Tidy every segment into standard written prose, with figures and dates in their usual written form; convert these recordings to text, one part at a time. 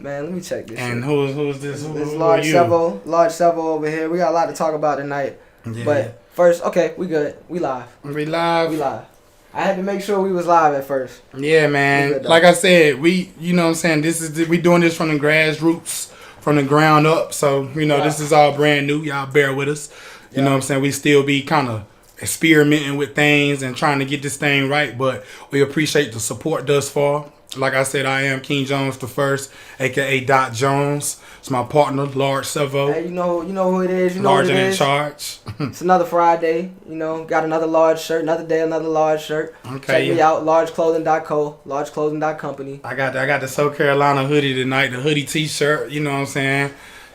Man, let me check this. And shit. who's this? This is Large Sevo over here. We got a lot to talk about tonight. Yeah. But first, okay, we good. We live. We live. I had to make sure we was live at first. Yeah, man. Like I said, you know what I'm saying, we doing this from the grassroots, from the ground up. So, this is all brand new. Y'all bear with us. You know what I'm saying? We still be kind of experimenting with things and trying to get this thing right, but we appreciate the support thus far. Like I said, I am King Jones the First, aka Dot Jones. It's my partner, Large Sevo. Hey, you know who it is. You know Large what it and in is. Charge. It's another Friday. Got another large shirt. Another day, another large shirt. Okay. Check me out, largeclothing.co, largeclothing.company. I got the South Carolina hoodie tonight, the hoodie T-shirt. You know what I'm saying?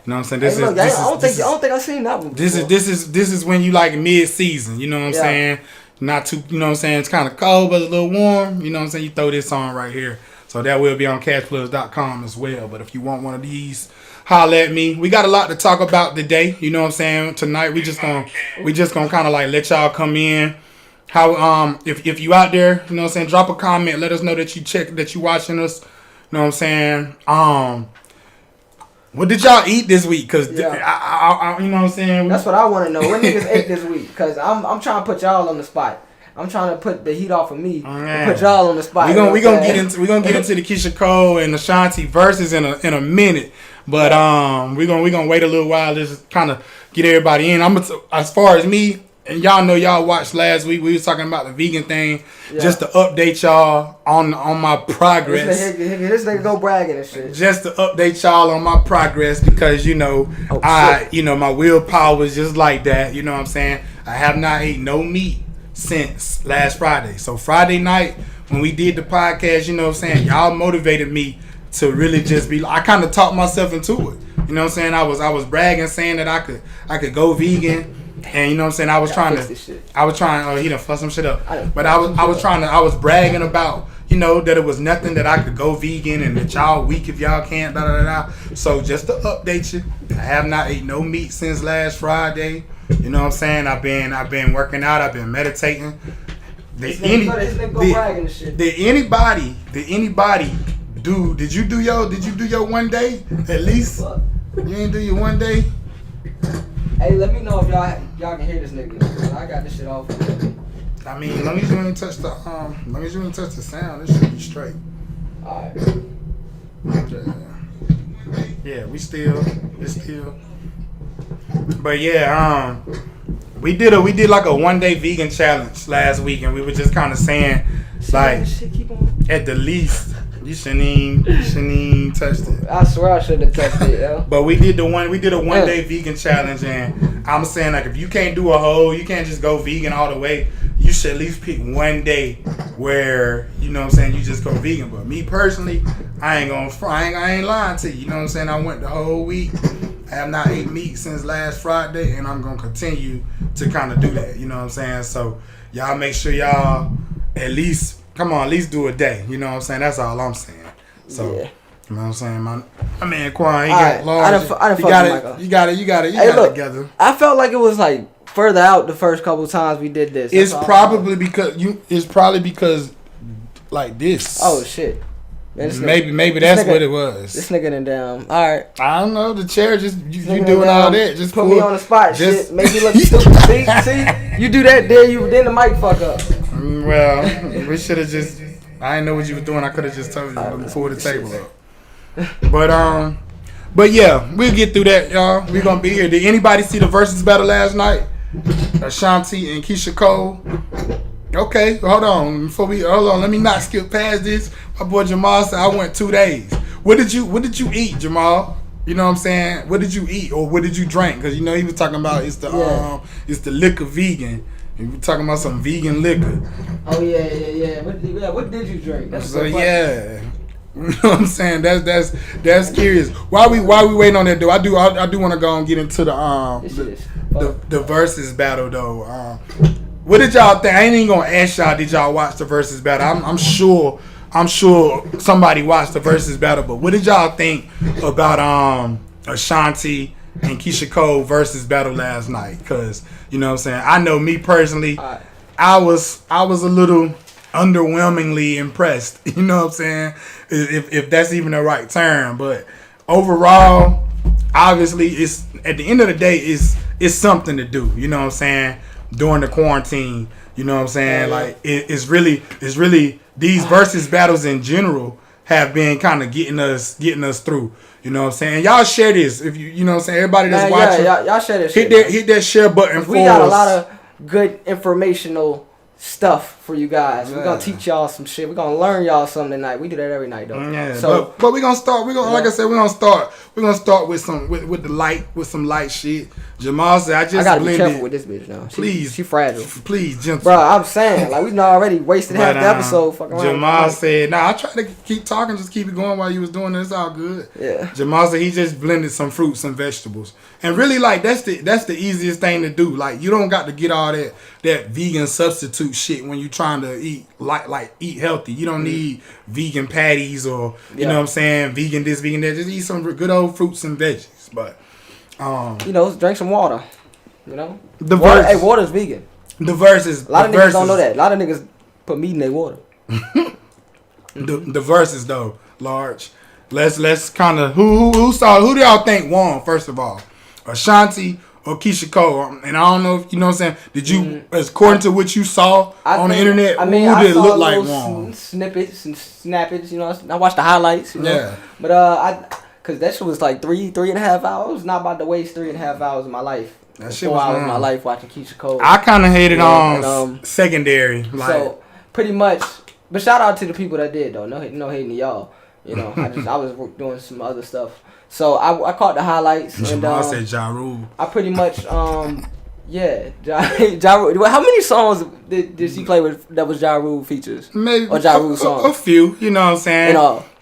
You know what I'm saying? I don't think I've seen that one before. This is when you like mid-season. You know what I'm saying? Not too. You know what I'm saying? It's kind of cold, but it's a little warm. You know what I'm saying? You throw this on right here. So that will be on cashplus.com as well. But if you want one of these, holla at me. We got a lot to talk about today. You know what I'm saying? Tonight we just gonna kind of like let y'all come in. How if you out there, you know what I'm saying, drop a comment. Let us know that you watching us. You know what I'm saying? What did y'all eat this week? Cause I you know what I'm saying. That's what I want to know. What niggas ate this week? Cause I'm trying to put y'all on the spot. I'm trying to put the heat off of me and put y'all on the spot. We gonna get into the Keyshia Cole and Ashanti verses in a minute, but we gonna wait a little while just kind of get everybody in. As far as me, and y'all know y'all watched last week. We was talking about the vegan thing, just to update y'all on my progress. This nigga go bragging and shit. Just to update y'all on my progress because my willpower was just like that. You know what I'm saying? I have not ate no meat since last Friday. So Friday night when we did the podcast, you know what I'm saying, y'all motivated me to really just be, I kind of talked myself into it. You know what I'm saying? I was bragging, saying that I could go vegan, and you know what I'm saying, I was trying, oh, he done fuss some shit up. But I was bragging about, that it was nothing, that I could go vegan and that y'all weak if y'all can't, da da da. So just to update you, I have not ate no meat since last Friday. You know what I'm saying? I've been working out. I've been meditating. Did anybody did you do your one day at least? You ain't do your one day? Hey, let me know if y'all can hear this nigga. I got this shit off. I mean, as long as you ain't touch the sound, this should be straight. Alright. Yeah, it's still. But yeah, we did like a 1 day vegan challenge last week, and we were just kind of saying, like, at the least, you shouldn't even touched it. I swear I shouldn't have touched it, yo. But we did a 1 day vegan challenge, and I'm saying, like, if you can't do you can't just go vegan all the way. You should at least pick 1 day where, you know what I'm saying, you just go vegan. But me personally, I ain't lying to you. You know what I'm saying? I went the whole week. I have not ate meat since last Friday, and I'm going to continue to kind of do that. You know what I'm saying? So, y'all make sure y'all at least do a day. You know what I'm saying? That's all I'm saying. So, You know what I'm saying? My man Quan, he got large. You got it together. I felt like it was like further out the first couple of times we did this. It's probably because like this. Oh shit. Man, maybe that's what it was. This nigga done down. All right. I don't know. The chair just you doing all that. Just put me on the spot. Shit. Make me look stupid. See, you do that. Then the mic fuck up. Well, we should have just. I didn't know what you were doing. I could have just told you to pull the table up. But yeah, we'll get through that, y'all. We gonna be here. Did anybody see the versus battle last night? Ashanti and Keyshia Cole. Okay, hold on. Let me not skip past this. My boy Jamal said I went 2 days. What did you eat, Jamal? You know what I'm saying? What did you eat or what did you drink? Because he was talking about it's the liquor vegan. He was talking about some vegan liquor. Oh yeah. What did you drink? That's so yeah. You know what I'm saying? That's curious. Why we waiting on that though? I do want to go and get into the versus battle though. What did y'all think? I ain't even gonna ask y'all. Did y'all watch the versus battle? I'm sure somebody watched the versus battle. But what did y'all think about Ashanti and Keyshia Cole versus battle last night? Because you know what I'm saying. I know me personally, I was a little underwhelmingly impressed. You know what I'm saying? If that's even the right term. But overall, obviously, it's at the end of the day, it's something to do. You know what I'm saying? During the quarantine, you know what I'm saying? Like it's really these versus battles in general have been kind of getting us through. You know what I'm saying? Y'all share this if you know what I'm saying. Everybody that's watching, y'all share this. Hit that share button. We got a lot of good informational stuff for you guys. We're gonna teach y'all some shit. We're gonna learn y'all something tonight. We do that every night though. Yeah. So but we're gonna start. Like I said, we're gonna start with some with some light shit. Jamal said, I gotta be careful with this bitch now. Please, she fragile. Please, gentle. Bro, I'm saying like we done already wasted half the episode. Fucking around. Jamal said, I tried to keep talking, just keep it going while you was doing this. All good. Yeah. Jamal said he just blended some fruits and vegetables, and really like that's the easiest thing to do. Like you don't got to get all that vegan substitute shit when you trying to eat eat healthy. You don't need vegan patties or you know what I'm saying, vegan this, vegan that. Just eat some good old fruits and veggies. But drink some water. You know, water's vegan. The verses. A lot of niggas don't know that. A lot of niggas put meat in their water. the verses though, large. Let's kind of who do y'all think won first of all, Ashanti or Keyshia Cole? And I don't know if you know what I'm saying. Did you, according to what you saw on the internet, who did it look like won? Snippets and snappets. You know, I watched the highlights. You know? Yeah. But cause that shit was like 3.5 hours. Not about to waste 3.5 hours of my life. That shit 4 hours of my life watching Keyshia Cole. I kind of hated on secondary. Like, so pretty much, but shout out to the people that did though. No hating to y'all. You know, I was doing some other stuff. So I caught the highlights. Jamal said Ja Rule. I pretty much Ja Rule. How many songs did she play with that was Ja Rule features? Maybe or Ja Rule songs. A few. You know what I'm saying?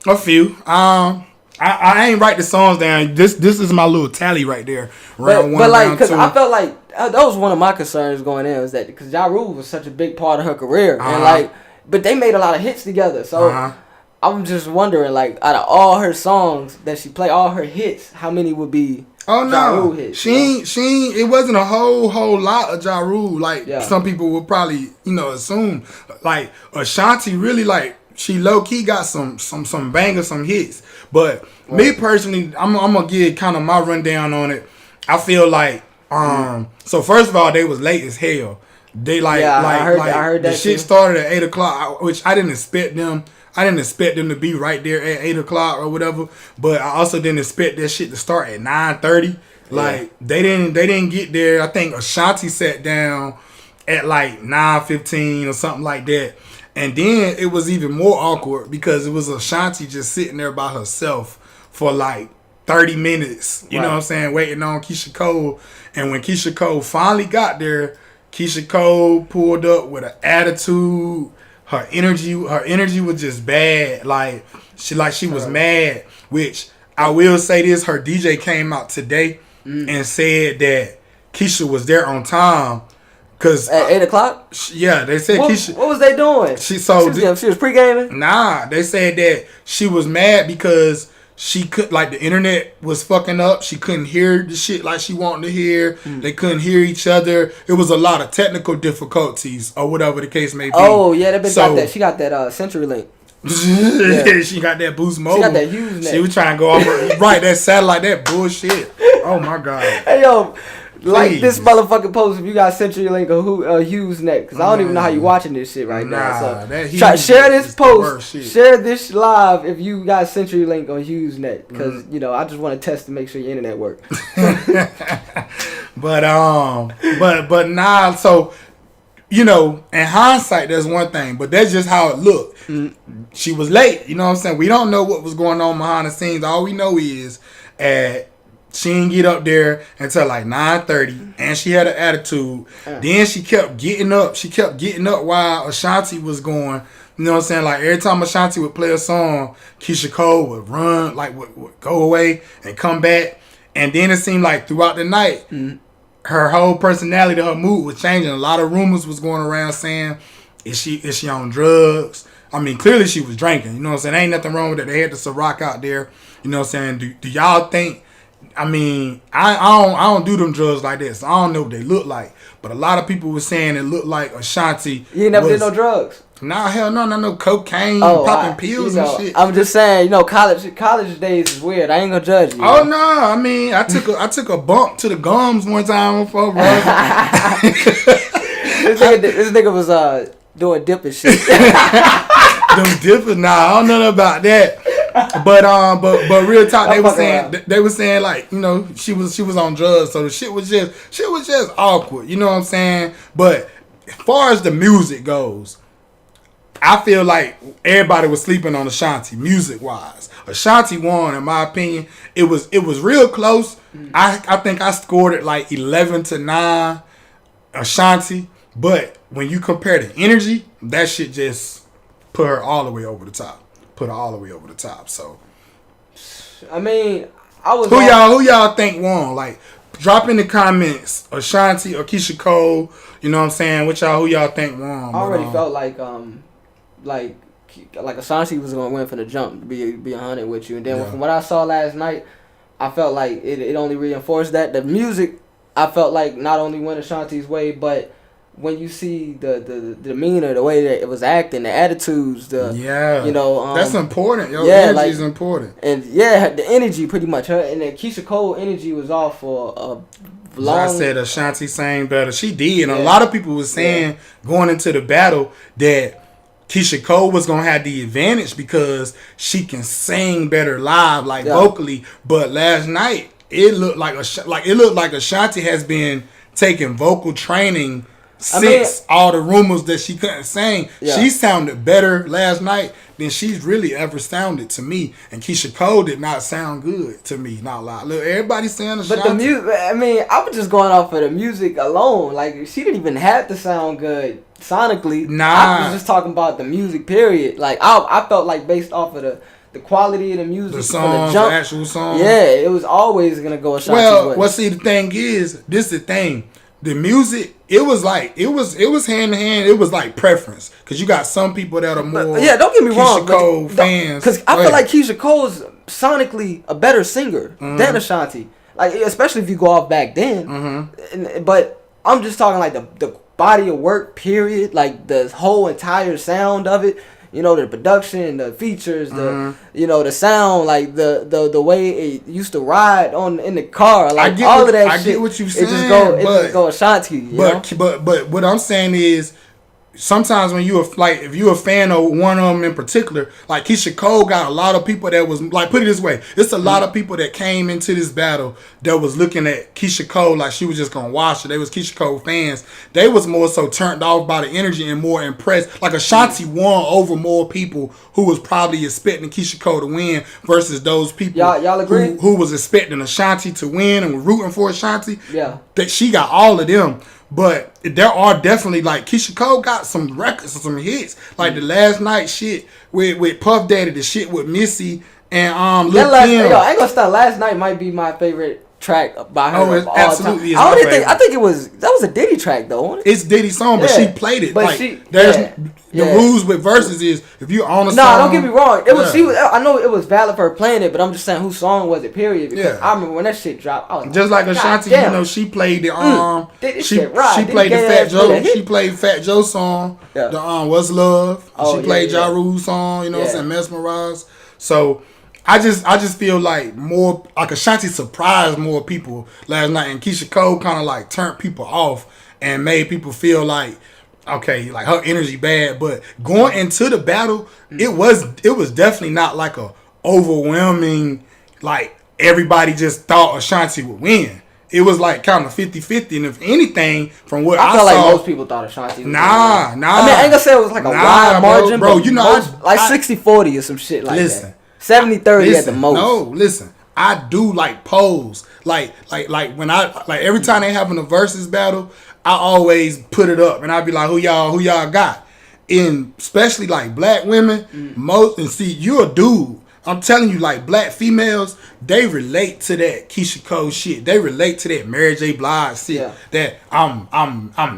A few. I ain't write the songs down. This is my little tally right there. Round one, but like, round cause two. I felt like that was one of my concerns going in was that because Ja Rule was such a big part of her career and like, but they made a lot of hits together. So I'm just wondering, like, out of all her songs that she played, all her hits, how many would be Ja Rule hits? She ain't. It wasn't a whole lot of Ja Rule. Like some people would probably assume. Like Ashanti really like. She low key got some bangers, some hits. But me personally, I'm gonna give kind of my rundown on it. I feel like so first of all, they was late as hell. They I heard that the shit started at 8:00, which I didn't expect them. I didn't expect them to be right there at 8:00 or whatever. But I also didn't expect that shit to start at 9:30. Like they didn't get there. I think Ashanti sat down at like 9:15 or something like that. And then it was even more awkward because it was Ashanti just sitting there by herself for like 30 minutes. You know what I'm saying? Waiting on Keyshia Cole. And when Keyshia Cole finally got there, Keyshia Cole pulled up with an attitude. Her energy was just bad. Like she was mad. Which I will say this, her DJ came out today and said that Keyshia was there on time. Cause at 8:00? Yeah, they said Keyshia. What was they doing? She was pre-gaming? Nah, they said that she was mad because she could the internet was fucking up. She couldn't hear the shit like she wanted to hear. They couldn't hear each other. It was a lot of technical difficulties or whatever the case may be. Oh yeah, that bitch got that. She got that CenturyLink. Yeah, she got that Boost Mobile. She got that HughesNet. She was trying to go off that satellite, that bullshit. Oh my god. Hey yo. Like this motherfucking post if you got CenturyLink or HughesNet because I don't even know how you watching this shit right now. So share this post, share this live if you got CenturyLink or HughesNet because I just want to test to make sure your internet works. but nah. So in hindsight, that's one thing, but that's just how it looked. She was late. You know what I'm saying? We don't know what was going on behind the scenes. All we know is she didn't get up there until like 9:30, and she had an attitude. Then she kept getting up. She kept getting up while Ashanti was going. You know what I'm saying? Like every time Ashanti would play a song, Keyshia Cole would run, would go away and come back. And then it seemed like throughout the night, her whole personality, her mood was changing. A lot of rumors was going around saying, is she on drugs? I mean, clearly she was drinking. You know what I'm saying? Ain't nothing wrong with it. They had the Ciroc out there. You know what I'm saying? Do y'all think? I mean, I don't do them drugs like this. So I don't know what they look like. But a lot of people were saying it looked like Ashanti. You ain't never did no drugs? Nah, hell no cocaine, popping pills and shit. I'm just saying, college days is weird. I ain't gonna judge you. Oh no, I mean, I took a bump to the gums one time before, bro. this nigga was doing dipping shit. Them dipping, nah, I don't know nothing about that. But real talk, they were saying like, she was on drugs, so the shit was just awkward. You know what I'm saying? But as far as the music goes, I feel like everybody was sleeping on Ashanti music wise. Ashanti won, in my opinion. It was real close. I think I scored it like 11-9 Ashanti. But when you compare the energy, that shit just put her all the way over the top. So, I mean, I was who y'all think won? Like, drop in the comments Ashanti or Keyshia Cole. You know what I'm saying? Who y'all think won? I already felt like Ashanti was gonna win from the jump. To be 100 with you, and then from what I saw last night, I felt like it only reinforced that the music. I felt like not only went Ashanti's way, but when you see the demeanor, the way that it was acting, the attitudes, that's important. Energy is important, and the energy pretty much. Her and then Keyshia Cole energy was off for a long. I said Ashanti sang better. She did, and a lot of people were saying going into the battle that Keyshia Cole was gonna have the advantage because she can sing better live, vocally. But last night it looked like Ashanti has been taking vocal training. All the rumors that she couldn't sing, she sounded better last night than she's really ever sounded to me. And Keyshia Cole did not sound good to me. Not lie. Look, everybody's saying Ashanti. But the music, I mean, I was just going off of the music alone. Like, she didn't even have to sound good sonically. Nah, I was just talking about the music. Period. Like, I felt like based off of the quality of the music, the songs, the actual songs. Yeah, it was always gonna go Ashanti's way. Well, see, the thing is, this is the thing. The music, it was hand in hand. It was like preference, because you got some people that are more don't get me wrong, Keyshia Cole fans. Because I feel like Keyshia Cole's sonically a better singer than Ashanti. Like, especially if you go off back then. But I'm just talking like the body of work, period. Like the whole entire sound of it. The production, the features, the sound, like the way it used to ride in the car, like all of that shit. I get what you're saying. It just go Ashanti. But what I'm saying is, sometimes when if you're a fan of one of them in particular, like Keyshia Cole got a lot of people that was like, put it this way, it's a lot of people that came into this battle that was looking at Keyshia Cole like she was just gonna watch it. They was Keyshia Cole fans. They was more so turned off by the energy and more impressed. Like Ashanti won over more people who was probably expecting Keyshia Cole to win versus those people y'all agree? Who was expecting Ashanti to win and were rooting for Ashanti. Yeah, that she got all of them. But there are definitely, like, Keyshia Cole got some records, some hits. Like the last night shit with Puff Daddy, the shit with Missy and Lil Kim. I ain't gonna stop. Last night might be my favorite track by her. Oh, it absolutely is. I think that was a Diddy track though. It's Diddy's song, but she played it. But the rules with verses is if you own a song. No, don't get me wrong. It was I know it was valid for her playing it, but I'm just saying whose song was it? Period. Because I remember when that shit dropped. I was just like Ashanti, she played the she played the Fat Joe. She played Fat Joe song. Yeah. The What's Love. She played Ja Rule's song. You know what I'm saying? Mesmerized. So. I just feel like more like Ashanti surprised more people last night, and Keyshia Cole kind of like turned people off and made people feel like, okay, like her energy bad. But going into the battle, it was definitely not like a overwhelming, like everybody just thought Ashanti would win. It was like kind of 50-50, and if anything, from what I felt saw, like most people thought Ashanti would win. Nah. I mean, I ain't gonna say it was like a wide margin, bro. But like 60-40 or some shit like that. 70-30 at the most. No, listen. I do like polls. Like when every time they having a versus battle, I always put it up and I be like, who y'all got? And especially like black women, you're a dude. I'm telling you, like black females, they relate to that Keyshia Cole shit. They relate to that Mary J. Blige shit. Yeah. That I'm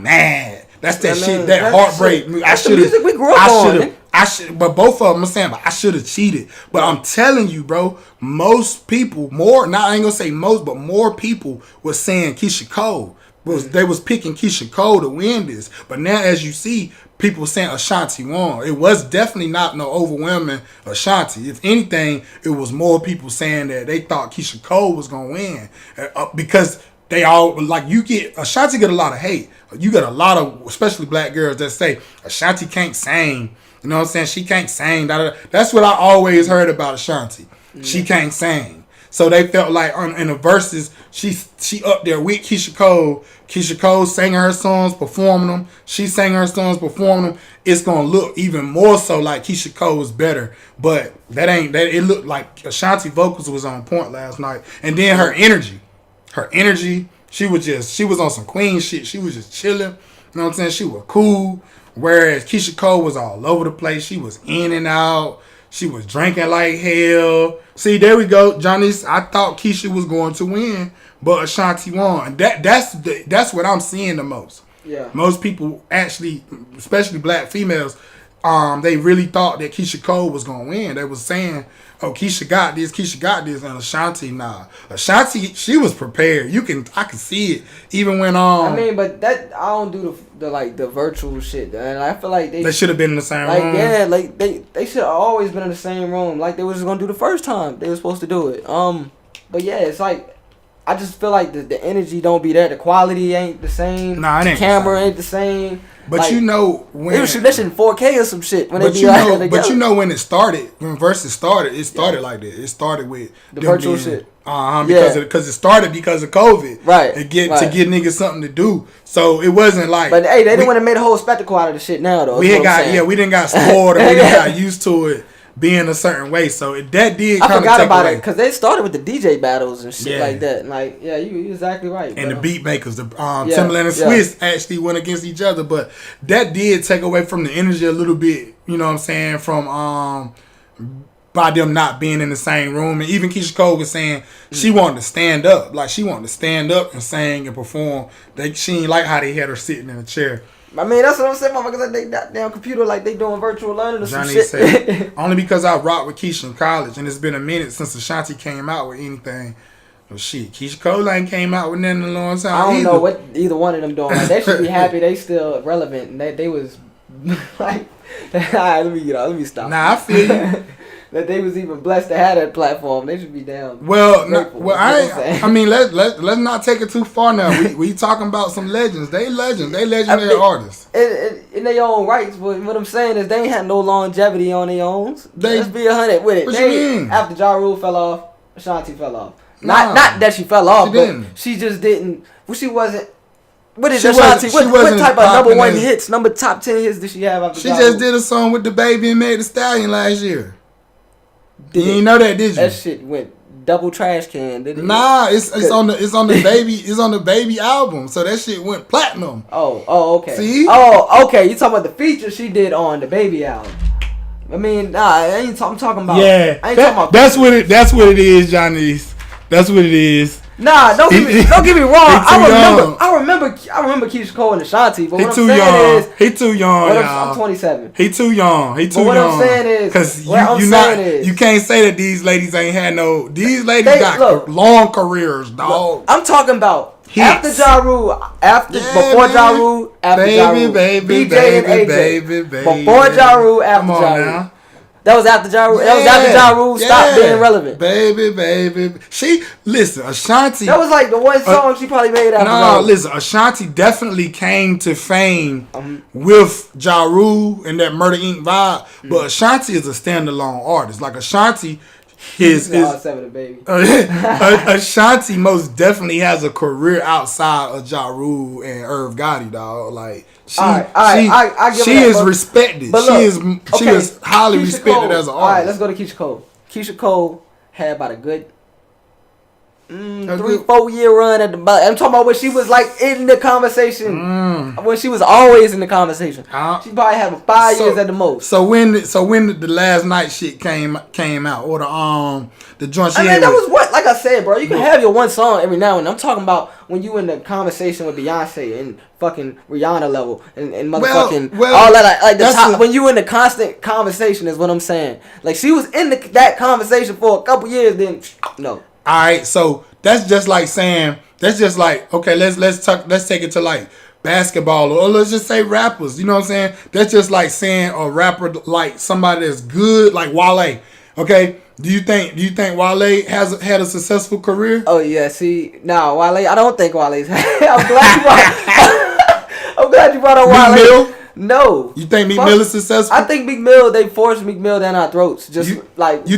mad. That's that shit. That heartbreak. That's the music we grew up on. But both of them, I'm saying, but I should have cheated. But I'm telling you, bro, most people, I ain't gonna say most, but more people were saying Keyshia Cole. They was picking Keyshia Cole to win this. But now, as you see, people saying Ashanti won. It was definitely not no overwhelming Ashanti. If anything, it was more people saying that they thought Keyshia Cole was gonna win because they all Ashanti get a lot of hate. You got a lot of, especially black girls, that say Ashanti can't sing. You know what I'm saying? She can't sing. That's what I always heard about Ashanti. Yeah. She can't sing. So they felt like in the verses, she up there with Keyshia Cole. Keyshia Cole sang her songs, performing them. She sang her songs, performing them. It's gonna look even more so like Keyshia Cole was better. But it looked like Ashanti vocals was on point last night. And then her energy, she was on some queen shit. She was just chilling. You know what I'm saying? She was cool. Whereas Keyshia Cole was all over the place. She was in and out. She was drinking like hell. See, there we go, Johnny. I thought Keyshia was going to win, but Ashanti won. That's what I'm seeing the most. Yeah. Most people actually, especially black females, they really thought that Keyshia Cole was going to win. They was saying, oh, Keyshia got this, and Ashanti, nah. Ashanti, she was prepared. I can see it. Even when I mean, but that I don't do the virtual shit, and I feel like they should have been in the same room. Yeah, like they should have always been in the same room, like they was gonna do the first time they were supposed to do it. But yeah, it's like I just feel like the energy don't be there. The quality ain't the same. Nah, it ain't. The camera ain't the same. But like, you know when they were shooting that shit in 4K or some shit when but they be you out know, there but you know when it started, when Versus started, it started like that. It started with the virtual shit. Because it started because of COVID. Right. To give niggas something to do. So it wasn't like. But hey, they didn't want to make a whole spectacle out of the shit now though. We didn't got spoiled or we didn't got used to it being a certain way. So that did kind of forgot about it because they started with the DJ battles and shit like that. And like, yeah, you exactly right. And the beat makers, the Timbaland and Swiss actually went against each other, but that did take away from the energy a little bit. You know what I'm saying? From by them not being in the same room. And even Keyshia Cole was saying she wanted to stand up. Like, she wanted to stand up and sing and perform. She didn't like how they had her sitting in a chair. I mean, that's what I'm saying, motherfuckers. Like, they got damn computer like they doing virtual learning or Johnny some shit. Said, only because I rocked with Keyshia in college, and it's been a minute since Ashanti came out with anything. Well, shit, Keyshia Cole ain't came out with nothing in a long time. I don't know what either one of them doing. Like, they should be happy they still relevant. And they was like, all right, let me stop. Nah, I feel you. That they was even blessed to have that platform. They should be down. Well, I mean, let's not take it too far now. We talking about some legends. They legendary artists. In their own rights, but what I'm saying is they ain't had no longevity on their own. Let's be 100 with it. What you mean? After Ja Rule fell off, Ashanti fell off. Not that she fell off, she just didn't. Well, she wasn't. What is Ashanti? What type of number top 10 hits did she have after She Ja just Rule? did a song with the baby and Meg Thee Stallion last year. You didn't know that, did you? That shit went double trash can, didn't it? Nah, it's on the baby album. So that shit went platinum. Oh, okay. See? Oh, okay. You talking about the feature she did on the baby album? I mean, I'm talking about. Yeah, I ain't talking about. That's what it is, Johnny. That's what it is. Nah, don't get me wrong. I remember Keyshia Cole and Ashanti, but what I'm saying is he too young. I'm 27. He too young. What I'm saying is, because you can't say that these ladies ain't had no. These ladies got long careers, dog. I'm talking about hits. after Ja Rule, before Ja Rule, after Ja Rule, BJ and AJ, before Ja Rule, after Ja Rule. That was after Ja Rule. That was after Ja Rule stopped being relevant. Baby. Listen, Ashanti. That was like the one song she probably made after Ja Rule. Listen, Ashanti definitely came to fame with Ja Rule and that Murder Inc. vibe. But Ashanti is a standalone artist. Like Ashanti is Ashanti most definitely has a career outside of Ja Rule and Irv Gotti, dog. Like. She is respected. But look, she is highly respected as an artist. All right, let's go to Keyshia Cole. Keyshia Cole had about a good 3-4 year run at the bottom. I'm talking about when she was like in the conversation. When she was always in the conversation. She probably had 5 years at the most. So when the last night shit came out, or the joint she had. That was what, like I said, bro. You can have your one song every now and then. I'm talking about when you in the conversation with Beyonce and fucking Rihanna level and motherfucking all that, like the top. When you in the constant conversation is what I'm saying. Like she was in that conversation for a couple years, then no. All right, so that's just like saying okay, let's take it to like basketball or let's just say rappers. You know what I'm saying? That's just like saying a rapper like somebody that's good like Wale. Okay, do you think Wale had a successful career? Oh yeah, see, no, Wale. I don't think Wale's. I'm glad you brought up Wale. Mill? No. You think Meek Mill is successful? I think Meek Mill, they forced Meek Mill down our throats. Just you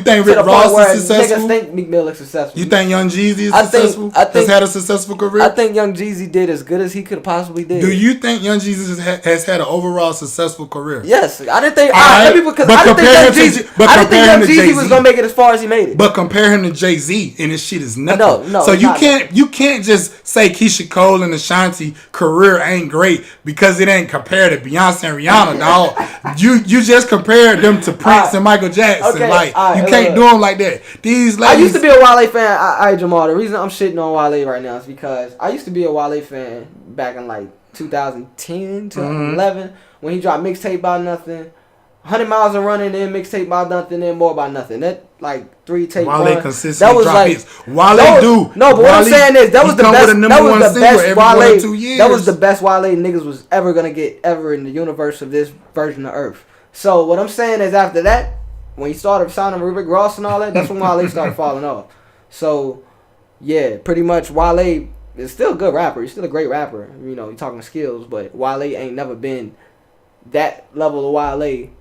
think Rick Ross is successful? Niggas think Meek Mill is successful. You think Young Jeezy is successful? Has had a successful career? I think Young Jeezy did as good as he could possibly did. Do you think Young Jeezy has had an overall successful career? Yes. I didn't think I didn't think Young Jeezy was gonna make it as far as he made it. But compare him to Jay-Z and his shit is nothing. No. So you can't just say Keyshia Cole and Ashanti career ain't great because it ain't compared to Beyonce and Rihanna, dog. You just compared them to Prince and Michael Jackson. Okay, you can't do them like that. These ladies. I used to be a Wale fan. Jamal, the reason I'm shitting on Wale right now is because I used to be a Wale fan back in like 2010, 2011 when he dropped Mixtape About Nothing, 100 Miles of Running, then Mixtape About Nothing, then More About Nothing. That like 3 tape Wale run. consistently that was drop like hits. Wale do. No, but what I'm saying is that was the best. That was the best Wale. 2 years. That was the best Wale niggas was ever gonna get ever in the universe of this version of Earth. So what I'm saying is after that, when he started signing with Rick Ross and all that, that's when Wale started falling off. So yeah, pretty much Wale is still a good rapper. He's still a great rapper. You know, you're talking skills, but Wale ain't never been that level of Wale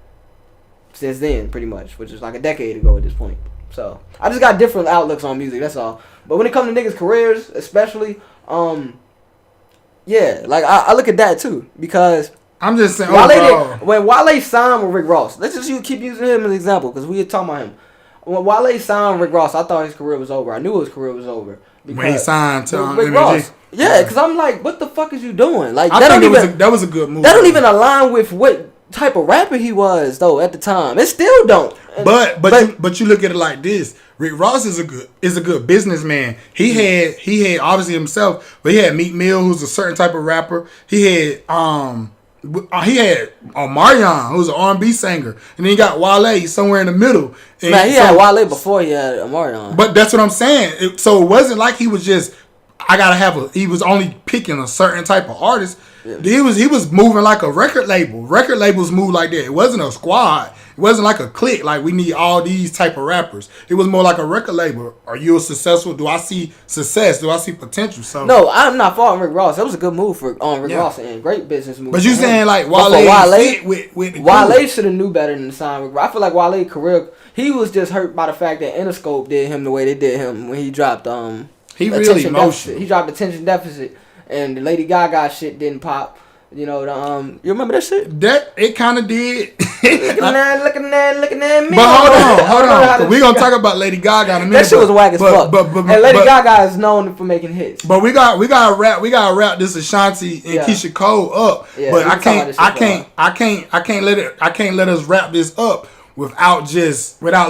since then, pretty much, which is like a decade ago at this point. So I just got different outlooks on music, that's all. But when it comes to niggas' careers, especially, yeah, like I look at that too because I'm just saying when Wale signed with Rick Ross, let's just keep using him as an example because we were talking about him. When Wale signed Rick Ross, I thought his career was over. I knew his career was over when he signed to Rick Ross. Yeah, because I'm like, what the fuck is you doing? Like that was a good move. That don't even align with what type of rapper he was though at the time. It still don't. But you look at it like this. Rick Ross is a good businessman. He had obviously himself, but he had Meek Mill, who's a certain type of rapper. He had Omarion, who's an R&B singer, and then he got Wale somewhere in the middle. And he had Wale before he had Omarion. But that's what I'm saying. So it wasn't like he was just he was only picking a certain type of artist. Yeah. He was moving like a record label. Record labels move like that. It wasn't a squad. It wasn't like a clique. Like we need all these type of rappers. It was more like a record label. Are you successful? Do I see success? Do I see potential? So no, I'm not faulting Rick Ross. That was a good move for Rick Ross and great business move. But you saying like Wale should have knew better than to sign Rick Ross. I feel like Wale's career, he was just hurt by the fact that Interscope did him the way they did him when he dropped he really emotional. He dropped Attention Deficit, and the Lady Gaga shit didn't pop. You know, you remember that shit? That it kind of did. looking at me. But hold on. We're gonna talk about Lady Gaga in a minute. That shit was whack as fuck. And Lady Gaga is known for making hits. But we gotta wrap this Ashanti and Keyshia Cole up. Yeah, but I can't let us wrap this up without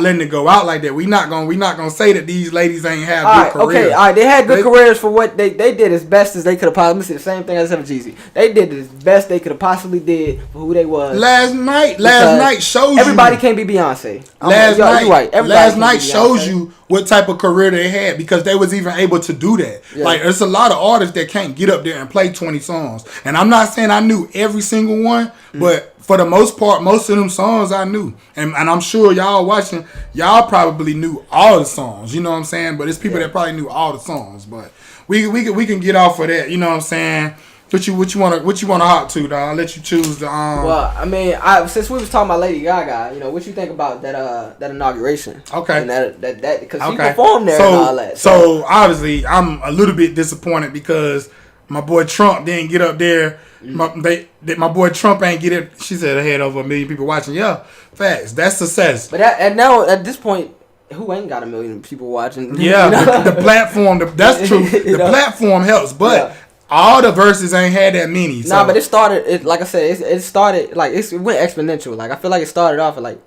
letting it go out like that. We not gonna say that these ladies ain't have good careers. Okay, all right. They had good careers for what they did as best as they could have possibly. Let me say the same thing as Jeezy. They did as best they could have possibly did for who they was. Last night shows you. Everybody can't be Beyonce. Last night shows you what type of career they had because they was even able to do that. Yeah. Like there's a lot of artists that can't get up there and play 20 songs. And I'm not saying I knew every single one, but for the most part, most of them songs I knew. And I'm sure y'all watching, y'all probably knew all the songs. You know what I'm saying? But it's people that probably knew all the songs. But we can get off of that. You know what I'm saying? What you want to hop to, dog? I'll let you choose the Well, I mean, since we was talking about Lady Gaga, you know, what you think about that inauguration? Okay. And that because she performed there and all that. So obviously, I'm a little bit disappointed because my boy Trump didn't get up there. My boy Trump ain't get it. She said ahead over 1 million people watching. Yeah, facts. That's success. But now at this point, who ain't got 1 million people watching? Yeah, you know? the platform. That's true. The platform helps, but. Yeah. All the verses ain't had that many. So. Nah, but it started. Like I said, it started like it went exponential. Like I feel like it started off at like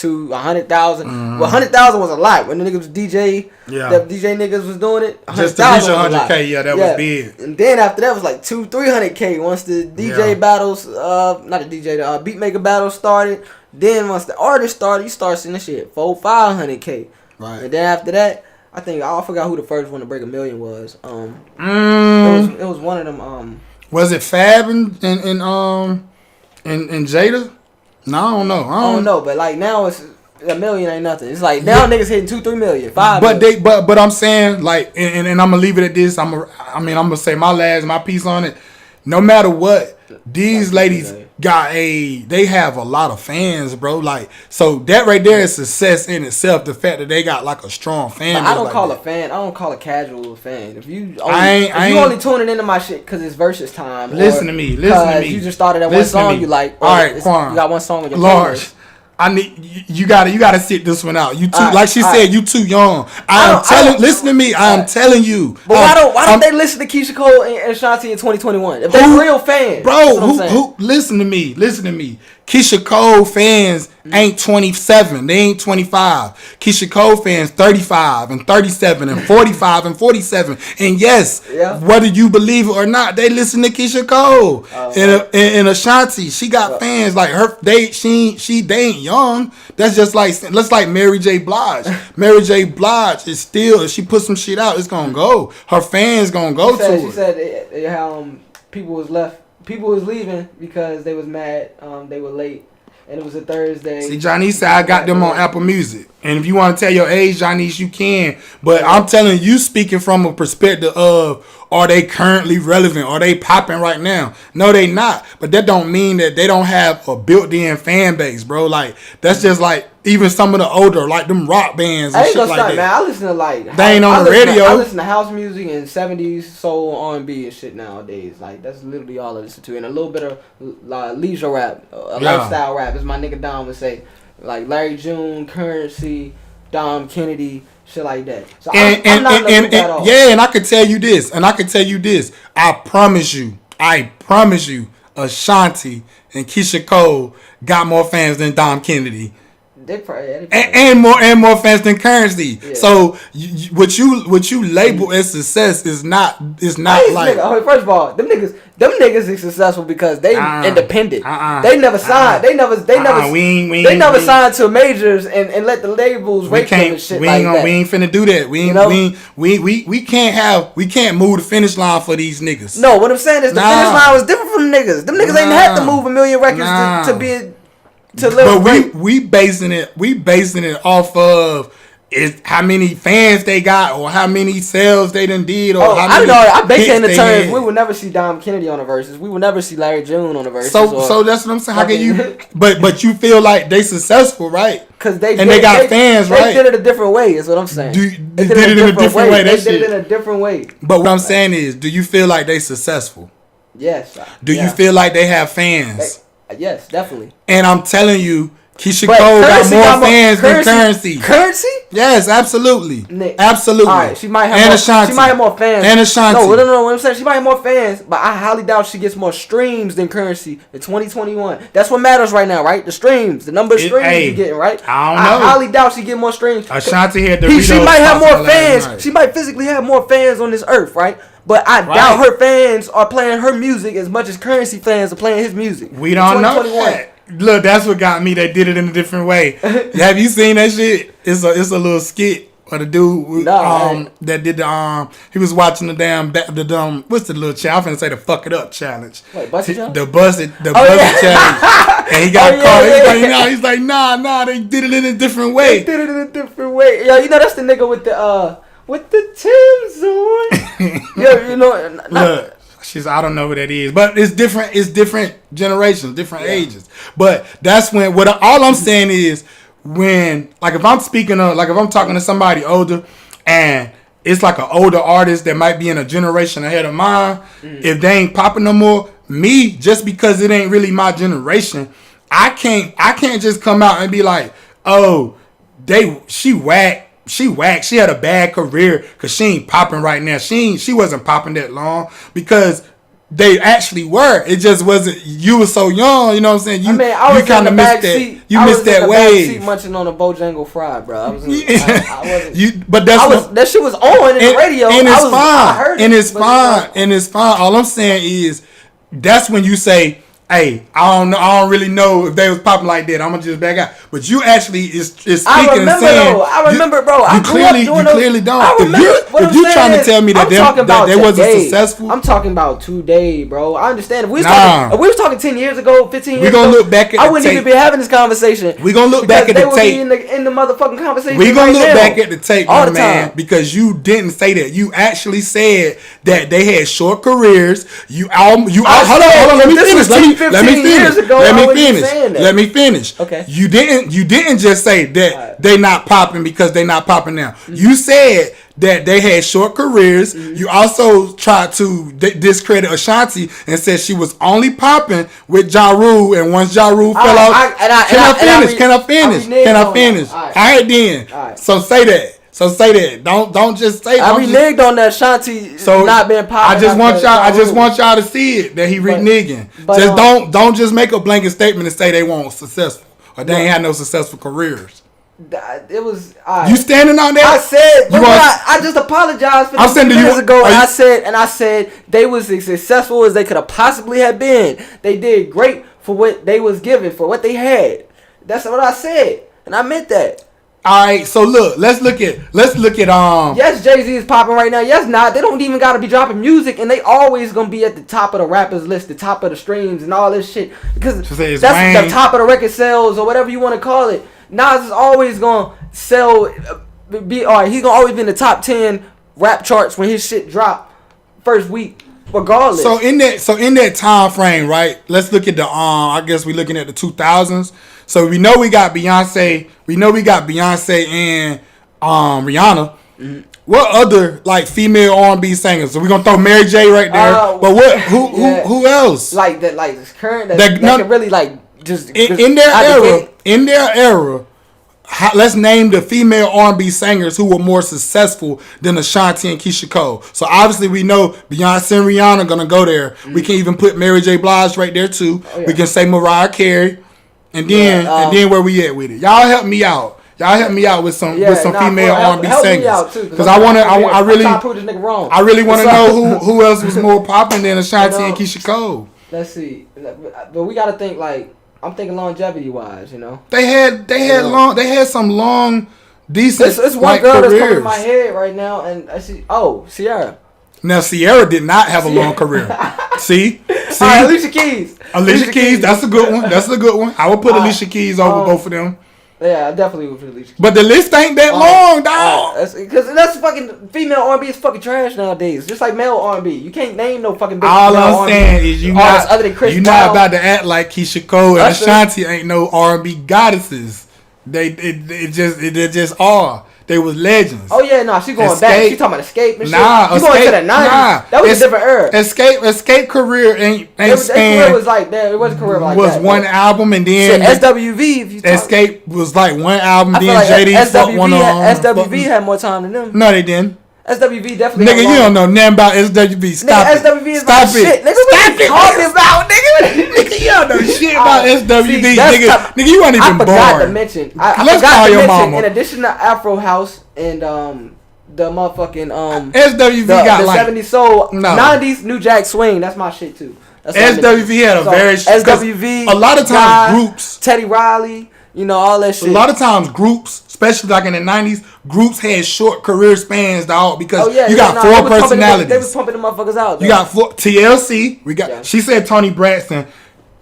100,000. Well, 100,000 was a lot when the niggas was DJ. Yeah, the DJ niggas was doing it. Just to reach 100K, yeah, that was big. And then after that was like 200-300K once the DJ battles, not the DJ, the beatmaker battles started. Then once the artist started, you start seeing this shit 400-500K. Right. And then after that. I forgot who the first one to break 1 million was. It was one of them. Was it Fab and Jada? No, I don't know. I don't know, but like now it's 1 million ain't nothing. It's like now niggas hitting 2-3 million, 5 but million. But I'm saying like, and I'm gonna leave it at this. I'm gonna say my piece on it. No matter what, these ladies they have a lot of fans, bro. Like, so that right there is success in itself. The fact that they got like a strong fan. I don't like call that. a fan. I don't call a casual fan. If you only tuning into my shit because it's versus time. Listen to me. You just started at one song you like. All right, Quan. You got one song on your Large. playlist. I need you gotta sit this one out. You too like she said, you too young. Listen to me. I am telling you. But why don't they listen to Keyshia Cole and Ashanti in 2021? If they're real fans, bro. Who listen to me? Keyshia Cole fans ain't 27. They ain't 25. Keyshia Cole fans 35 and 37 and 45 and 47. And yes, whether you believe it or not, they listen to Keyshia Cole. And Ashanti, she got fans like her. They ain't young. That's just like Mary J. Blige. Mary J. Blige is still, if she put some shit out, it's gonna go. Her fans gonna go to it. She said how people was leaving because they was mad. They were late, and it was a Thursday. See, Johnny said I got them on Apple Music, and if you want to tell your age, Johnny, you can. But I'm telling you, speaking from a perspective of, are they currently relevant? Are they popping right now? No, they not. But that don't mean that they don't have a built-in fan base, bro. Like, that's just like even some of the older, like them rock bands and shit like that. Man, I listen to like they ain't on the radio. I listen to house music and 70s soul, R&B and shit nowadays. Like, that's literally all I listen to, and a little bit of leisure rap, lifestyle rap, as my nigga Dom would say, like Larry June, Currency, Dom Kennedy. Shit like that. So I'm not looking at all. Yeah, and I can tell you this. I promise you, Ashanti and Keyshia Cole got more fans than Dom Kennedy. And more fans than Currency. Yeah. So what you label as success is not like. First of all, them niggas is successful because they independent. They never signed. They never signed to majors and let the labels rate them and shit like that. We ain't finna do that. We can't move the finish line for these niggas. No, what I'm saying is the finish line was different from niggas. Them niggas ain't had to move 1 million records to be. But we basing it off of is how many fans they got or how many sales they done did or how many I bet you in the terms we will never see Dom Kennedy on the verses. We will never see Larry June on the verses. So that's what I'm saying. How can you? But you feel like they successful, right? Because they got fans, right? They did it a different way. Is what I'm saying. They did it in a different way. They did it in a different way. But what I'm saying is, do you feel like they successful? Yes. Do you feel like they have fans? Yes, definitely. And I'm telling you, Keyshia Cole got more fans than Currency. Currency? Yes, absolutely. Absolutely. All right, she might have more fans. And Ashanti. No, what I'm saying, she might have more fans, but I highly doubt she gets more streams than Currency in 2021. That's what matters right now, right? The streams, the number of streams you're getting, right? I don't know. I highly doubt she get more streams. Ashanti had the She might have more fans. She might physically have more fans on this earth, right? But I doubt her fans are playing her music as much as Currency fans are playing his music. We don't know that. Look, that's what got me. They did it in a different way. Have you seen that shit? It's a little skit or the dude that did the he was watching the what's the little challenge? I'm finna say the fuck it up challenge. Wait, busted challenge? The busted challenge. And he got caught. He's like, nah, they did it in a different way. Yo, you know that's the nigga with the Tim's on. Yo, you know. Look. I don't know who that is, but it's different. It's different generations, different ages. But that's when all I'm saying is when, like, if I'm talking to somebody older, and it's like an older artist that might be in a generation ahead of mine. If they ain't popping no more, me just because it ain't really my generation, I can't just come out and be like, oh, she whack. She whacked. She had a bad career because she ain't popping right now. She wasn't popping that long because they actually were. It just wasn't. You were so young. You know what I'm saying? You kind of missed that. You missed that wave. Munching on a Bojangle Fry, bro. I wasn't. That shit was on in the radio. And it's fine. I heard and it's fine. And it's fine. All I'm saying is that's when you say Hey, I don't really know if they was popping like that. I'm gonna just back out. But you actually is speaking and saying. I remember, bro. You clearly don't. I remember. If you trying to tell me that they wasn't successful, I'm talking about today, bro. I understand. If we was talking 10 years ago, 15 years ago, we gonna look back at. I wouldn't even be having this conversation. We gonna look back at the tape. In the motherfucking conversation. We gonna look back at the tape, my man, because you didn't say that. You actually said that they had short careers. Hold on. Let me finish. Okay. You didn't just say that they not popping because they not popping now. Mm-hmm. You said that they had short careers. Mm-hmm. You also tried to discredit Ashanti and said she was only popping with Ja Rule, and once Ja Rule fell off. Can I finish? All right then. All right. So say that. Don't just say. I reneged on that Ashanti not being popular. I just want y'all to see it that he reneging. Just don't just make a blanket statement and say they weren't successful or they ain't had no successful careers. It was. You standing on that? I said. I just apologized for this years ago. I said they was as successful as they could have possibly have been. They did great for what they was given, for what they had. That's what I said, and I meant that. All right, so look, let's look at Yes, Jay-Z is popping right now. Yes, not. They don't even got to be dropping music, and they always gonna be at the top of the rappers list, the top of the streams, and all this shit because that's the top of the record sales or whatever you want to call it. Nas is always gonna sell. He's gonna always be in the top 10 rap charts when his shit drop first week, regardless. So in that time frame, right? Let's look at the I guess we're looking at the 2000s. So we know we got Beyonce. And Rihanna. Mm-hmm. What other like female R&B singers? So we're gonna throw Mary J right there. But who else? Like that, like this current that can really like just in their era. Let's name the female R&B singers who were more successful than Ashanti and Keyshia Cole. So obviously we know Beyonce and Rihanna gonna go there. Mm-hmm. We can even put Mary J. Blige right there too. Oh, yeah. We can say Mariah Carey. And then where we at with it? Y'all help me out. With some female R&B singers. Because I really want to know who else was more popping than Ashanti and Keyshia Cole. Let's see, but we gotta think like I'm thinking longevity wise. They had some long, decent. It's one girl that's coming to my head right now, and I see. Oh, Ciara. Now Ciara did not have a long career. See? All right, Alicia Keys. Alicia Keys, that's a good one. I would put Alicia Keys over both of them. Yeah, I definitely would put Alicia Keys. But the list ain't that long, dog. Because that's fucking female R&B is fucking trash nowadays. Just like male R&B, you can't name no fucking. All I'm saying is you not about to act like Keyshia Cole and Ashanti ain't no R&B goddesses. They just are. They was legends. Oh yeah, she going back. She talking about Escape and shit. She going to the 90s. That was a different era. Escape career ain't span. Career was like that. It wasn't a career like that. Was one album and then SWV. If you Escape was like one album. Then like JD fucked one on. SWV had more time than them. No, they didn't. SWV definitely. Nigga, you don't know nothing about SWV. Stop it. SWV is my shit. Nigga, what you talking about, nigga? You don't know shit about SWV, nigga. Nigga, you weren't even born. I forgot to mention. In addition to Afro House and the motherfucking SWV got the like 70s soul, 90s New Jack Swing. That's my shit too. SWV had a very SWV. A lot of times groups. Teddy Riley. All that shit. A lot of times groups, especially like in the 90s, groups had short career spans, dog, because you got four personalities. They was pumping the motherfuckers out. You got four. TLC. She said Toni Braxton.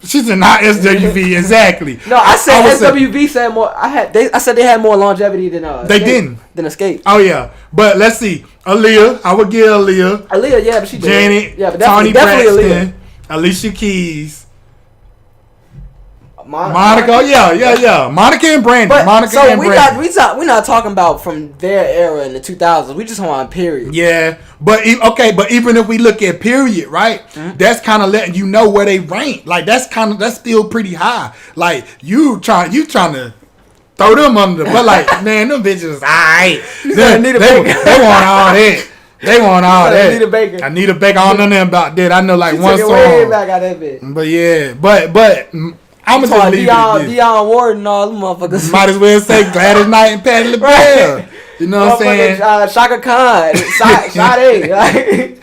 She said not SWV exactly. No, I said SWV said more. I said they had more longevity than they didn't. Than Escape. Oh yeah, but let's see. Aaliyah, I would give Aaliyah. Aaliyah, yeah, but she did. Janet, yeah, but Toni Braxton, Aaliyah. Alicia Keys. Monica, yeah. Monica and Brandy. We're not talking about from their era in the 2000s. We just on period. Yeah, but even if we look at period, right? Mm-hmm. That's kind of letting you know where they rank. Like that's still pretty high. Like you trying to throw them under the but like man, them bitches, alright. They want all that. They want all that. Anita Baker. I don't know nothing about that. I know like one song. Way back out that bitch. But yeah, but. I'm gonna just leave Dionne Warden and all them motherfuckers. Might as well say Gladys Knight and Patti LaBelle. Right. You know what I'm saying? Shaka Khan, Sade,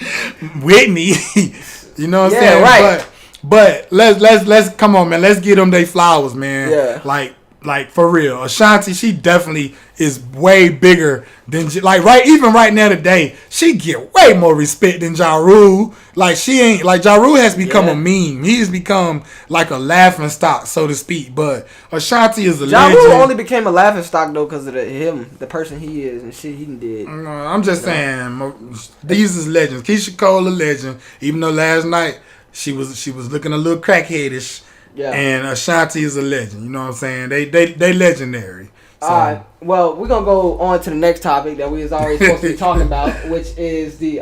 Whitney. You know what I'm saying? Right. But let's come on, man. Let's get them they flowers, man. Yeah. Like for real, Ashanti, she definitely is way bigger than even right now today, she get way more respect than Ja Rule. Like she ain't like Ja Rule has become a meme. He's become like a laughing stock, so to speak. But Ashanti is a legend. Ja Rule only became a laughing stock though because of the person he is and shit he did. I'm just saying, these is legends. Keyshia Cole a legend, even though last night she was looking a little crackheadish. Yeah. And Ashanti is a legend. You know what I'm saying? They legendary. So. All right. Well, we're gonna go on to the next topic that we was already supposed to be talking about, which is the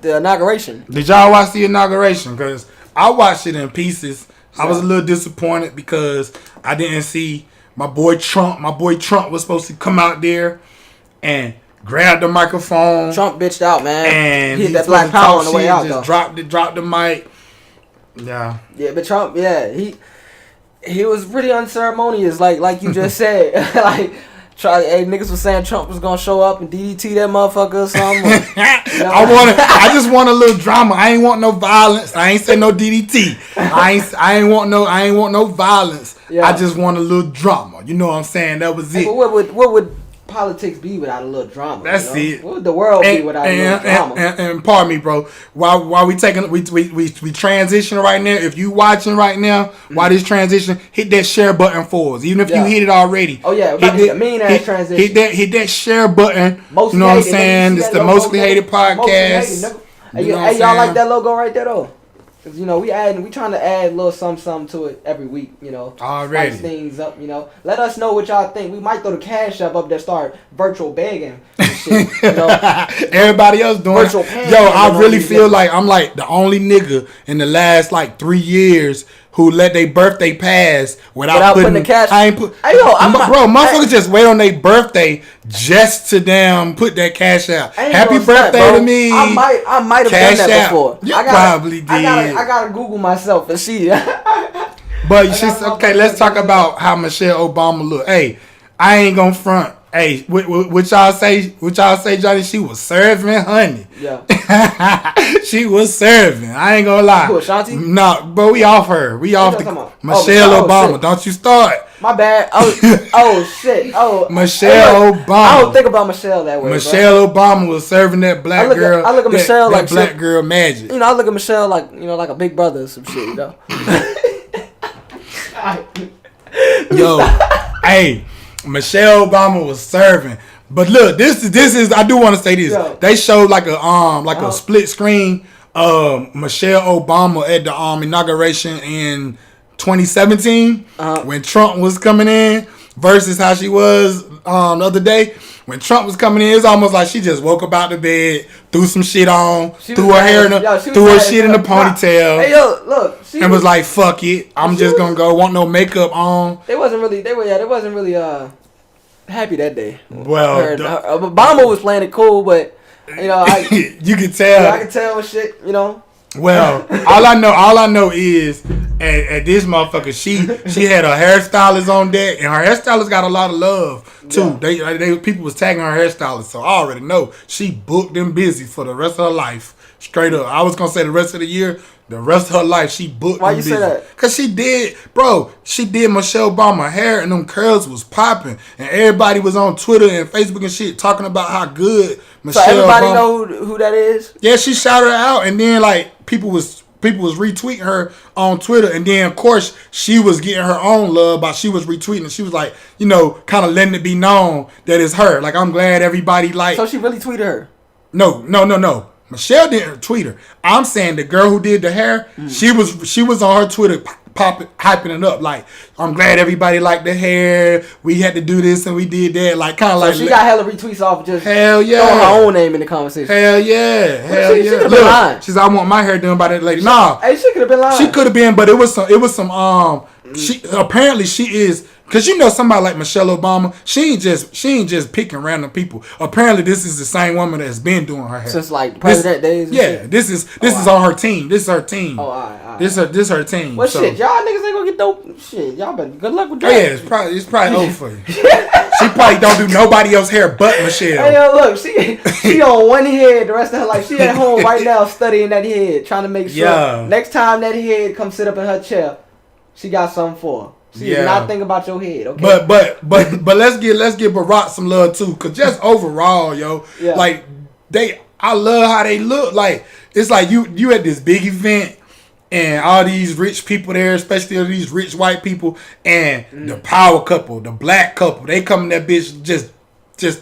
inauguration. Did y'all watch the inauguration? Because I watched it in pieces. I was a little disappointed because I didn't see my boy Trump. My boy Trump was supposed to come out there and grab the microphone. Trump bitched out, man. And he hit that black power on the way out. Just dropped the mic. Yeah. Yeah, but Trump, he was pretty unceremonious, like you just said. Niggas was saying Trump was gonna show up and DDT that motherfucker or something. I just want a little drama. I ain't want no violence. I ain't say no DDT. I ain't want no violence. Yeah. I just want a little drama. You know what I'm saying? That was it. What would politics be without a little drama? That's it. What would the world be without a little drama? And pardon me, bro. While we transition right now, if you watching right now, while this transition, hit that share button for us. Even if you hit it already. Oh yeah, a mean ass transition. Hit that share button. You know what I'm saying? It's the mostly hated podcast. Hey, y'all like that logo right there though? Cause we trying to add a little something to it every week, Already. Spice things up, Let us know what y'all think. We might throw the cash up there, start virtual begging and shit, Everybody else doing virtual it. I really feel like I'm like the only nigga in the last 3 years who let their birthday pass without putting the cash. Motherfuckers just wait on their birthday just to damn put that cash out. Happy birthday to me. I might have done that before. You probably did. I gotta Google myself and see. But she's okay. Let's talk about how Michelle Obama look. Hey, I ain't gonna front. Hey, what y'all say, Johnny? She was serving honey. Yeah. She was serving. I ain't gonna lie. Who, Ashanti? No, but we off her. We off Michelle Obama. Shit. Don't you start. My bad. Shit. Michelle Obama. I don't think about Michelle that way. Michelle Obama was serving that black girl. I look at Michelle that black girl magic. I look at Michelle like a big brother or some shit. Yo, hey. Michelle Obama was serving, but look, this is. I do want to say this. Yeah. They showed like a split screen of Michelle Obama at the inauguration in 2017 when Trump was coming in versus how she was the other day when Trump was coming in. It's almost like she just woke up out the bed, threw some shit on, threw her hair threw her shit in the ponytail. Hey, yo, look, and was like, "Fuck it, I'm just gonna go. Want no makeup on." They wasn't really happy that day. Well, Obama was playing it cool, but you could tell. I could tell shit. Well, all I know is at this motherfucker, she had her hairstylist on deck, and her hairstylist got a lot of love too. Yeah. They people was tagging her hairstylist, so I already know she booked and busy for the rest of her life. Straight up, I was gonna say the rest of the year. The rest of her life, she booked. Why you busy. Say that? Cause she did Michelle Obama hair, and them curls was popping, and everybody was on Twitter and Facebook and shit talking about how good Michelle. So everybody Obama. Know who that is. Yeah, she shouted her out, and then people was retweeting her on Twitter, and then of course she was getting her own love, but she was retweeting, and she was like, kind of letting it be known that it's her. Like, I'm glad everybody like. So she really tweeted her. No. Michelle didn't tweet her. I'm saying the girl who did the hair, she was on her Twitter hyping it up. Like, I'm glad everybody liked the hair. We had to do this and we did that. Like, kind of so like. She got hella retweets off just hell yeah. throwing her own name in the conversation. Hell yeah. She could have been lying. She's I want my hair done by that lady. Nah. Hey, she could have been lying. She could have been, but it was some she apparently she is Cause you know somebody like Michelle Obama, she ain't just picking random people. Apparently, this is the same woman that's been doing her hair since like president days. And shit? This is on her team. This is her team. Oh, all right. This her team. Well, shit, y'all niggas ain't gonna get dope. Shit, y'all better good luck with that. Yeah, it's probably over for you. She probably don't do nobody else's hair but Michelle. Hey, yo, look, she on one head the rest of her life. She at home right now studying that head, trying to make sure next time that head come sit up in her chair, she got something for her. She did not think about your head, okay? But let's give Barack some love too, cause just overall, yo, like I love how they look. Like it's like you at this big event. And all these rich people there, especially these rich white people, and the power couple, the black couple, they come in that bitch just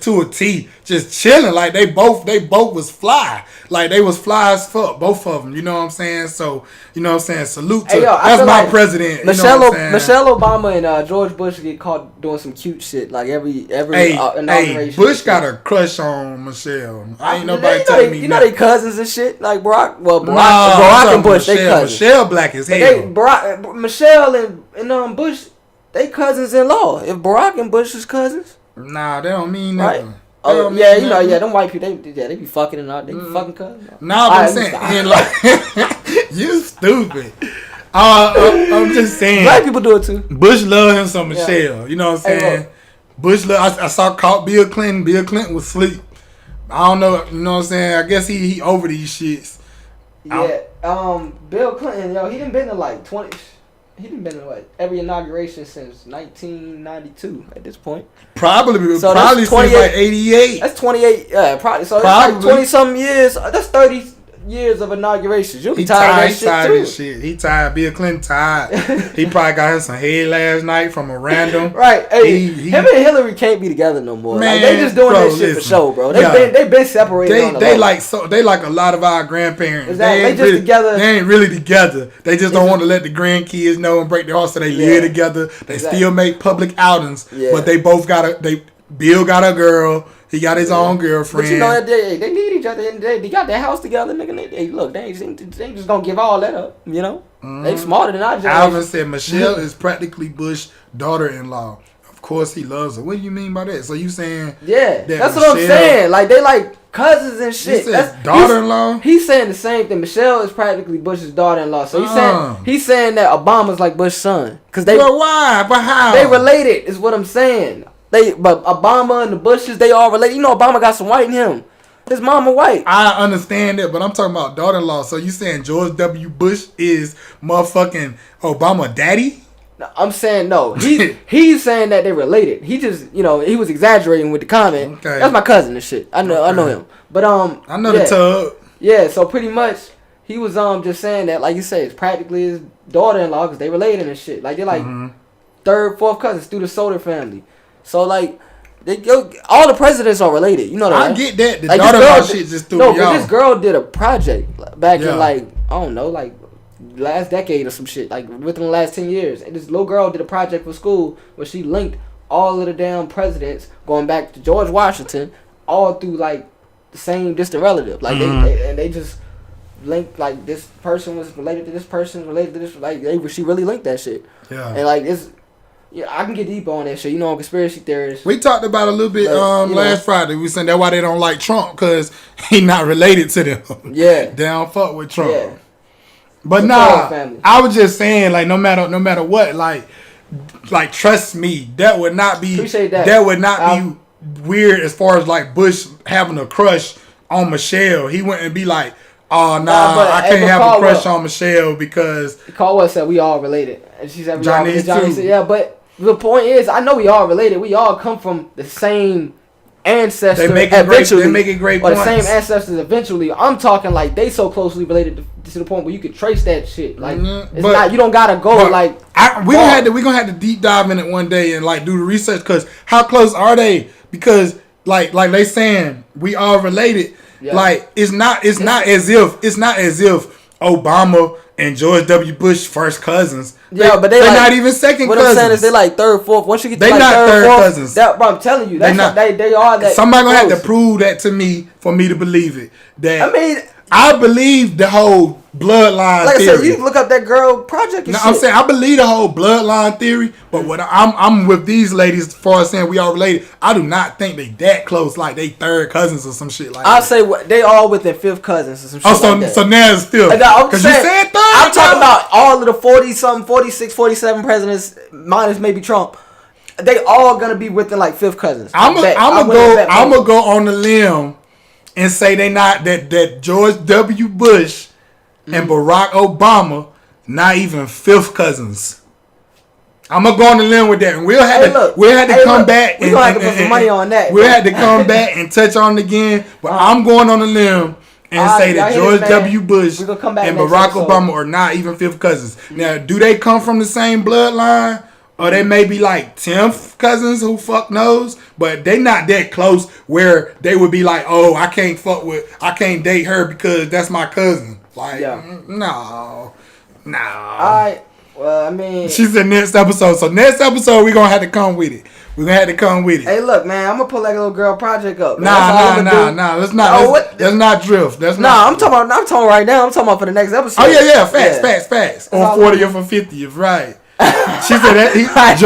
to a T, just chilling. Like they both was fly. Like they was fly as fuck, both of them. You know what I'm saying? So, you know what I'm saying? Salute to that's my like president. Michelle Obama and George Bush get caught doing some cute shit like every inauguration. Hey, Bush got a crush on Michelle. Ain't nobody telling me. You know they cousins and shit like Barack. Well, Barack and Bush, they cousins. Michelle black as hell. Michelle and Bush, they cousins-in-law. If Barack and Bush is cousins. Nah, they don't mean nothing. Right. Oh yeah, you know, them white people, they be fucking and all, they be fucking cousins. Nah, I'm saying, like, you stupid. I'm just saying. Black people do it too. Bush love him some Michelle. You know what I'm saying? Bush love. I saw caught Bill Clinton. Bill Clinton was asleep. I don't know. You know what I'm saying? I guess he over these shits. Yeah. Bill Clinton, yo, he done been to like 20. He done been to every inauguration since 1992 at this point. Probably since like 88. That's 28. Yeah, probably. So probably. It's like 20 something years. That's 30 years of inaugurations. You'll be tired of that shit too. He tired. Bill Clinton tired. He probably got him some head last night from a random. Right. Hey, him and Hillary can't be together no more. Man, like, they just doing that shit for show, bro. They been separated. They like a lot of our grandparents. Exactly. They just together. They ain't really together. They just don't want to let the grandkids know and break their heart, so they live together. They still make public outings, but they both Bill got a girl. He got his own girlfriend. But you know, they need each other. They got their house together, nigga. Look, they ain't just gonna give all that up, you know? They smarter than our generation. Alvin said Michelle is practically Bush's daughter-in-law. Of course he loves her. What do you mean by that? So you saying that's what I'm saying. Like, they like cousins and shit. That's daughter-in-law? He's saying the same thing. Michelle is practically Bush's daughter-in-law. So he's saying that Obama's like Bush's son. But why? But how? They related is what I'm saying. But Obama and the Bushes, they all related. You know, Obama got some white in him. His mama white. I understand that, but I'm talking about daughter-in-law. So you saying George W. Bush is motherfucking Obama daddy? No, I'm saying no. He's saying that they related. He just, you know, he was exaggerating with the comment. Okay. That's my cousin and shit. I know him. But I know the tub. Yeah, so pretty much he was just saying that, like you say, it's practically his daughter-in-law because they related and shit. Like they're like third, fourth cousins through the Soder family. So like, all the presidents are related. You know that. I get that. The like daughter-in-law shit just threw me off. But this girl did a project back in like, I don't know, like last decade or some shit. Like within the last 10 years, and this little girl did a project for school where she linked all of the damn presidents going back to George Washington, all through like the same distant relative. Like they just linked, like this person was related to this person, related to this. Like she really linked that shit. Yeah. And like it's. Yeah, I can get deep on that shit. You know, conspiracy theorists. We talked about it a little bit last Friday. We said that's why they don't like Trump, because he not related to them. Yeah. They don't fuck with Trump. Yeah. But I was just saying, like, no matter what, like trust me, that would not be that would not be weird as far as like Bush having a crush on Michelle. He wouldn't be like, oh nah, I can't have a crush on Michelle because Caldwell said we all related. And she said Johnny said, yeah, but the point is, I know we all related. We all come from the same ancestor. They make it great points. The same ancestors eventually. I'm talking like they so closely related to the point where you could trace that shit. Like it's not, you don't gotta go like. We gonna have to deep dive in it one day and like do the research, because how close are they? Because like they saying we all related. Yeah. Like it's not as if Obama and George W. Bush first cousins. Yeah, but they're like, not even second cousins. What I'm saying is they like third, fourth. Once you get to they like not third cousins. Bro, I'm telling you, they are that. Somebody gonna have to prove that to me for me to believe it. That I mean, I believe the whole bloodline like theory. I said, you can look up that girl project and shit. I'm saying I believe the whole bloodline theory, but what I'm with these ladies as far as saying we all related. I do not think they that close, like they third cousins or some shit like that. I'll say they all within fifth cousins or some shit like that. So now it's fifth. Because you said third. I'm talking about all of the 40-something, 46, 47 presidents, minus maybe Trump. They all gonna be within like fifth cousins. I'm gonna go on the limb and say they not that George W. Bush and Barack Obama not even fifth cousins. I'm gonna go on the limb with that, and we'll have to come back. We're gonna have to put some money on that. We'll have to come back and touch on it again. But I'm going on the limb and say that George W. Bush and Barack Obama are not even fifth cousins. Now, do they come from the same bloodline? Or they may be like 10th cousins, who fuck knows, but they not that close where they would be like, oh, I can't date her because that's my cousin. Like, no. Alright, well, I mean. She said next episode. So next episode, we're going to have to come with it. Hey, look, man, I'm going to pull that little girl project up. Nah. Let's not drift. I'm talking right now. I'm talking about for the next episode. Oh, yeah. Facts. On 40th or 50th, right. She said that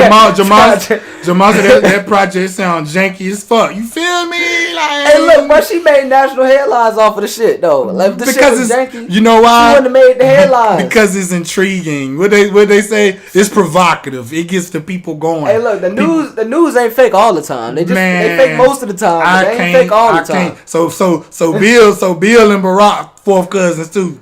Jamal said that project sounds janky as fuck. You feel me? Like, hey, look, but she made national headlines off of the shit though. Like, the because shit was janky. You know why? She wouldn't have made the headlines because it's intriguing. What they say? It's provocative. It gets the people going. Hey, look, the news ain't fake all the time. They fake most of the time. But they ain't fake all the time. So Bill and Barack fourth cousins too.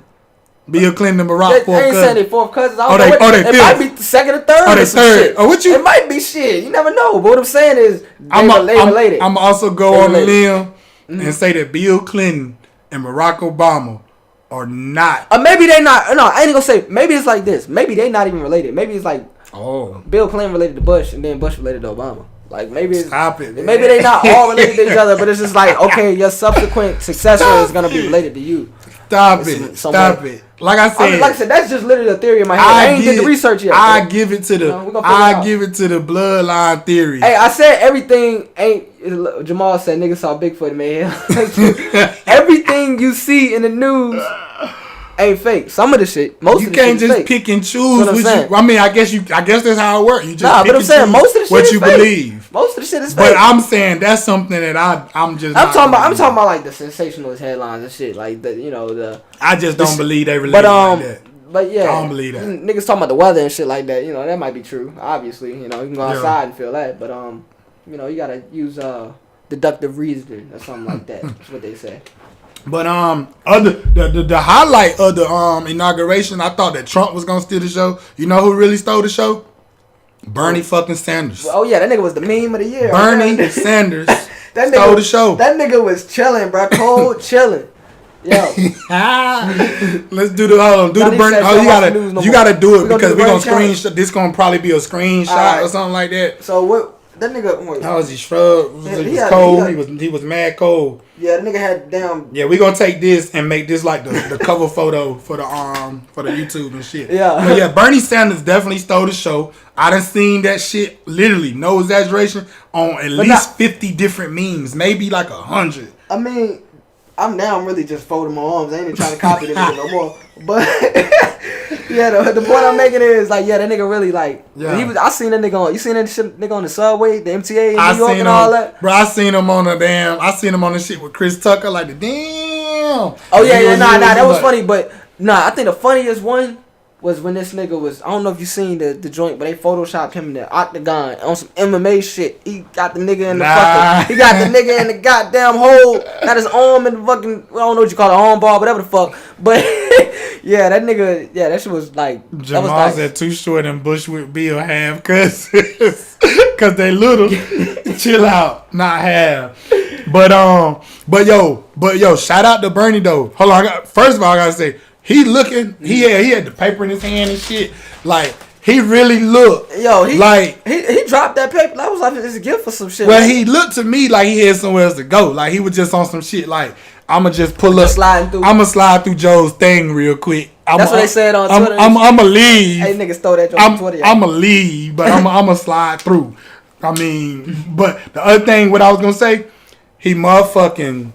Bill Clinton and Barack fourth cousins. I ain't saying they fourth cousins. They might be the second or third. Oh, they third. Oh, what you? It might be shit. You never know. But what I'm saying is, they related. I'm also go on the limb and say that Bill Clinton and Barack Obama are not. Or maybe they not. No, I ain't gonna say. Maybe it's like this. Maybe they not even related. Maybe it's like, Bill Clinton related to Bush and then Bush related to Obama. Like maybe maybe they not all related to each other, but it's just like, okay, your subsequent successor is gonna be related to you. Stop it. Like I said, that's just literally a theory in my head. I ain't did the research yet. I give it to the bloodline theory. Hey, I said everything ain't. Jamal said niggas saw Bigfoot, man. Everything you see in the news ain't fake. Some of the shit, most of the shit you can't just pick and choose. I guess that's how it works. You just but I'm saying most of the shit what is you fake. Believe. Most of the shit is fake. But I'm saying that's something that I'm talking about like the sensationalist headlines and shit, like the I just don't believe they related like that. But yeah, I don't believe that. Niggas talking about the weather and shit like that. That might be true. Obviously, you can go outside and feel that. But you gotta use deductive reasoning or something like that. That's what they say. But the highlight of the inauguration, I thought that Trump was gonna steal the show. You know who really stole the show? Bernie fucking Sanders. Oh yeah, that nigga was the meme of the year. Bernie Sanders stole the show. That nigga was chilling, bro. Cold chilling. Yo. Let's do the Bernie. You gotta do it because we gonna screenshot. This gonna probably be a screenshot or something like that. So what? That nigga. How was he shrugged? He was cold. He was mad cold. Yeah, the nigga had damn. Yeah, we gonna take this and make this like the cover photo for the YouTube and shit. Yeah. But yeah, Bernie Sanders definitely stole the show. I done seen that shit, literally, no exaggeration, on at least 50 different memes, maybe like 100. I mean, I'm really just folding my arms. I ain't even trying to copy this nigga no more. But yeah, the point I'm making is like, yeah, that nigga really like. Yeah. I seen that nigga on. You seen that shit nigga on the subway, the MTA in New York and all that. Bro, I seen him on the shit with Chris Tucker. Like the damn. Oh yeah, that was funny. But I think the funniest one was when this nigga was. I don't know if you seen the joint, but they photoshopped him in the octagon on some MMA shit. He got the nigga in the fucking. He got the nigga in the goddamn hole. Got his arm in the fucking. I don't know what you call it, arm bar, whatever the fuck. But yeah, that nigga. Yeah, that shit was like. Jamal said too short and Bush with Bill half cause they little. Chill out, not half. But yo, shout out to Bernie though. Hold on, first of all, I gotta say. He looking. He had the paper in his hand and shit. Like he really looked. Yo, he dropped that paper. That was like his gift for some shit. Well, he looked to me like he had somewhere else to go. Like he was just on some shit. Like I'ma just pull up. Sliding through. I'ma slide through Joe's thing real quick That's what they said on Twitter. I'm a leave. Hey, niggas throw that on Twitter. I'm a leave, but I'm a slide through. I mean, but the other thing, what I was gonna say, he making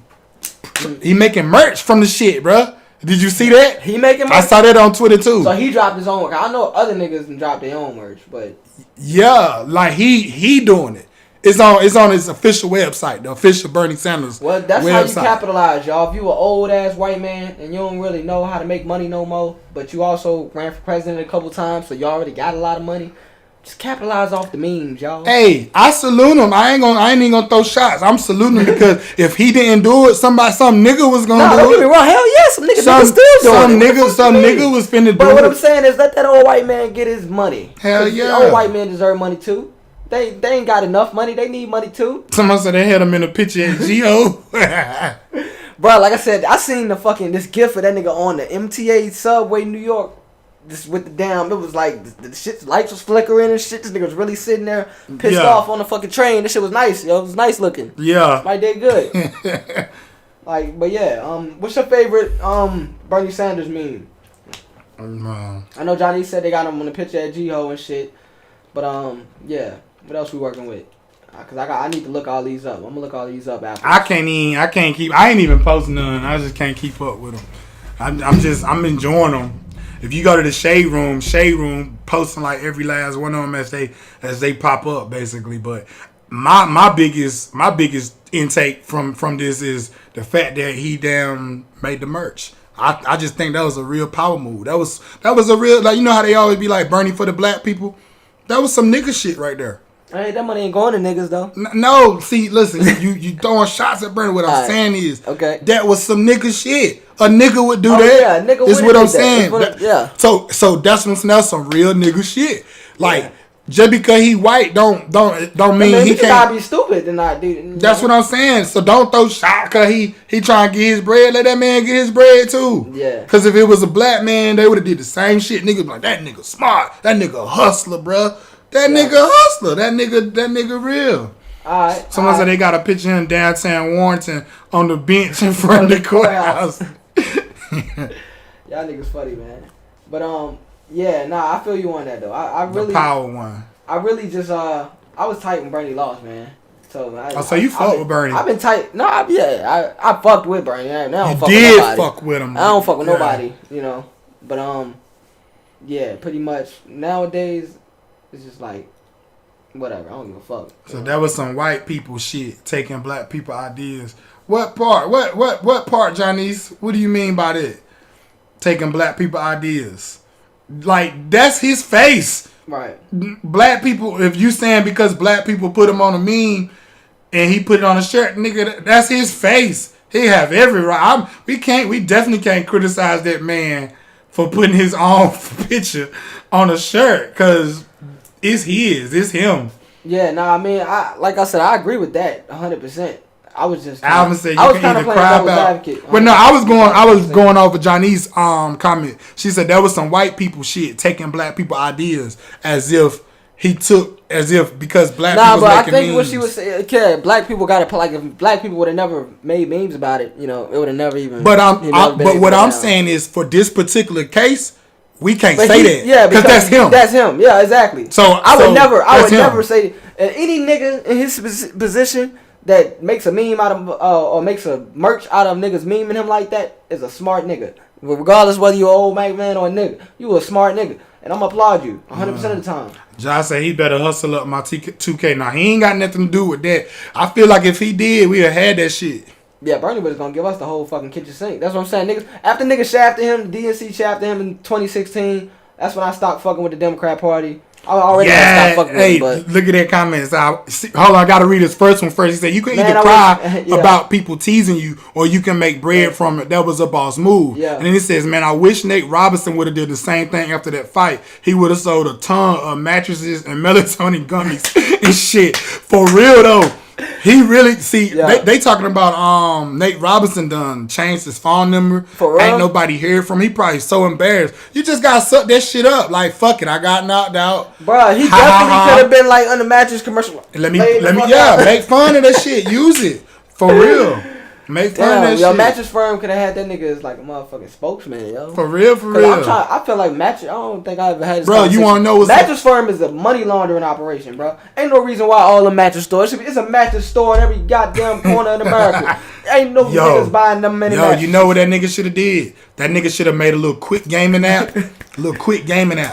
merch from the shit, bruh. Did you see that? He making merch? I saw that on Twitter too. So he dropped his own. I know other niggas can drop their own merch, but yeah, like he doing it. It's on his official website, the official Bernie Sanders. Well, that's website. how you capitalize, y'all. If you an old ass white man and you don't really know how to make money no more, but you also ran for president a couple times, so you already got a lot of money. Just capitalize off the memes, y'all. Hey, I salute him. I ain't even gonna throw shots. I'm saluting him because if he didn't do it, some nigga was gonna do it. Don't get me wrong. Hell yeah, some nigga still doing it. Some nigga was finna do it. But what I'm saying is, let that old white man get his money. Hell yeah. The old white man deserve money too. They ain't got enough money. They need money too. Somebody said they had him in a picture at Geo. Bro, like I said, I seen this gift of that nigga on the MTA subway New York. Just with the damn, it was like the shit, lights was flickering and shit. This nigga was really sitting there pissed off on the fucking train. This shit was nice, yo. It was nice looking. Yeah. Like, they good. But yeah, what's your favorite Bernie Sanders meme? I know Johnny said they got him on the picture at G-Ho and shit. But yeah. What else we working with? Cause I need to look all these up. I'm gonna look all these up after. I ain't even posting none. I just can't keep up with them. I'm enjoying them. If you go to the Shade Room posting like every last one of them as they pop up basically. But my biggest intake from this is the fact that he damn made the merch. I just think that was a real power move. That was a real, like, you know how they always be like Bernie for the black people. That was some nigga shit right there. Hey, that money ain't going to niggas though. No, see, listen, you throwing shots at Bernie. What I'm saying is, that was some nigga shit. A nigga would do that. Yeah, nigga would. Is what I'm saying. Yeah. So that's some real nigga shit. Like, just because he white don't mean he can't. Gotta be stupid to not do. That's what I'm saying. So don't throw shots because he trying to get his bread. Let that man get his bread too. Yeah. Because if it was a black man, they would have did the same shit. Niggas be like, that nigga smart. That nigga hustler, bruh. That nigga hustler. That nigga real. Alright. Someone said they got a picture in downtown Warrenton on the bench in front of the courthouse. Y'all niggas funny, man. But yeah, I feel you on that though. I really, the power one. I really just I was tight when Bernie lost, man. So so you fucked with Bernie? I've been tight. No, I fucked with Bernie. I don't fuck with nobody. Fuck with him. I don't fuck with nobody, you know. But yeah, pretty much nowadays. It's just like, whatever. I don't give a fuck. So that was some white people shit, taking black people ideas. What part? What part, Johnny's? What do you mean by that? Taking black people ideas. Like, that's his face. Right. Black people, if you saying because black people put him on a meme and he put it on a shirt, nigga, that's his face. He have every right. We definitely can't criticize that man for putting his own picture on a shirt, because it's him. Yeah, I mean, like I said, I agree with that 100%. I was just Alvin said you can either cry about. But no, I was going off of Johnny's comment. She said that was some white people shit, taking black people ideas as if because black people. But I think memes. What she was saying, black people got to, like, if black people would have never made memes about it, it would have never even. But what I'm saying is, for this particular case, we can't say that. Yeah, because that's him. That's him. Yeah, exactly. So I would never say any nigga in his position that makes a meme out of or makes a merch out of niggas memeing him like that is a smart nigga. Regardless whether you're an old man or a nigga, you a smart nigga, and I'm applaud you 100% of the time. Josh said he better hustle up my 2K. Now he ain't got nothing to do with that. I feel like if he did, we'd have had that shit. Yeah, Bernie was gonna give us the whole fucking kitchen sink. That's what I'm saying, niggas. After niggas shafted him, the DNC shafted him in 2016. That's when I stopped fucking with the Democrat Party. I already stopped fucking with him. But look at that comment. Hold on, I gotta read his first one first. He said you can either cry about people teasing you, or you can make bread from it. That was a boss move. Yeah. And then he says, man, I wish Nate Robinson would have did the same thing after that fight. He would have sold a ton of mattresses and melatonin gummies and shit. For real though. He really they talking about Nate Robinson done changed his phone number. For real? Ain't nobody heard from him. He probably so embarrassed. You just gotta suck that shit up. Like, fuck it, I got knocked out. Bruh, he definitely could have been like on the mattress commercial. Let me make fun of that shit. Use it. For real. Make fun of that shit. Yo, Mattress Firm could have had that nigga as like a motherfucking spokesman, yo. For real. I feel like Mattress. I don't think I ever had this. Bro, you want to know what's Mattress Firm is a money laundering operation, bro. Ain't no reason why all the mattress stores. It's a mattress store in every goddamn corner in America. Ain't no niggas buying them many mattresses. You know what that nigga should have did? That nigga should have made a little quick gaming app.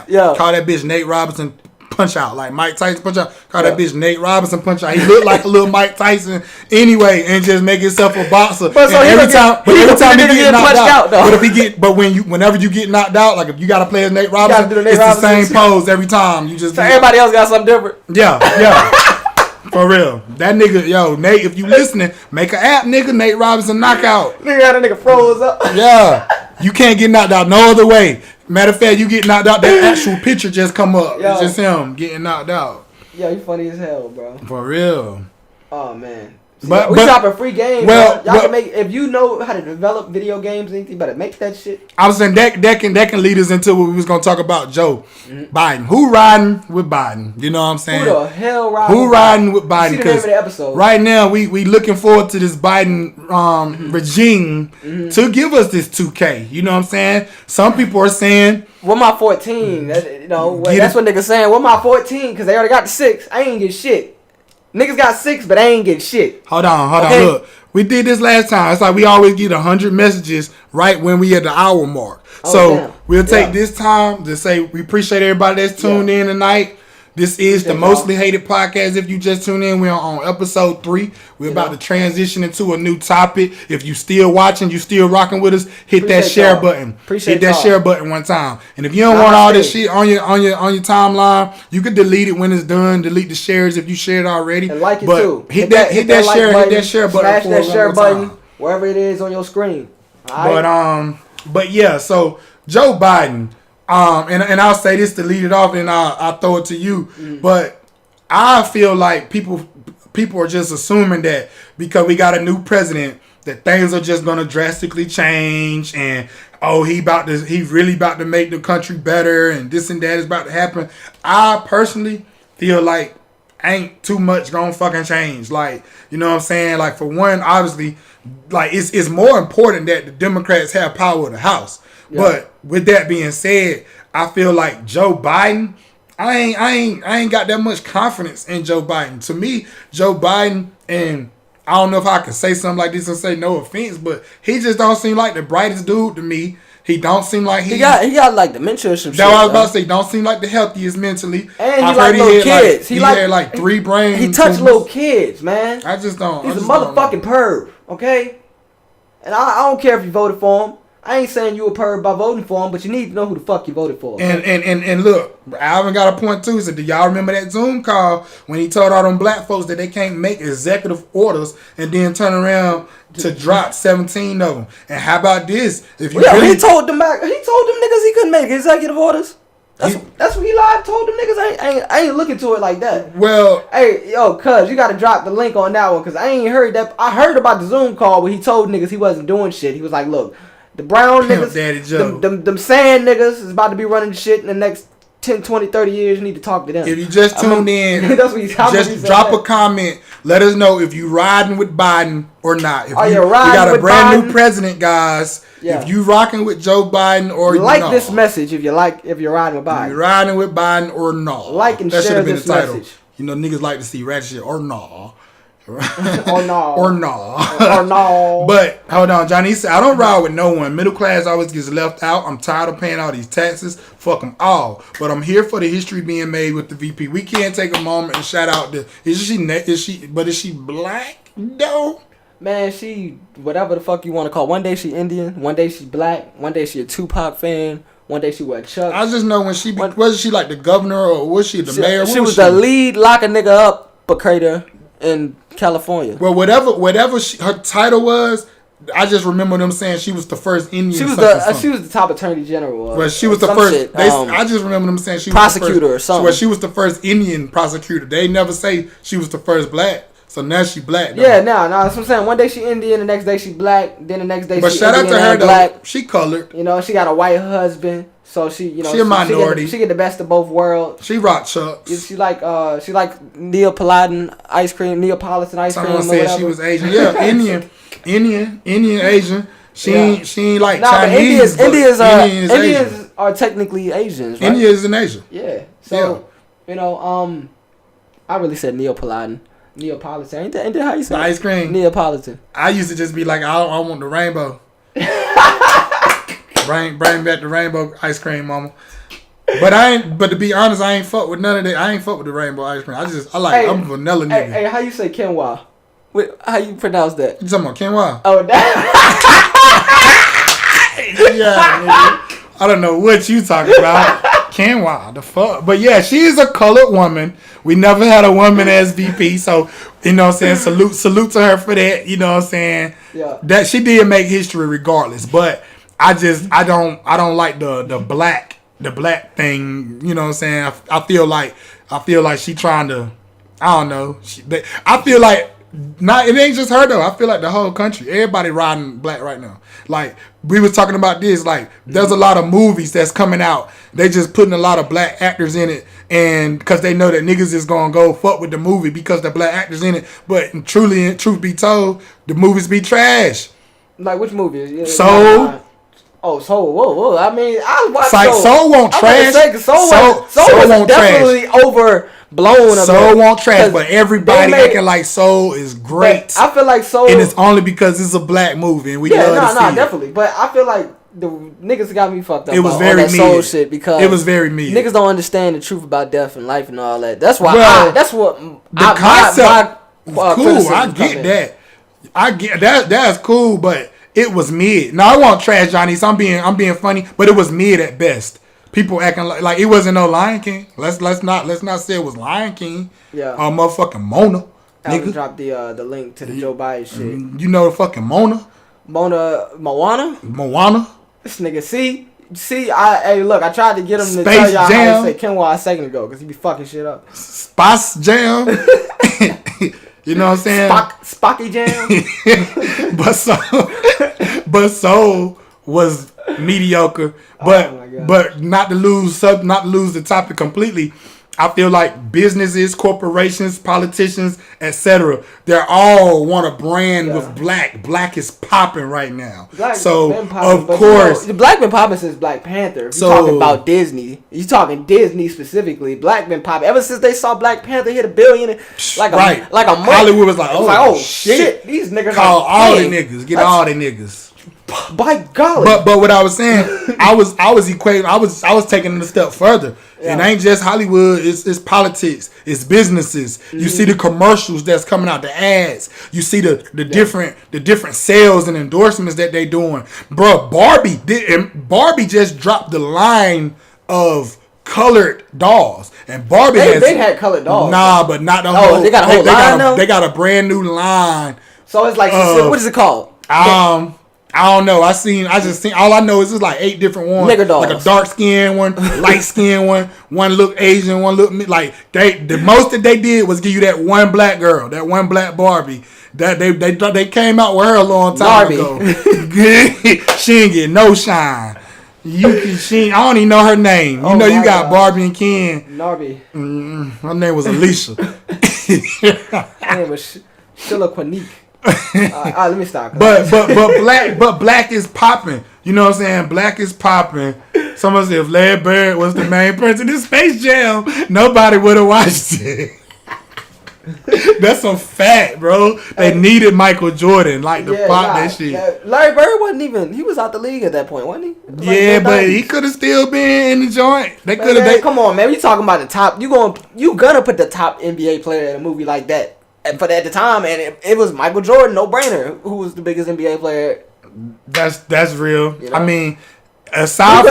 Yeah. Call that bitch Nate Robinson Punch Out, like Mike Tyson Punch Out. Call that bitch Nate Robinson Punch Out. He looked like a little Mike Tyson anyway, and just make himself a boxer. But so every time he get knocked out, though. Whenever you get knocked out, like if you gotta play as Nate Robinson, it's the same pose every time. You just everybody else got something different. Yeah. For real. That nigga, Nate, if you listening, make an app, nigga, Nate Robinson Knockout. Nigga got a nigga froze up. Yeah. You can't get knocked out no other way. Matter of fact, you get knocked out, that actual picture just come up. It's just him getting knocked out. Yo, you funny as hell, bro. For real. Oh, man. See, we dropping free games. Y'all can make, if you know how to develop video games, you better make that shit. I was saying that can lead us into what we was gonna talk about Joe Biden. Who riding with Biden? You know what I'm saying? Who the hell riding? Who riding with Biden? See the name of the episode. Right now we looking forward to this Biden regime to give us this 2K. You know what I'm saying? Some people are saying, "What my 14?" That's what niggas saying. What my 14? Because they already got the 6. I ain't get shit. Niggas got 6, but I ain't get shit. Hold on. Look, we did this last time. It's like we always get 100 messages right when we at the hour mark. We'll take this time to say we appreciate everybody that's tuned in tonight. This is the Mostly Hated Podcast. If you just tuned in, we're on episode 3. We're about to transition into a new topic. If you still watching, you still rocking with us, hit that share button. Hit that share button one time. And if you don't want all this shit on your timeline, you can delete it when it's done. Delete the shares if you shared already. And like it too. Hit that share button. Smash that share button wherever it is on your screen. But yeah, so Joe Biden. And I'll say this to lead it off, and I'll throw it to you. But I feel like people are just assuming that because we got a new president that things are just gonna drastically change, and he really about to make the country better, and this and that is about to happen. I personally feel like ain't too much gonna fucking change. Like, you know what I'm saying? Like, for one, obviously, like it's more important that the Democrats have power of the House. Yeah. But with that being said, I feel like Joe Biden, I ain't got that much confidence in Joe Biden. To me, Joe Biden, and I don't know if I can say something like this and say no offense, but he just don't seem like the brightest dude to me. He don't seem like he got like dementia or some shit. That's what I was about to say. Don't seem like the healthiest mentally. And he like little kids. He had like 3 brains. He touched little kids, man. I just don't. He's a motherfucking perv, okay? And I don't care if you voted for him. I ain't saying you a perv by voting for him, but you need to know who the fuck you voted for. And look, Alvin got a point too. He said, do y'all remember that Zoom call when he told all them black folks that they can't make executive orders and then turn around to drop 17 of them? And how about this? He told them niggas he couldn't make executive orders. That's what he lied. Told them niggas. I ain't looking to it like that. Well, hey, cuz you gotta drop the link on that one, cause I ain't heard that. I heard about the Zoom call where he told niggas he wasn't doing shit. He was like, look. The brown niggas, them sand niggas is about to be running shit in the next 10, 20, 30 years. You need to talk to them. If you just tuned in, that's what just drop a comment. Let us know if you riding with Biden or not. If you riding with Biden? We got a brand new president, guys. Yeah. If you rocking with Joe Biden or not. This message if you're riding with Biden. If you're riding with Biden or not. Like and share this message. You know, niggas like to see ratchet shit or not. Or no. Or no. But hold on, Johnny said, I don't ride with no one. Middle class always gets left out. I'm tired of paying all these taxes. Fuck them all. But I'm here for the history being made with the VP. We can't take a moment and shout out the is she black? No. Man, she whatever the fuck you want to call. One day she Indian, one day she black, one day she a Tupac fan, one day she wear Chuck. I just know when wasn't she like the governor or was she the mayor? She was the lead lock a nigga up Bacater in California. Well, whatever her title was, I just remember them saying she was the first Indian. She was the top attorney general. Well, she was the first. I just remember them saying she was prosecutor the first, or something. Well, she was the first Indian prosecutor. They never say she was the first black. So now she black. Though. Yeah, now that's what I'm saying. One day she Indian, the next day she black, then the next day but she shout Indian out to her black. though. She colored. You know, she got a white husband, so she a minority. She get the best of both worlds. She rock chucks. She like Neapolitan ice cream, Neapolitan ice cream. Someone said she was Asian. Yeah, Indian, Asian. She ain't like Chinese. Indians are technically Asians. Right? India is an Asian. Yeah. So I really said Neapolitan. Neapolitan. Ain't that how you say the ice cream? Neapolitan. I used to just be like, I want the rainbow. bring back the rainbow ice cream, mama. But to be honest, I ain't fuck with none of that. I ain't fuck with the rainbow ice cream. I'm a vanilla nigga. Hey, how you say quinoa? How you pronounce that? You talking about quinoa? Oh, that. Yeah, nigga. I don't know what you talking about. Quinoa, the fuck. But yeah, she is a colored woman. We never had a woman as VP, so you know what I'm saying. Salute to her for that. You know what I'm saying. Yeah. That she did make history regardless, but I don't like the black thing. You know what I'm saying. I feel like she trying to. I don't know. I feel like. It ain't just her though. I feel like the whole country, everybody riding black right now. Like we was talking about this, like there's a lot of movies that's coming out. They just putting a lot of black actors in it, and because they know that niggas is gonna go fuck with the movie because the black actors in it. But truth be told, the movies be trash. Like which movie? Soul. Oh, Soul. Whoa. I mean, I watched Soul. Soul won't trash. Soul was definitely overblown. Soul won't trash, but everybody acting like Soul is great. I feel like Soul, and it's only because it's a black movie and we love to see it. Definitely. But I feel like the niggas got me fucked up. It was very that Soul shit because it was very mean. Niggas don't understand the truth about death and life and all that. That's why. The concept was cool. I get that. I get that. That's cool, but. It was mid. Now I want trash, Johnny. So I'm being funny, but it was mid at best. People acting like it wasn't no Lion King. Let's not say it was Lion King. Yeah. Motherfucking Mona. Nigga dropped the link to the Joe Biden shit. You know the fucking Moana. Moana. This nigga see. Look, I tried to get him to tell y'all how to say quinoa a second ago because he be fucking shit up. Spice Jam. You know what I'm saying? Spocky Jam. but Soul was mediocre. But not to lose the topic completely. I feel like businesses, corporations, politicians, etc. They're all want a brand with black. Black is popping right now. Of course, the black been popping since Black Panther. If you're talking about Disney. You talking Disney specifically. Black been popping ever since they saw Black Panther hit $1 billion. A month. Hollywood was like, oh shit, these niggas call all the niggas, get all the niggas. By golly. But what I was saying, I was equating. I was taking it a step further. Yeah. It ain't just Hollywood. It's politics. It's businesses. Mm-hmm. You see the commercials that's coming out, the ads. You see the different sales and endorsements that they doing. Bro, Barbie just dropped the line of colored dolls, and Barbie they had colored dolls. Nah, but not the whole. They got a whole line. They got a brand new line. So it's like what is it called? I don't know. All I know is it's like 8 different ones. Nigger dolls. Like a dark skin one, light skin one look Asian, one look like the most that they did was give you that one black girl, that one black Barbie. That they came out with her a long time ago. She ain't get no shine. I don't even know her name. You know you got Barbie and Ken. Narby. Her name was Alicia. Her name was Sheila Quanique. Let me stop. But black is popping. You know what I'm saying? Black is popping. Someone said if Larry Bird was the main person in Space Jam, nobody would have watched it. That's a fact, bro. They needed Michael Jordan to pop that shit. Larry Bird wasn't even. He was out the league at that point, wasn't he? But he could have still been in the joint. They could have. Come on, man. We talking about the top. You gonna put the top NBA player in a movie like that? And for at the time, and it was Michael Jordan, no brainer, who was the biggest NBA player. That's real. You know? I mean, aside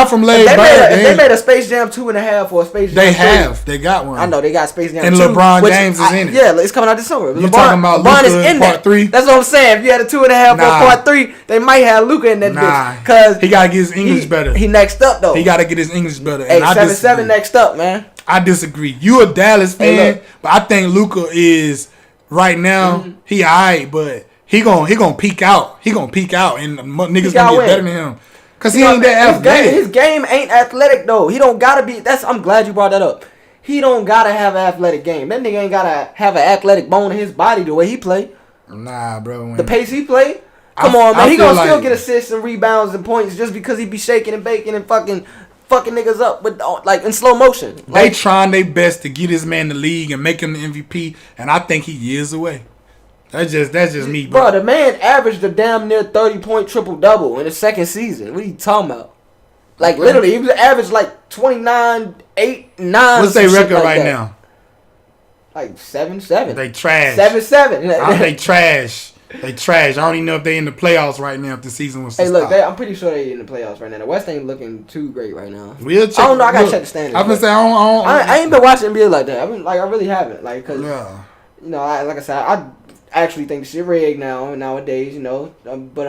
from Larry Bird, if they made a Space Jam 2.5 or a Space Jam 3, they got one. I know they got Space Jam and 2. And LeBron James is in it. Yeah, it's coming out this summer. You talking about LeBron is Luka in part 3? That's what I'm saying. If you had a 2.5 or part 3, they might have Luka in that bitch. Because he gotta get his English better. He next up though. He gotta get his English better. Hey, 7-7 next up, man. I disagree. You a Dallas fan, but I think Luka is right now. He alright, but he gonna peak out. He gonna peak out, and niggas gonna get better than him. Cause he ain't that athletic. His game ain't athletic though. He don't gotta be. I'm glad you brought that up. He don't gotta have an athletic game. That nigga ain't gotta have an athletic bone in his body the way he play. Nah, bro. The pace he play. Come on, man. He gonna still get assists and rebounds and points just because he be shaking and baking and fucking niggas up with like in slow motion. They trying their best to get this man the league and make him the MVP, and I think he years away. That's just me, bro. The man averaged a damn near 30-point triple-double in his second season. What are you talking about? Like, literally, he was averaged like 29, 8, 9. What's their record right now? Like 7-7. They trash. 7-7. They trash. They trash. I don't even know if they in the playoffs right now if the season was to stop. I'm pretty sure they in the playoffs right now. The West ain't looking too great right now. We'll check. I don't know. I gotta check the standings. I've been saying I ain't been watching NBA like that. I really haven't. Like, cause you know, like I said, I actually think the shit rigged nowadays. You know, but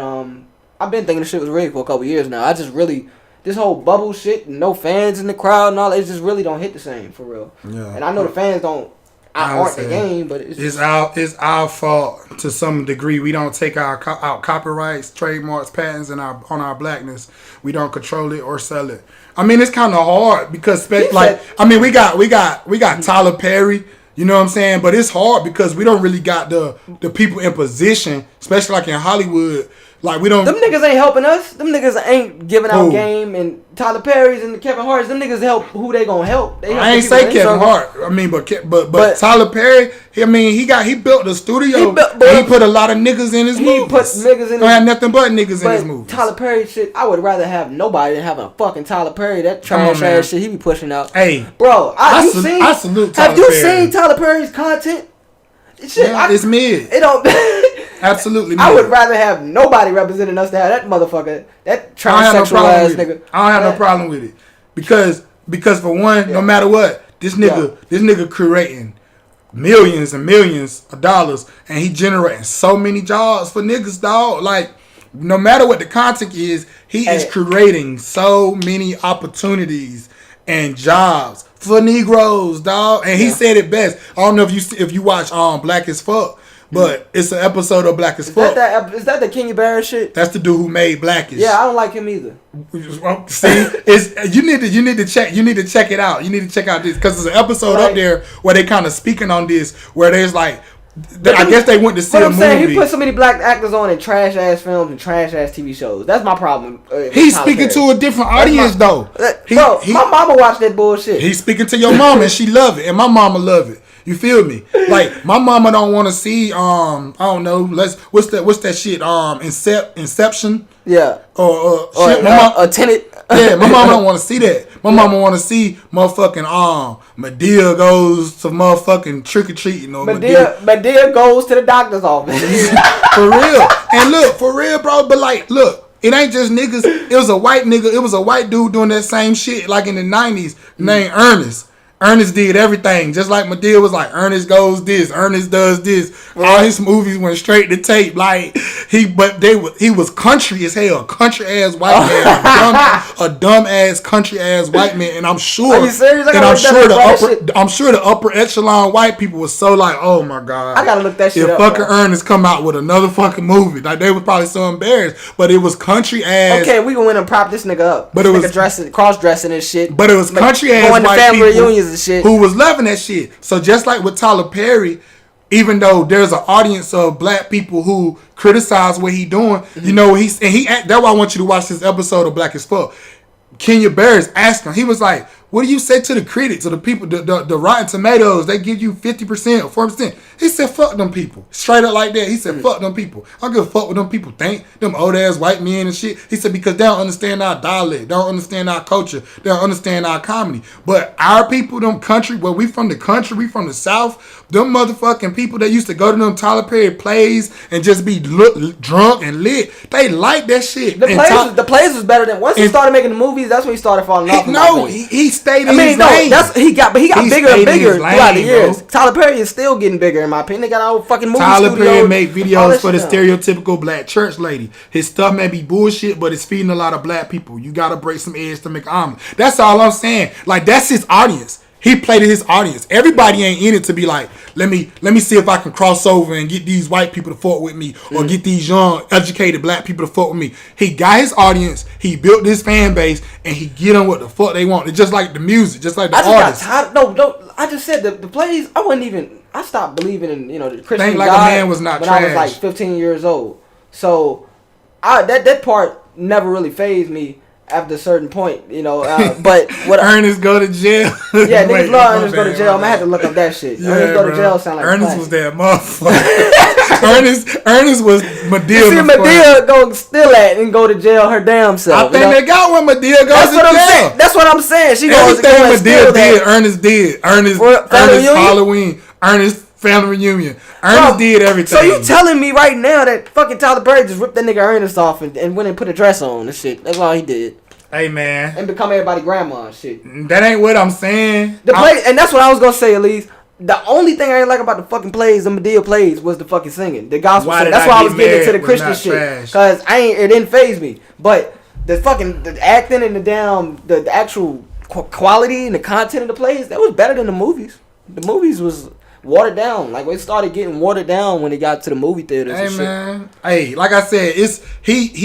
I've been thinking the shit was rigged for a couple years now. I just really this whole bubble shit, no fans in the crowd and all that, it just really don't hit the same for real. Yeah. And I know the fans don't. Aren't the game, but it's our fault to some degree. We don't take our copyrights, trademarks, patents, and on our blackness. We don't control it or sell it. I mean, it's kind of hard because we got Tyler Perry. You know what I'm saying? But it's hard because we don't really got the people in position, especially like in Hollywood. Like we don't. Them niggas ain't helping us. Them niggas ain't giving out game. And Tyler Perry's and Kevin Hart's. Them niggas help who they gonna help. I ain't say Kevin Hart. I mean, but Tyler Perry. He built the studio. He put a lot of niggas in his movies. He put niggas in. Don't have nothing but niggas in his movies. Tyler Perry shit. I would rather have nobody than having a fucking Tyler Perry. That trash ass shit he be pushing out. Hey, bro, I salute Tyler Perry. Have you seen Tyler Perry's content? Shit, it's mid. It don't. Absolutely. I would rather have nobody representing us than have that motherfucker, that transsexual ass nigga. I don't have no problem with it because for one, no matter what, this nigga creating millions and millions of dollars, and he generating so many jobs for niggas, dog. Like, no matter what the content is, he is creating so many opportunities and jobs for Negroes, dog. And he said it best. I don't know if you watch Black as Fuck. But it's an episode of Black as Fuck. Is that the Kenya Barris shit? That's the dude who made Blackish. Yeah, I don't like him either. See, you need to check it out. You need to check out this because there's an episode up there where they kind of speaking on this, where there's like, I guess they went to see a movie. Saying, he put so many black actors on in trash ass films and trash ass TV shows. That's my problem. He's speaking to a different audience though. My mama watched that bullshit. He's speaking to your mama and she love it, and my mama love it. You feel me? Like my mama don't want to see I don't know. What's that shit? Inception. Yeah. Or Tenet. Yeah, my mama don't want to see that. My mama want to see motherfucking Medea goes to motherfucking trick or treating or Medea goes to the doctor's office. For real. And look, for real, bro. But like, look, it ain't just niggas. It was a white nigga. It was a white dude doing that same shit like in the 90s named Ernest. Ernest did everything, just like Medea was like, Ernest goes this, Ernest does this. All his movies went straight to tape. Like he was country as hell, country ass white man, a dumb ass country ass white man. And I'm sure, are you serious? I'm sure the upper echelon white people was so like, oh my god, I gotta look that shit up. If fucking Ernest come out with another fucking movie, like they was probably so embarrassed. But it was country ass. Okay, we gonna win and prop this nigga up. But it was cross dressing and shit. But it was country ass going white to family people. Reunions. Shit. Who was loving that shit. So just like with Tyler Perry, even though there's an audience of black people who criticize what he doing, you know, that's why I want you to watch this episode of Black as Fuck. Kenya Barris asked him, he was like, what do you say to the critics or the people, the Rotten Tomatoes? They give you 50% or 40%. He said, fuck them people. Straight up like that. He said, fuck them people. I don't give a fuck what them people think. Them old ass white men and shit. He said, because they don't understand our dialect. They don't understand our culture. They don't understand our comedy. But our people, them country, where we from the country, we from the South, them motherfucking people that used to go to them Tyler Perry plays and just be drunk and lit, they like that shit. The plays was better than, once he started making the movies, that's when he started falling off. No, he stayed in his lane. He got bigger and bigger throughout the years. Bro. Tyler Perry is still getting bigger in my opinion. They got a whole fucking movie Tyler studio. Perry make videos for the stereotypical black church lady. His stuff may be bullshit, but it's feeding a lot of black people. You gotta break some eggs to make an omelet. That's all I'm saying. Like, that's his audience. He played to his audience. Everybody ain't in it to be like, let me see if I can cross over and get these white people to fuck with me or get these young, educated black people to fuck with me. He got his audience. He built this fan base, and he get them what the fuck they want. It's just like the music, just like the artists. I just said the plays. I stopped believing in the Christian Think Like God a Man was not when trash. I was like 15 years old. So that part never really fazed me. After a certain point, but what Ernest go to jail. Yeah, niggas love Ernest go to jail. I'm gonna have to look up that shit. Yeah, Ernest go to jail sound like Ernest was that motherfucker. Ernest was Madea. You see Madea go steal that and go to jail her damn self. I think they got when Madea goes to jail. That's what I'm saying. She goes to go and steal that. Ernest did. Ernest Halloween. Ernest family reunion. Ernest did everything. So you telling me right now that fucking Tyler Perry just ripped that nigga Ernest off and went and put a dress on and shit? That's all he did. Hey man, and become everybody's grandma and shit. That ain't what I'm saying. And that's what I was gonna say. At least the only thing I ain't like about the fucking plays, the Madea plays, was the fucking singing, the gospel. That's why I was getting into the Christian shit, because it didn't faze me. But the acting and the actual quality and the content of the plays, that was better than the movies. The movies was watered down. Like, it started getting watered down when it got to the movie theaters. Hey and man, shit. Hey, like I said,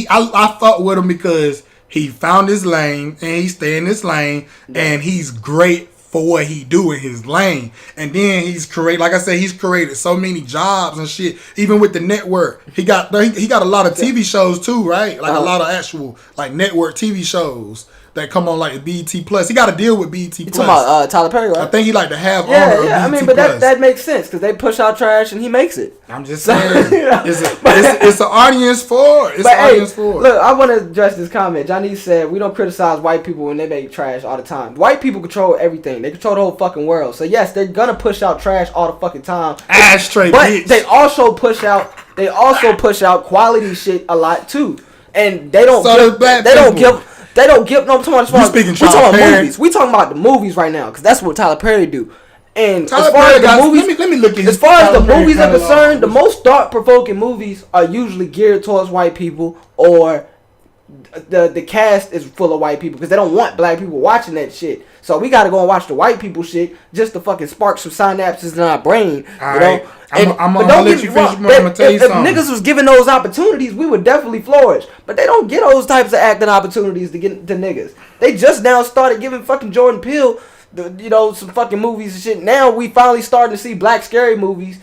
I fuck with him because he found his lane and he stay in his lane, and he's great for what he do in his lane. And then he's created so many jobs and shit. Even with the network, he got a lot of TV shows too, right? Like a lot of actual like network TV shows that come on like BET Plus. He got to deal with BET Plus. You talking about Tyler Perry, right? I think he like to have owner of BET I mean, but that makes sense because they push out trash and he makes it. I'm just saying, it's an audience for it. Look, I want to address this comment. Johnny said we don't criticize white people when they make trash all the time. White people control everything. They control the whole fucking world. So yes, they're gonna push out trash all the fucking time. Ashtray, but bitch. They also push out quality shit a lot too, and they don't. They don't give no. I'm talking about movies. We talking about the movies right now because that's what Tyler Perry do. And as far as the movies, let me look at as far as the movies are concerned, the most thought-provoking movies are usually geared towards white people, or the cast is full of white people because they don't want black people watching that shit. So we gotta go and watch the white people shit just to fucking spark some synapses in our brain. I'm gonna let you finish. I'm gonna tell you something. If niggas was given those opportunities, we would definitely flourish. But they don't get those types of acting opportunities to get to niggas. They just now started giving fucking Jordan Peele, some fucking movies and shit. Now we finally starting to see black scary movies,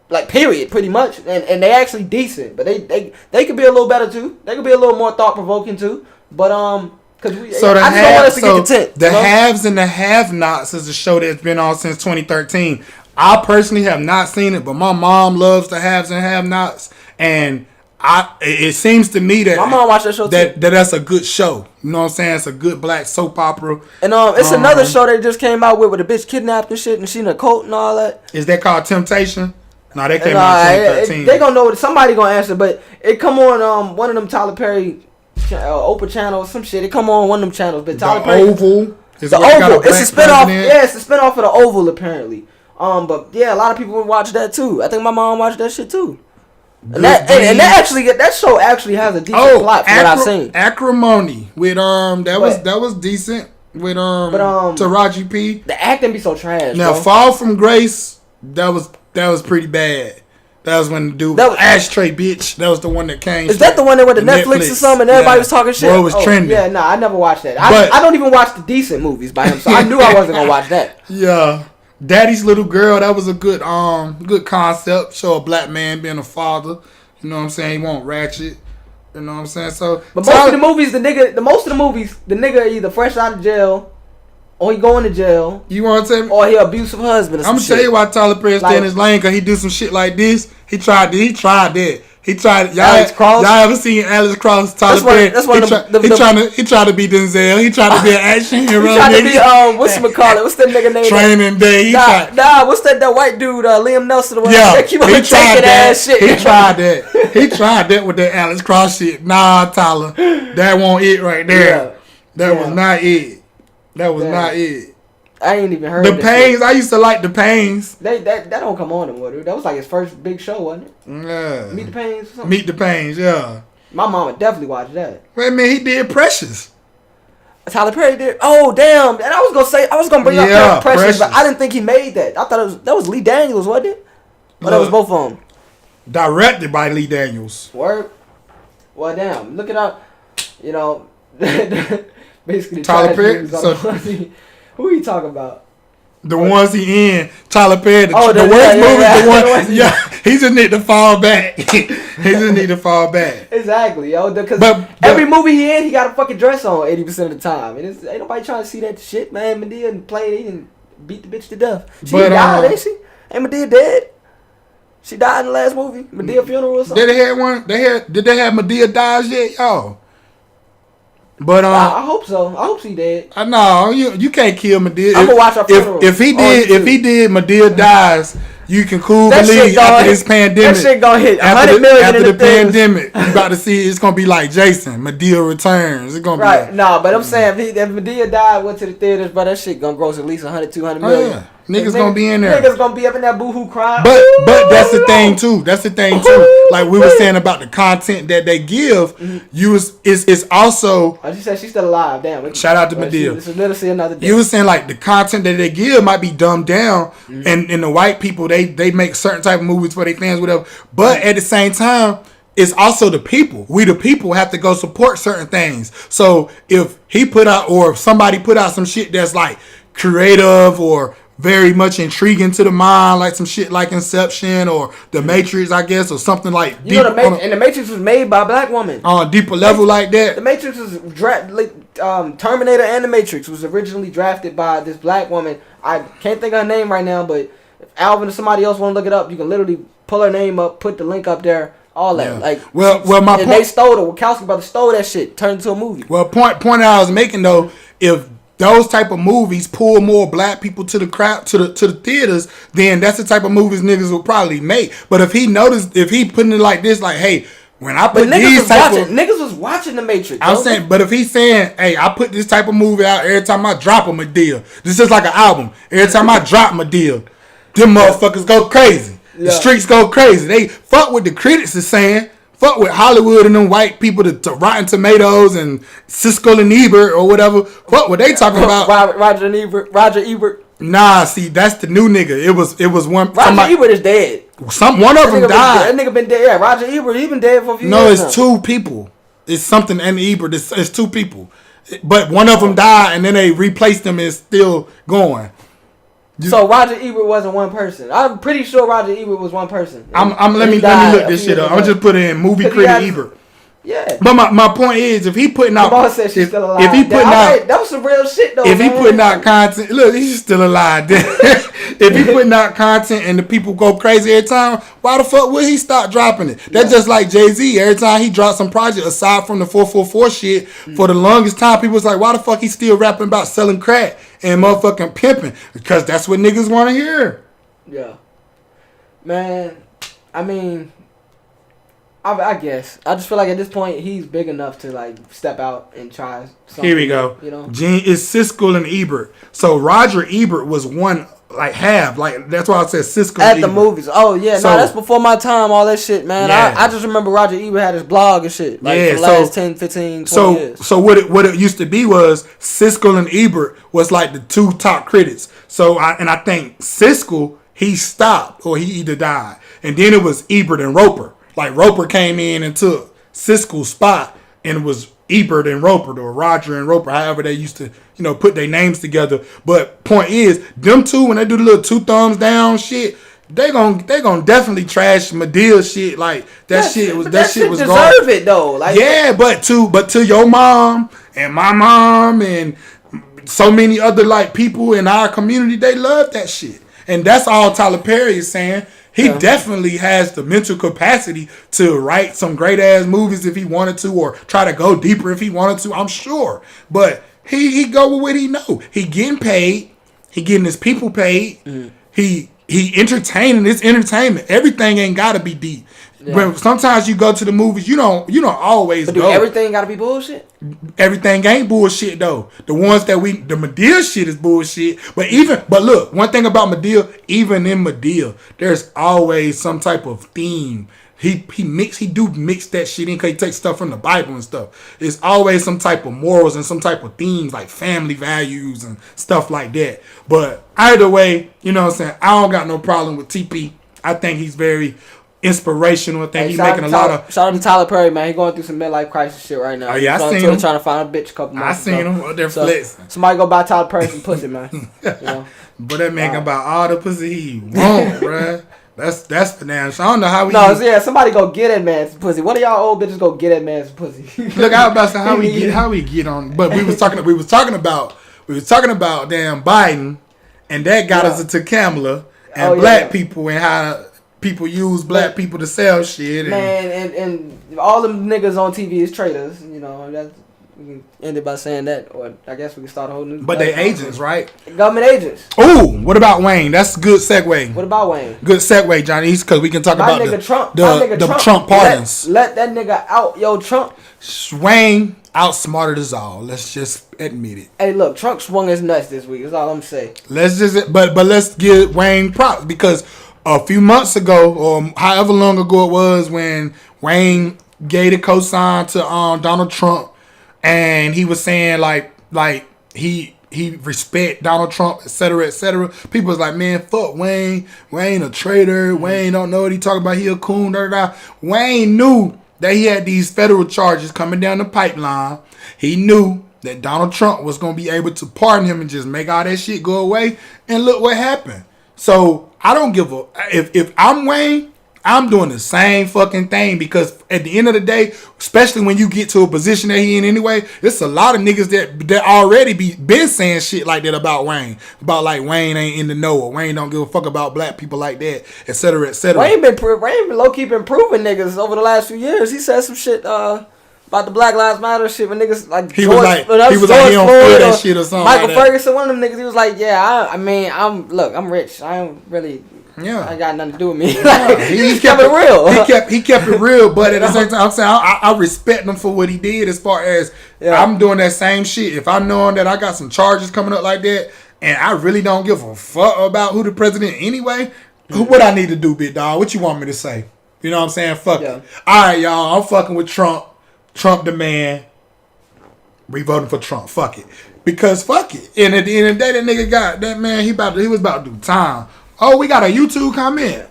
like period, pretty much, and they actually decent. But they could be a little better too. They could be a little more thought provoking too. But I just don't want us to get content. The Haves and the Have-Nots is a show that's been on since 2013. I personally have not seen it, but my mom loves the Haves and Have-Nots, and it seems to me that my mom watched that show too. That's a good show. You know what I'm saying? It's a good black soap opera. And it's another show they just came out with a bitch kidnapped and shit, and she in a cult and all that. Is that called Temptation? No, they came out in 2013. They gonna know. Somebody gonna answer, but it come on one of them Tyler Perry Oprah channels, some shit. It come on one of them channels, but Tyler Perry. Oval. The Oval. It's a spinoff. Yeah, it's a spinoff of the Oval apparently. But yeah, a lot of people would watch that too. I think my mom watched that shit too. And that show actually has a decent plot from what I've seen. Acrimony with that was decent with Taraji P. The acting be so trash. Now Fall from Grace, that was pretty bad. That was when the dude was Ashtray bitch. That was the one that came. Is that the one that went to Netflix or something and everybody was talking shit? Bro, it was trending. Yeah, I never watched that. I don't even watch the decent movies by him, so I knew I wasn't gonna watch that. Yeah. Daddy's Little Girl, that was a good concept. Show a black man being a father. You know what I'm saying? He won't ratchet. You know what I'm saying? So, but most of the movies, the nigga either fresh out of jail, or he going to jail. You want to tell me? Or he abusive husband. I'm gonna tell you why Tyler Perry stay in his lane, because he do some shit like this. He tried that. He tried. Y'all ever seen Alex Cross? Tyler Perry. He tried to be Denzel. He tried to be an action hero. He tried to be whatchamacallit? What's that nigga name? Training Day. What's that white dude? Liam Nelson. The one that keep on taking ass shit. He tried that. He tried that with that Alex Cross shit. Nah, Tyler, that won't it right there. Yeah. That was not it. That was not it. I ain't even heard the Pains. Shit. I used to like the Pains. That don't come on anymore, dude. That was like his first big show, wasn't it? Yeah. Meet the Pains or something? Meet the Pains, yeah. My mom would definitely watch that. Wait a minute, he did Precious. Tyler Perry did. Oh damn! And I was gonna bring up Precious, but I didn't think he made that. I thought that was Lee Daniels, wasn't it? Or that was both of them. Directed by Lee Daniels. Word. Well, damn. Look it up. You know, basically Tyler Perry. Who are you talking about? The ones he in, Tyler Perry, the worst movies, he just need to fall back. He just need to fall back. Exactly, yo. Because every movie he in, he got a fucking dress on 80% of the time. And ain't nobody trying to see that shit, man. Madea played, he didn't beat the bitch to death. She died, ain't she? Ain't Madea dead? She died in the last movie? Madea funeral or something? Did they have one? Did they have Madea dies yet, y'all? But I hope so. I hope she did. I know you can't kill Madea. I'm gonna watch her funeral. If he did Madea dies, you can believe after this pandemic. That shit gonna hit 100 million after in the pandemic. You about to see it's gonna be like Jason. Madea returns. It's gonna be but I'm saying if Madea died, went to the theaters, but that shit gonna gross at least 100, 200 million. Yeah. Niggas gonna be in there. Niggas gonna be up in that boohoo crying. But that's the thing too. Like we were saying about the content that they give, it's also. Oh, she said she's still alive. Damn. Shout out to Madea. This is literally another day. You were saying like the content that they give might be dumbed down, and the white people they make certain type of movies for their fans, whatever. But at the same time, it's also the people. We the people have to go support certain things. So if he put out or if somebody put out some shit that's like creative or very much intriguing to the mind, like some shit like Inception or The Matrix, I guess, or something like. And The Matrix was made by a black woman. On a deeper level like that. The Matrix was Terminator and The Matrix was originally drafted by this black woman. I can't think of her name right now, but if Alvin or somebody else want to look it up, you can literally pull her name up, put the link up there, all that. Yeah. They stole the Wachowski brothers stole that shit, turned it into a movie. Well, point I was making though, if those type of movies pull more black people to the crowd, to the theaters, then that's the type of movies niggas will probably make. But if he putting it like this, like, hey, when I put niggas was watching The Matrix. I'm saying, but if he's saying, hey, I put this type of movie out every time I drop a Madea. This is like an album. Every time I drop Madea, them motherfuckers go crazy. Yeah. The streets go crazy. They fuck what the critics is saying. Fuck with Hollywood and them white people to Rotten Tomatoes and Siskel and Ebert or whatever. Fuck what they talking about. Roger Ebert. Nah, see, that's the new nigga. It was one. Roger Ebert is dead. One of them died. That nigga been dead. Yeah, Roger Ebert, he been dead for a few years. No, it's two people. It's something and Ebert. It's two people. But one of them died and then they replaced them and it's still going. So Roger Ebert wasn't one person. I'm pretty sure Roger Ebert was one person. Let me look this shit up. I'm just putting in movie critic Ebert. Yeah. But my point is, if he putting out, Jamal said she's still alive. If he putting out, that was some real shit though. If he putting out content, look, he's still alive. If he putting out content and the people go crazy every time, why the fuck would he stop dropping it? That's just like Jay-Z. Every time he dropped some project, aside from the 444 shit, for the longest time, people was like, why the fuck he still rapping about selling crack and motherfucking pimping? Because that's what niggas want to hear. Yeah. Man, I mean, I guess. I just feel like at this point, he's big enough to like step out and try something. Here we go. You know? It's Siskel and Ebert. So Roger Ebert was one, like half. Like, that's why I said Siskel at and the Ebert. Movies. Oh, yeah. So, no, that's before my time, all that shit, man. Yeah. I just remember Roger Ebert had his blog and shit. Like, for the last 10, 15, 20 years. So what it used to be was Siskel and Ebert was like the two top critics. So, I think Siskel, he stopped or he either died. And then it was Ebert and Roper. Like, Roper came in and took Siskel's spot, and it was Ebert and Roper, or Roger and Roper, however they used to, put their names together. But point is, them two, when they do the little 2 thumbs down shit, they gon' definitely trash Madea shit. Like, that shit was deserve it though. Like, yeah, but to your mom and my mom and so many other like people in our community, they love that shit. And that's all Tyler Perry is saying. He definitely has the mental capacity to write some great ass movies if he wanted to, or try to go deeper if he wanted to, I'm sure. But he go with what he know. He getting paid. He getting his people paid. He entertaining. It's entertainment. Everything ain't gotta be deep. Yeah. But sometimes you go to the movies, you don't always but go. Everything gotta be bullshit? Everything ain't bullshit though. The ones that the Madea shit is bullshit. But look, one thing about Madea, even in Madea, there's always some type of theme. He do mix that shit in, because he takes stuff from the Bible and stuff. It's always some type of morals and some type of themes like family values and stuff like that. But either way, you know what I'm saying, I don't got no problem with TP. I think he's very inspirational. I think he's making a lot of... Shout out to Tyler Perry, man. He going through some midlife crisis shit right now. Oh, yeah, I seen him. Trying to find a bitch a couple months ago. I seen him. They're flexing. Somebody go buy Tyler Perry some pussy, man. You know? But that man can buy all the pussy he want, bruh. That's financial. I don't know how we... somebody go get that man some pussy. One of y'all old bitches go get that man some pussy. Look, I was about to say how we get on... But we was talking about damn Biden, and that got us into Kamala and black people and how... People use black people to sell shit. And all them niggas on TV is traitors. You know, we can end it by saying that. Or I guess we can start a whole new... But they agents, right? Government agents. Ooh, what about Wayne? That's a good segue. What about Wayne? Good segue, Johnny, because we can talk about the Trump pardons. Let that nigga out, yo, Trump. Wayne outsmarted us all. Let's just admit it. Hey, look, Trump swung his nuts this week. That's all I'm saying. But let's give Wayne props, because... A few months ago, or however long ago it was, when Wayne gave the cosign to Donald Trump, and he was saying like he respect Donald Trump, etc., etc. People was like, man, fuck Wayne. Wayne a traitor. Wayne don't know what he talking about. He a coon. Wayne knew that he had these federal charges coming down the pipeline. He knew that Donald Trump was gonna be able to pardon him and just make all that shit go away. And look what happened. So I don't give a... If I'm Wayne, I'm doing the same fucking thing, because at the end of the day, especially when you get to a position that he in anyway, there's a lot of niggas that already been saying shit like that about Wayne. About like Wayne ain't in the know, or Wayne don't give a fuck about black people like that, etc., etc. Wayne been low-key been proving niggas over the last few years. He said some shit... about the Black Lives Matter shit, when niggas like he was like he don't feel that shit or something. Michael Ferguson, one of them niggas, he was like, yeah, I'm rich. I don't really, I got nothing to do with me. Like, he kept it real. He kept it real, but at the same time, I'm saying I respect him for what he did. As far as I'm doing that same shit. If I'm knowing that I got some charges coming up like that, and I really don't give a fuck about who the president anyway, what I need to do, big dog? What you want me to say? You know what I'm saying? Fuck it. All right, y'all. I'm fucking with Trump. Trump the man. We voting for Trump. Fuck it. Because fuck it. And at the end of the day, that nigga got that man, he was about to do time. Oh, we got a YouTube comment.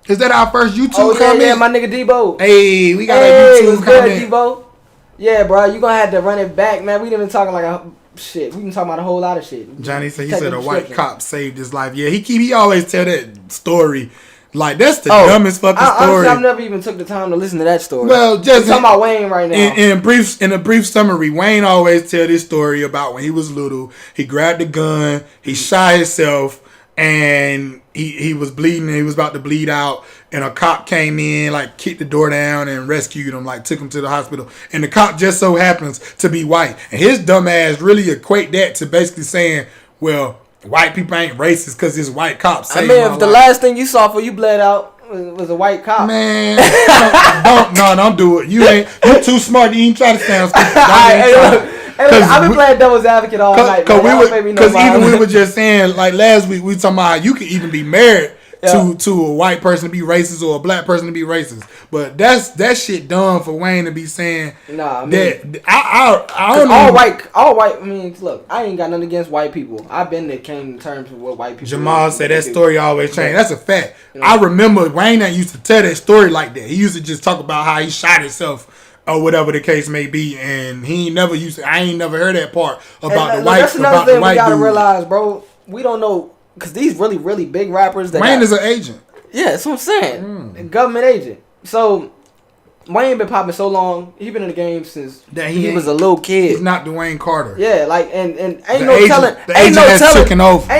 Is that our first YouTube comment? Yeah, my nigga Debo. Hey, we got a YouTube comment. Good, Debo. Yeah, bro, you gonna have to run it back, man. We didn't even talking like shit. We been talking about a whole lot of shit. Johnny said he said a white cop saved his life. Yeah, he always tell that story. Like, that's the dumbest fucking story. I've never even took the time to listen to that story. Well, just talking about Wayne right now. In a brief summary, Wayne always tell this story about when he was little. He grabbed a gun, he shot himself, and he was bleeding, and he was about to bleed out, and a cop came in, like, kicked the door down and rescued him, like, took him to the hospital. And the cop just so happens to be white. And his dumb ass really equate that to basically saying, well, white people ain't racist because this white cop saved my life. If the last thing you saw before you bled out was a white cop. Man, don't do it. You too smart to even try to sound stupid. I've been playing devil's advocate all night. Because even we were just saying, like last week, we talking about how you could even be married to a white person to be racist or a black person to be racist. But that shit done for Wayne to be saying that. I don't know. All white. I mean, look, I ain't got nothing against white people. I've been there, came to terms with what white people. Jamal said that story always changed. That's a fact. You know? I remember Wayne that used to tell that story like that. He used to just talk about how he shot himself or whatever the case may be, and I ain't never heard that part about the white. That's another thing we gotta realize, bro. We don't know. Because these really, really big rappers... Wayne is an agent. Yeah, that's what I'm saying. A government agent. So, Wayne been popping so long. He been in the game since he was a little kid. He's not Dwayne Carter. Yeah, like and ain't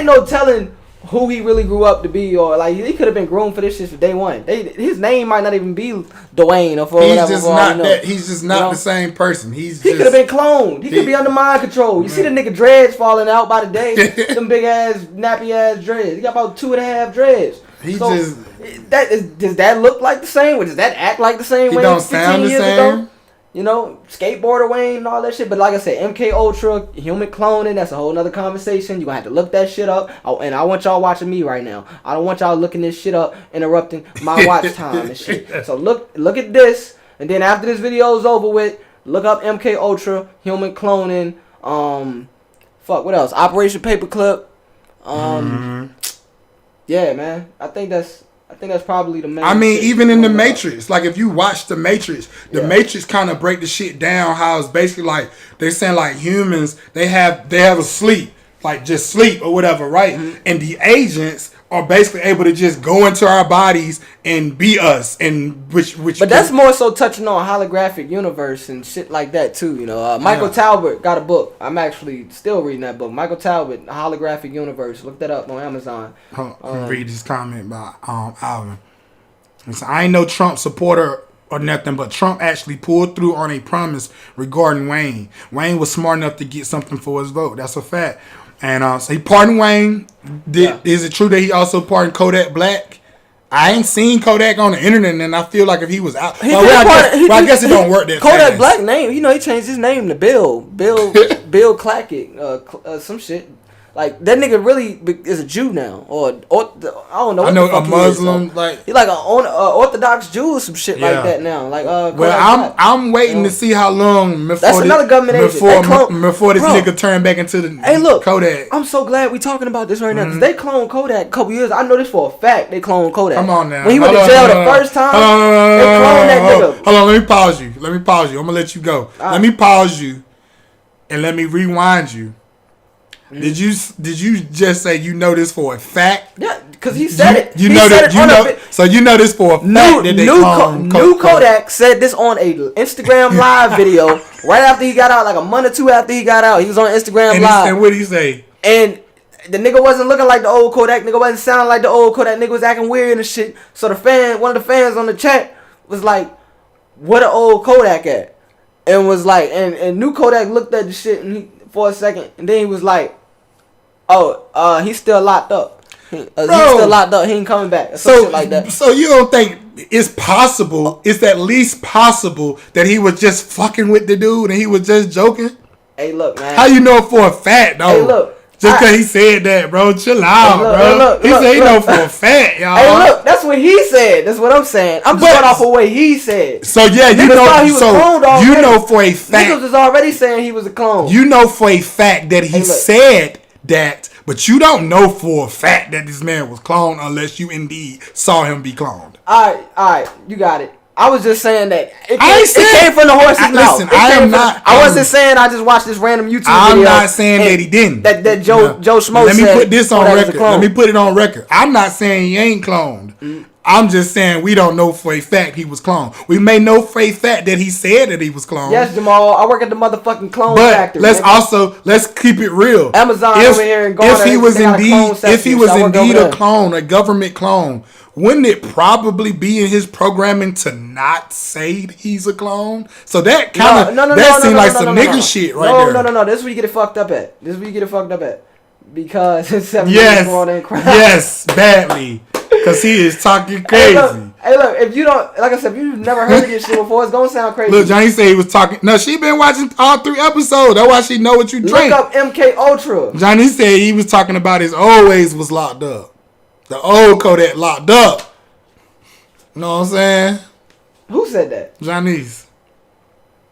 no telling who he really grew up to be, or like he could have been groomed for this shit from day one. His name might not even be Dwayne or for whatever. He's just not the same person. He could have been cloned. He could be under mind control. You see the nigga dreads falling out by the day. Them big ass nappy ass dreads. He got about 2.5 dreads. Does that look like the same? Or does that act like the same? He don't sound the same. Ago? You know, skateboarder Wayne and all that shit. But like I said, MK Ultra, human cloning, that's a whole nother conversation. You're going to have to look that shit up. And I want y'all watching me right now. I don't want y'all looking this shit up, interrupting my watch time and shit. So look at this. And then after this video is over with, look up MK Ultra, human cloning. What else? Operation Paperclip. Yeah, man. I think that's probably the main. I mean, even in the Matrix, like if you watch the Matrix, Matrix kind of break the shit down. How it's basically like they're saying like humans, they have a sleep, like just sleep or whatever, right? Mm-hmm. And the agents are basically able to just go into our bodies and be us, and which. But that's more so touching on holographic universe and shit like that too. You know, Michael Talbot got a book. I'm actually still reading that book. Michael Talbot, Holographic Universe. Look that up on Amazon. Read this comment by Alvin. So, I ain't no Trump supporter or nothing, but Trump actually pulled through on a promise regarding Wayne. Wayne was smart enough to get something for his vote. That's a fact. And so he pardoned Wayne. Is it true that he also pardoned Kodak Black? I ain't seen Kodak on the internet, and I feel like if he was out, I guess it don't work that Kodak fast. Black name, he changed his name to Bill Clackett, some shit. Like that nigga really is a Jew now, or I don't know. I know a Muslim, he like an Orthodox Jew or some shit like that now. Like I'm waiting to see how long before that's another government agent. Before this nigga turn back into the Kodak. I'm so glad we talking about this right now because they cloned Kodak a couple years. I know this for a fact. They cloned Kodak. Come on now. When he went to jail the first time, they cloned that nigga. Hold on, let me pause you. I'm gonna let you go. Let me pause you, and let me rewind you. Did you just say you know this for a fact? Yeah, because he said it. So you know this for a fact that they cloned New Kodak said this on a Instagram live video right after he got out, like a month or two after he got out. He was on Instagram live. And what did he say? And the nigga wasn't looking like the old Kodak. Nigga wasn't sounding like the old Kodak. Nigga was acting weird and shit. So one of the fans on the chat was like, "What a old Kodak at?" And was like, and New Kodak looked at the shit for a second, and then he was like, he's still locked up. He's still locked up. He ain't coming back. So shit like that. So you don't think it's possible? It's at least possible that he was just fucking with the dude and he was just joking. Hey, look, man. How you know for a fact though? Hey, look. Just because he said that, bro. Chill out, bro. He said he know for a fact, y'all. Hey, look. That's what he said. That's what I'm saying. I'm just going off of what he said. So yeah, you know for a fact. Niggas was already saying he was a clone. You know for a fact that he said that, but you don't know for a fact that this man was cloned unless you indeed saw him be cloned. All right, you got it. I was just saying that it came from the horse's mouth. Listen, I wasn't saying I just watched this random YouTube video. I'm not saying that he didn't. That Joe Schmo said. Let me put this on record. Let me put it on record. I'm not saying he ain't cloned. Mm-hmm. I'm just saying we don't know for a fact he was cloned. We may know for a fact that he said that he was cloned. Yes, Jamal. I work at the motherfucking clone factory. Let's keep it real. Amazon over here and if he was indeed a clone, a government clone, wouldn't it probably be in his programming to not say he's a clone? So that kind of seems like some nigga shit right there. No. This is where you get it fucked up at. Because it's 7 years more than crap. Yes, badly. Because he is talking crazy. Hey, look, if you don't, like I said, if you've never heard of this shit before, it's going to sound crazy. Look, Johnny said he was talking. No, she been watching all 3 episodes. That's why she know what you drink. Look up MK Ultra. Johnny said he was talking about his always was locked up. The old Kodak locked up. You know what I'm saying? Who said that? Johnny's.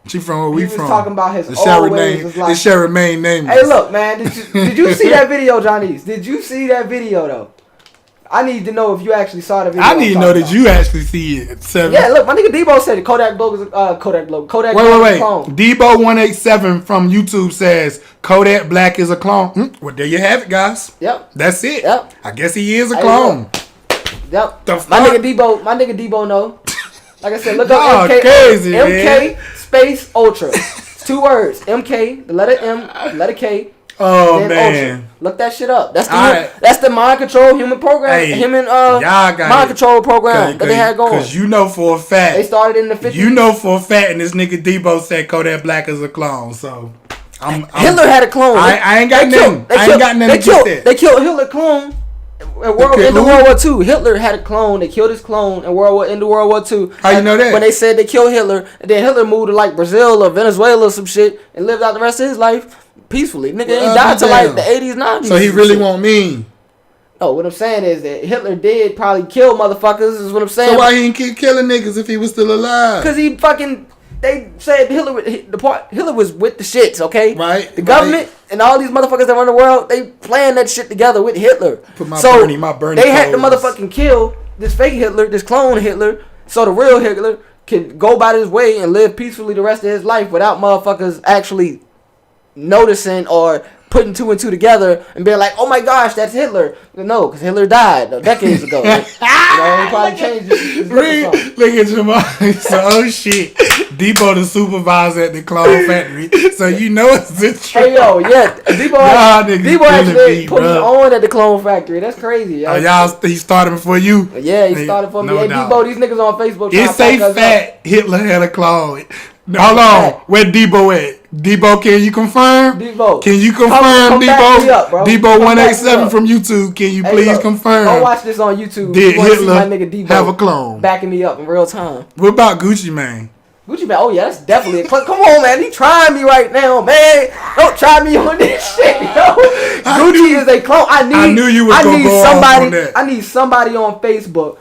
She from where we from. He was talking about his always was locked up. It shall remain nameless. Hey, look, man. Did you see that video, Johnny's? Did you see that video, though? I need to know if you actually saw the video. I need to know that you actually see it. 7. Yeah, look, my nigga Debo said it. Kodak Black is a clone. Wait. Debo187 from YouTube says Kodak Black is a clone. Well, there you have it, guys. Yep. That's it. Yep. I guess he is a clone. Yep. My nigga Debo know. Like I said, look up MK. Crazy, MK space Ultra. It's 2 words. MK, the letter M, the letter K. Oh man, Ultra. Look that shit up. That's the mind control human program. Hey, mind control program that they had going. Because you know for a fact they started in the 50s. You know for a fact, and this nigga Debo said Kodak Black is a clone. So Hitler had a clone. I ain't got nothing. I ain't got nothing against that. They killed Hitler clone. In World War II, Hitler had a clone. They killed his clone in World War II. How you know that? When they said they killed Hitler, and then Hitler moved to like Brazil or Venezuela or some shit and lived out the rest of his life peacefully. Nigga ain't died till like the 80s, 90s. So he really won't mean. No, what I'm saying is that Hitler did probably kill motherfuckers. Is what I'm saying. So why he didn't keep killing niggas if he was still alive? Because he fucking. They said Hitler was with the shits, okay? Right. The government and all these motherfuckers that run the world, they planned that shit together with Hitler. Put my Bernie they had to motherfucking kill this fake Hitler, this clone Hitler, so the real Hitler can go about his way and live peacefully the rest of his life without motherfuckers actually noticing or putting 2 and 2 together and being like, oh my gosh, that's Hitler. No, because Hitler died decades ago. He probably changed his look at Jamal. So, oh shit. Debo the supervisor at the clone factory. So you know it's the truth. Hey yo, yeah. Debo actually put me on at the clone factory. That's crazy. He started before you? Yeah, he started for me. Hey Debo, these niggas on Facebook. It's a fact Hitler had a clone. Hold on. Where Debo at? Debo, can you confirm? Debo. Can you confirm, Debo? Up, Debo 187 from YouTube. Can you please confirm? Go watch this on YouTube. Did Hitler have a clone? Backing me up in real time. What about Gucci Mane? Gucci Mane, oh yeah, that's definitely a clone. Come on, man. He trying me right now, man. Don't try me on this shit, yo. Gucci is a clone. I knew you was going to go somebody on that. I need somebody on Facebook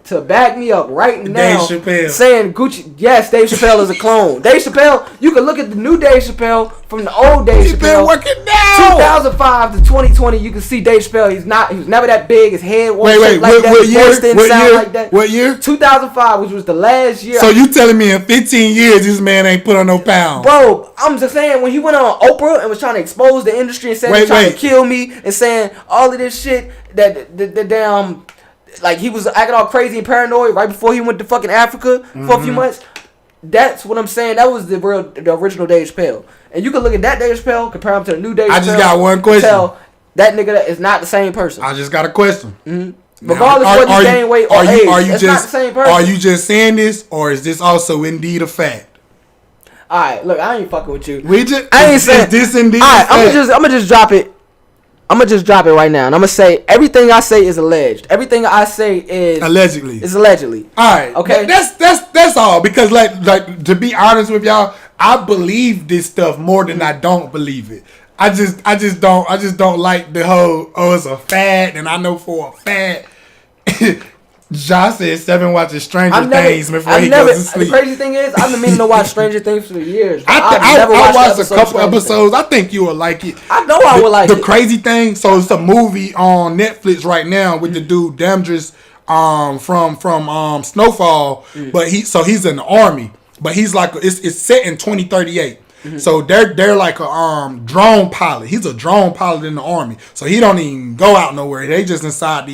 to back me up right now, saying Gucci, yes, Dave Chappelle is a clone. Dave Chappelle, you can look at the new Dave Chappelle from the old Dave Chappelle. Been working now. 2005 to 2020, you can see Dave Chappelle. He was never that big. His head wasn't like that. His voice didn't sound like that. What year? 2005, which was the last year. So you telling me in 15 years this man ain't put on no pounds? Bro, I'm just saying when he went on Oprah and was trying to expose the industry and said he's trying to kill me and saying all of this shit that the damn. Like, he was acting all crazy and paranoid right before he went to fucking Africa for a few months. That's what I'm saying. That was the original Dave Chappelle. And you can look at that Dave Chappelle, compare him to the new Dave Chappelle. I just got one question. Tell that nigga that is not the same person. I just got a question. Mm-hmm. Regardless of whether he's gain weight or age, it's not the same person. Are you just saying this, or is this also indeed a fact? Alright, look, I ain't fucking with you. I ain't saying this indeed. Alright, I'm gonna just drop it. I'm gonna just drop it right now, and I'm gonna say everything I say is alleged. Everything I say is allegedly. All right, okay. That's all. Because like to be honest with y'all, I believe this stuff more than I don't believe it. I just don't like the whole it's a fad, and I know for a fact. Josh said Seven watches Stranger Things before he goes to sleep. The crazy thing is, I've been meaning to watch Stranger Things for years. I watched a couple episodes. I think you will like it. I know I would like it. The crazy thing, so it's a movie on Netflix right now with the dude Damdris from Snowfall, but he's in the army, but he's like it's set in 2038. So they're like a drone pilot. He's a drone pilot in the army, so he don't even go out nowhere. They just inside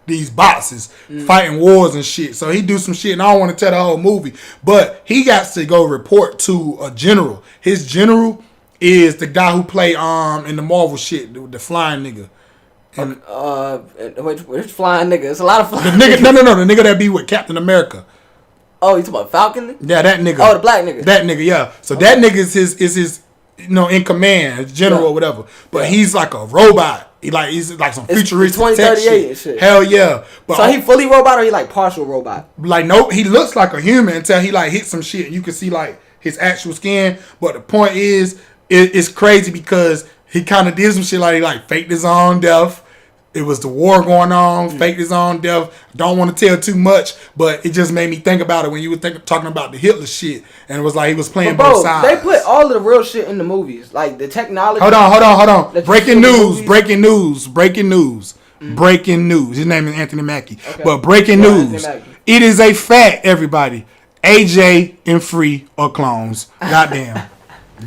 these boxes fighting wars and shit. So he do some shit, and I don't want to tell the whole movie, but he got to go report to a general. His general is the guy who played in the Marvel shit, the flying nigga. And, which flying nigga? It's a lot of flying niggas. No, the nigga that be with Captain America. Oh, you talking about Falcon? Yeah, that nigga. Oh, the black nigga. That nigga, yeah. So that nigga is his in command, his general or whatever. But he's like a robot. He's like some futuristic 2038 and shit. Hell yeah. But so he fully robot or he like partial robot? Like nope, he looks like a human until he like hit some shit and you can see like his actual skin. But the point is, it's crazy because he kind of did some shit like he like faked his own death. It was the war going on, faked his own death. Don't want to tell too much, but it just made me think about it when you were talking about the Hitler shit, and it was like he was playing both sides. They put all of the real shit in the movies, like the technology. Hold on. Breaking news. His name is Anthony Mackie. Okay. But breaking news. It is a fact, everybody. AJ and Free are clones. Goddamn.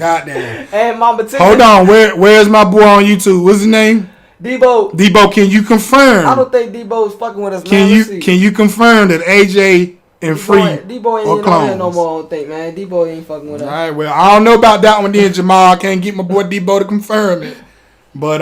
And Mama T. Hold on. Where's my boy on YouTube? What's his name? Debo, can you confirm? I don't think Debo's fucking with us. Can you confirm that AJ and free D-Boy ain't on here no more, I don't think, man. D-Boy ain't fucking with us. All right, well, I don't know about that one then, Jamal. I can't get my boy D-Boy to confirm it. But,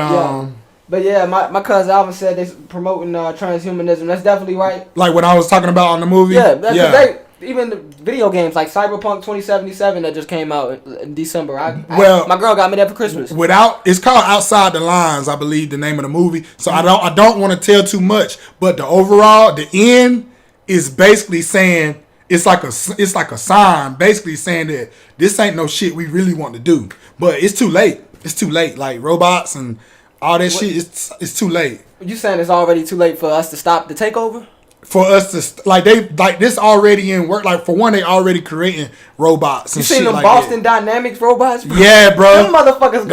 But yeah, my cousin Alvin said they promoting transhumanism. That's definitely right. Like what I was talking about on the movie? Yeah. Even the video games like Cyberpunk 2077 that just came out in December. My girl got me that for Christmas. It's called Outside the Lines, I believe the name of the movie. So I don't want to tell too much, but the end is basically saying it's like a sign basically saying that this ain't no shit we really want to do. But it's too late. It's too late. Like robots and all that shit, it's too late. You saying it's already too late for us to stop the takeover? For us to this already in work. Like for one, they already creating robots. You seen them like Boston Dynamics robots? Bro? Yeah, bro. Them motherfuckers.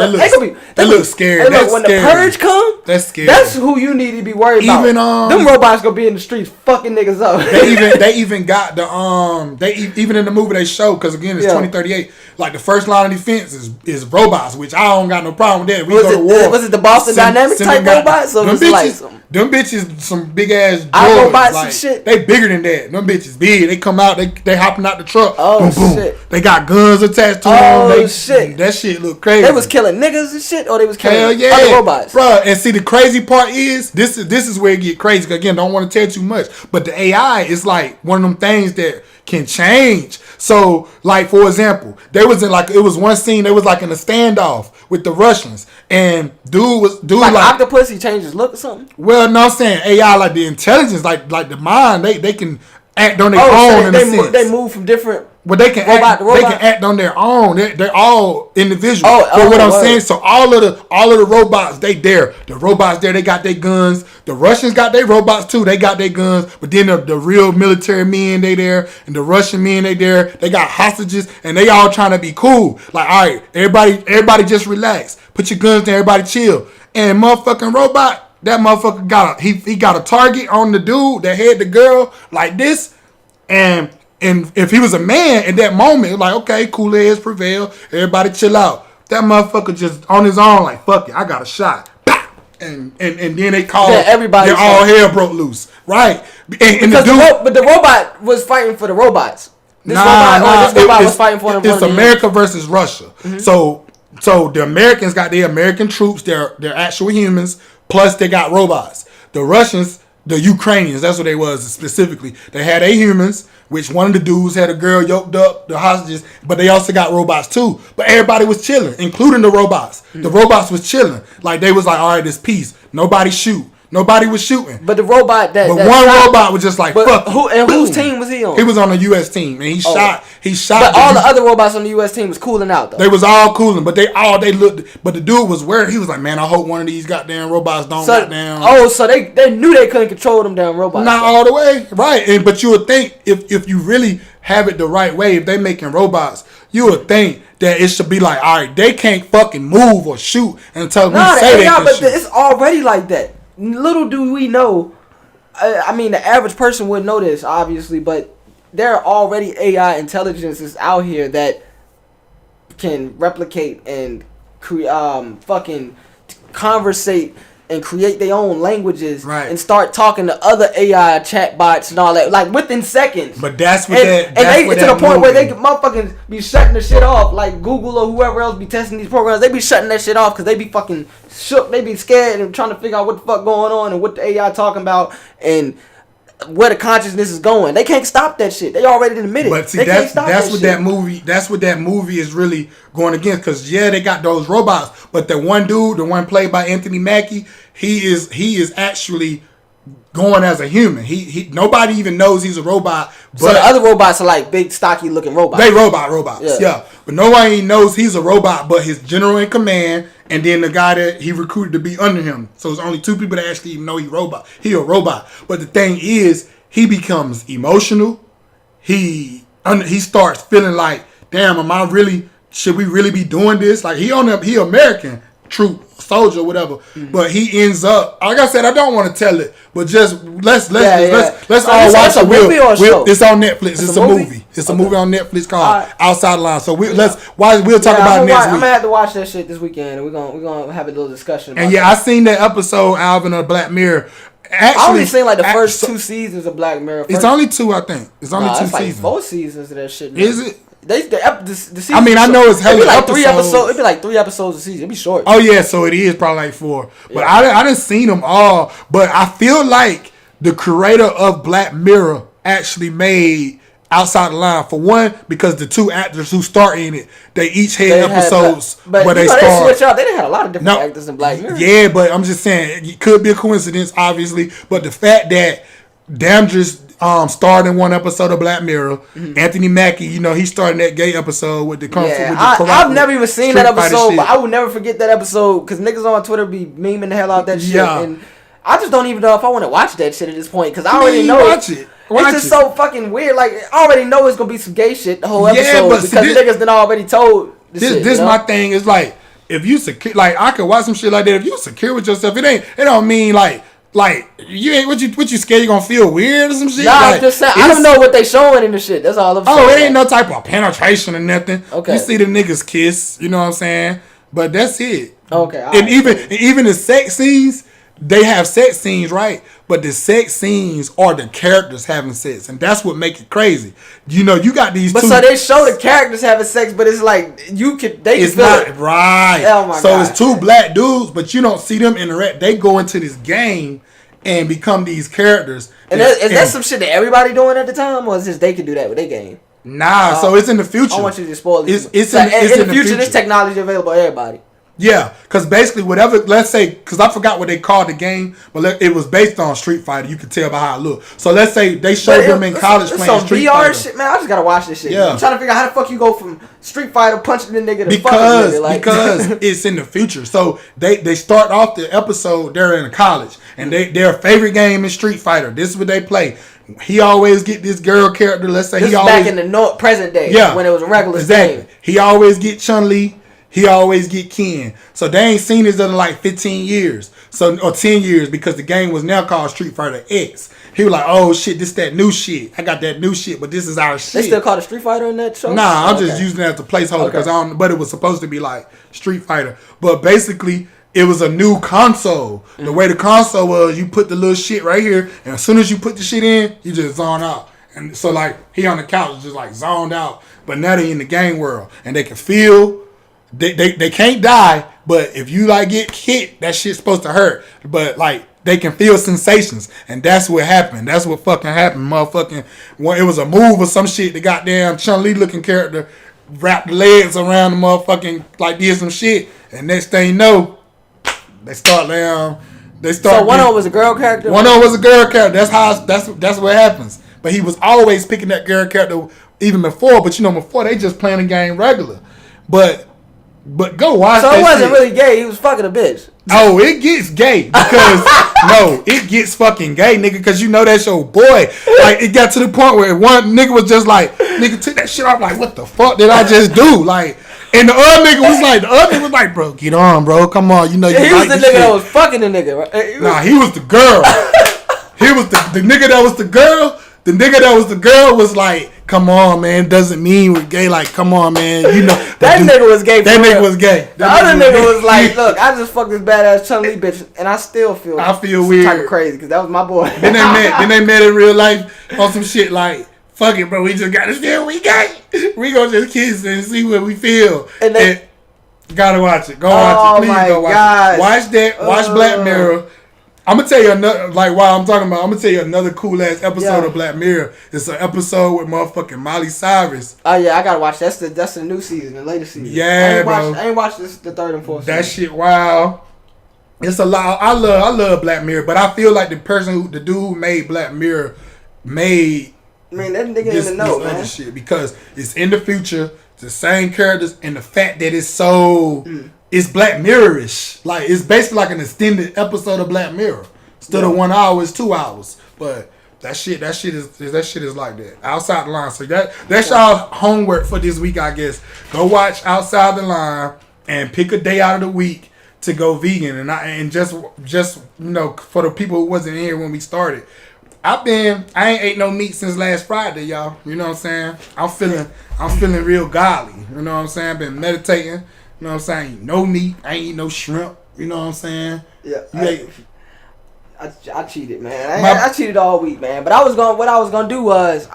They look scary. Hey, look, when the purge come, that's scary. That's who you need to be worried about. Them robots gonna be in the streets fucking niggas up. they even got the even in the movie they show, because again it's 2038. Like the first line of defense is robots, which I don't got no problem with that. We go to war. Was it the Boston Dynamics type robots? Or them bitches, some big ass robots and shit. They bigger than that. Them bitches big. They come out. They hopping out the truck. Oh boom, boom. shit! They got guns attached to them. Oh shit! That shit look crazy. They was killing niggas and shit, or they was killing other robots, bro. And see, the crazy part is this is where it get crazy. Again, don't want to tell too much, but the AI is like one of them things that can change. So, like for example, it was one scene. They was like in a standoff with the Russians, and dude like octopus. He changed his look or something. Well, no, I'm saying AI, like the intelligence, like the mind. They can act on their own in a sense. They move from different. But they can act on their own. They're all individual. But what I'm saying, so all of the robots, they there. The robots there, they got their guns. The Russians got their robots too. They got their guns. But then the real military men, they there, and the Russian men, they there. They got hostages, and they all trying to be cool. Like, all right, everybody just relax. Put your guns down. Everybody chill. And motherfucking robot, that motherfucker got a target on the dude that had the girl like this, and if he was a man in that moment, like, okay, cool heads prevail, everybody chill out. That motherfucker just on his own, like, fuck it, I got a shot. And then they call everybody. All hell broke loose, right? And but the robot was fighting for the robots. This robot was fighting for them. It's America versus Russia. Mm-hmm. So the Americans got their American troops, they're actual humans, plus they got robots. The Russians, the Ukrainians, that's what they was specifically. They had humans, which one of the dudes had a girl yoked up, the hostages, but they also got robots too. But everybody was chilling, including the robots. The robots was chilling. Like they was like, all right, it's peace. Nobody shoot. Nobody was shooting. But the robot robot was just like, fuck. Whose team was he on? He was on the U.S. team, and he shot. But all the other robots on the U.S. team was cooling out though. They was all cooling, but they looked. But the dude was worried. He was like, man, I hope one of these goddamn robots don't goddamn. Oh, so they knew they couldn't control them damn robots. Not all the way, right? But you would think if you really have it the right way, if they making robots, you would think that it should be like, all right, they can't fucking move or shoot until we say they can shoot. It's already like that. Little do we know, I mean, the average person wouldn't know this, obviously, but there are already AI intelligences out here that can replicate and fucking conversate and create their own languages, right, and start talking to other AI chatbots and all that, like within seconds. But that's what to the point where they can motherfucking be shutting the shit off, like Google or whoever else be testing these programs. They be shutting that shit off because they be fucking shook. They be scared and trying to figure out what the fuck going on and what the AI talking about and where the consciousness is going. They can't stop that shit. They already admitted. But see, that's what that movie is really going against. Because they got those robots, but the one dude, the one played by Anthony Mackie, he is actually going as a human. He nobody even knows he's a robot. But so the other robots are like big, stocky looking robots. They robots. Yeah. But nobody knows he's a robot, but his general in command, and then the guy that he recruited to be under him. So it's only two people that actually even know he a robot. But the thing is, he becomes emotional. He starts feeling like, damn, should we really be doing this? Like he American troop soldier, whatever. Mm-hmm. But he ends up, like I said, I don't want to tell it, but just let's all watch it. It's on Netflix. It's a movie. It's a movie on Netflix called Outside the Line. So we'll talk about it next week. I'm gonna have to watch that shit this weekend, and we're gonna have a little discussion about I seen that episode, Alvin, of Black Mirror. I only seen like the first 2 seasons of Black Mirror. It's only 2, I think. It's only 2 seasons. 4 seasons of that shit. Is it? The season, I mean, I know it's hella like episodes. 3 episodes. It'd be like 3 episodes a season. It'd be short. Oh yeah, so it is probably like 4. But I didn't seen them all. But I feel like the creator of Black Mirror actually made Outside the Line, for one, because the 2 actors who star in it, they each had episodes where they starred. They switch out. They didn't have a lot of different actors in Black Mirror. Yeah, but I'm just saying it could be a coincidence, obviously. But the fact that Damdris starred in 1 episode of Black Mirror, Anthony Mackie, he starred in that gay episode with the I've never even seen that episode, but I will never forget that episode because niggas on Twitter be memeing the hell out that shit, and I just don't even know if I want to watch that shit at this point because I already know watch it. It's just so fucking weird. Like, I already know it's gonna be some gay shit the whole episode because niggas done already told this my thing is like, if you secure, like, I could watch some shit like that. If you secure with yourself, it don't mean like you ain't what you scared you gonna feel weird or some shit. Nah, I'm just saying I don't know what they showing in the shit. That's all I'm saying. Oh, it ain't no type of penetration or nothing. Okay, you see the niggas kiss, you know what I'm saying? But that's it. Okay, and even the sex scenes. They have sex scenes, right? But the sex scenes are the characters having sex, and that's what make it crazy. You got these. But so they show the characters having sex, but it's like it's not right. Oh my god! So it's 2 black dudes, but you don't see them interact. They go into this game and become these characters. And is that some shit that everybody doing at the time, or is just they can do that with their game? Nah, so it's in the future. I want you to spoil it. It's in the future. This technology available to everybody. Yeah, because basically whatever, let's say, because I forgot what they called the game, but it was based on Street Fighter. You could tell by how it looked. So let's say they showed them in college playing Street Fighter. VR shit, man. I just gotta watch this shit. Yeah. I'm trying to figure out how the fuck you go from Street Fighter punching the nigga to fucking nigga. Because it's in the future. So they start off the episode, they're in college, and their favorite game is Street Fighter. This is what they play. He always get this girl character. Let's say this back in the present day, when it was a regular game. He always get Chun-Li. He always get Ken. So they ain't seen this in like 15 years. Or 10 years, because the game was now called Street Fighter X. He was like, oh shit, this that new shit. I got that new shit, but this is our shit. They still call it Street Fighter in that show? Nah, I'm just using it as a placeholder because but it was supposed to be like Street Fighter. But basically, it was a new console. The way the console was, you put the little shit right here, and as soon as you put the shit in, you just zone out. And so like he on the couch just like zoned out. But now they in the game world and they can feel. They can't die, but if you like get hit, that shit's supposed to hurt. But like they can feel sensations, and that's what happened. That's what fucking happened, motherfucking. Well, it was a move or some shit. The goddamn Chun-Li looking character wrapped the legs around the motherfucking like did some shit, and next thing you know, they start down. So one of them was a girl character. One of them was a girl character. That's what happens. But he was always picking that girl character even before. But before they just playing the game regular, But go watch that. So it wasn't really gay. He was fucking a bitch. Oh, it gets gay because no, it gets fucking gay, nigga. Because that's your boy. Like it got to the point where one nigga was just like, nigga took that shit off. Like, what the fuck did I just do? Like, and the other nigga was like, bro, get on, bro. Come on, you he was the nigga that was fucking the nigga, right? Nah, he was the girl. He was the nigga that was the girl. The nigga that was the girl was like, come on, man. Doesn't mean we're gay. Like, come on, man. That nigga was gay. That nigga was gay. The other nigga was like, look, I just fucked this badass Chun-Li bitch, and I still feel weird. Type of crazy because that was my boy. Then they met in real life on some shit like, fuck it, bro. We just gotta feel we gay. We gonna just kiss and see what we feel. And gotta watch it. Go watch it. Please go watch it. Watch that. Watch Black Mirror. I'm gonna tell you another, like while I'm talking about, I'm gonna tell you another cool ass episode of Black Mirror. It's an episode with motherfucking Miley Cyrus. Oh yeah, I gotta watch. That's the new season, the latest season. Yeah, bro. I ain't watched the 3rd and 4th. That shit, wow. It's a lot. I love Black Mirror, but I feel like the dude who made Black Mirror made. Man, that nigga in the know, man. Other shit because it's in the future, it's the same characters, and the fact that it's so. It's Black Mirror-ish. Like, it's basically like an extended episode of Black Mirror. Instead of 1 hour, it's 2 hours. But that shit is like that. Outside the Line. So that's y'all homework for this week, I guess. Go watch Outside the Line and pick a day out of the week to go vegan. And just for the people who wasn't here when we started. I ain't ate no meat since last Friday, y'all. You know what I'm saying? I'm feeling real godly. You know what I'm saying? I've been meditating. You know what I'm saying? No meat. I ain't eat no shrimp. You know what I'm saying? Yeah. I cheated, man. I cheated all week, man. But what I was gonna do was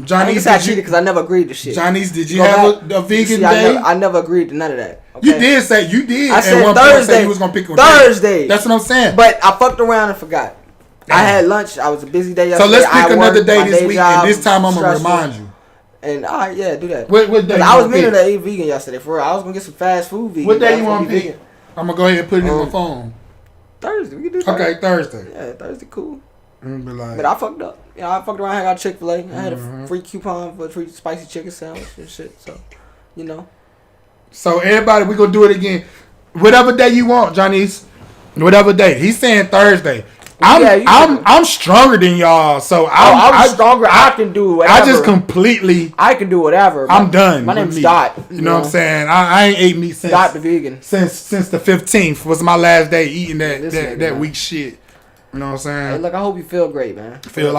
Johnny's. I cheated because I never agreed to shit. Johnny's, did you have a vegan day? I never agreed to none of that. Okay? You did say you did. I said Thursday. You was gonna pick Thursday. That's what I'm saying. But I fucked around and forgot. Damn. I had lunch. I was a busy day yesterday. So let's pick another day this week, and this time I'm gonna remind you. And all right, yeah, do that. What day? I was meaning to eat vegan yesterday. For real, I was gonna get some fast food vegan. What day you want to pick? I'm gonna go ahead and put it in my phone. Thursday, we can do Thursday. Okay, Thursday. Yeah, Thursday, cool. Like, but I fucked up. I fucked around. I got Chick-fil-A. I had a free coupon for a free spicy chicken sandwich and shit. So, So everybody, we gonna do it again. Whatever day you want, Johnny's. Whatever day. He's saying Thursday. I'm stronger than y'all, so I'm stronger. I can do whatever. I can do whatever. I'm done. My name's Dot. You know what I'm saying? I ain't ate meat since Dot the vegan. Since the 15th was my last day eating that weak shit. You know what I'm saying? Hey, look, I hope you feel great, man. Feel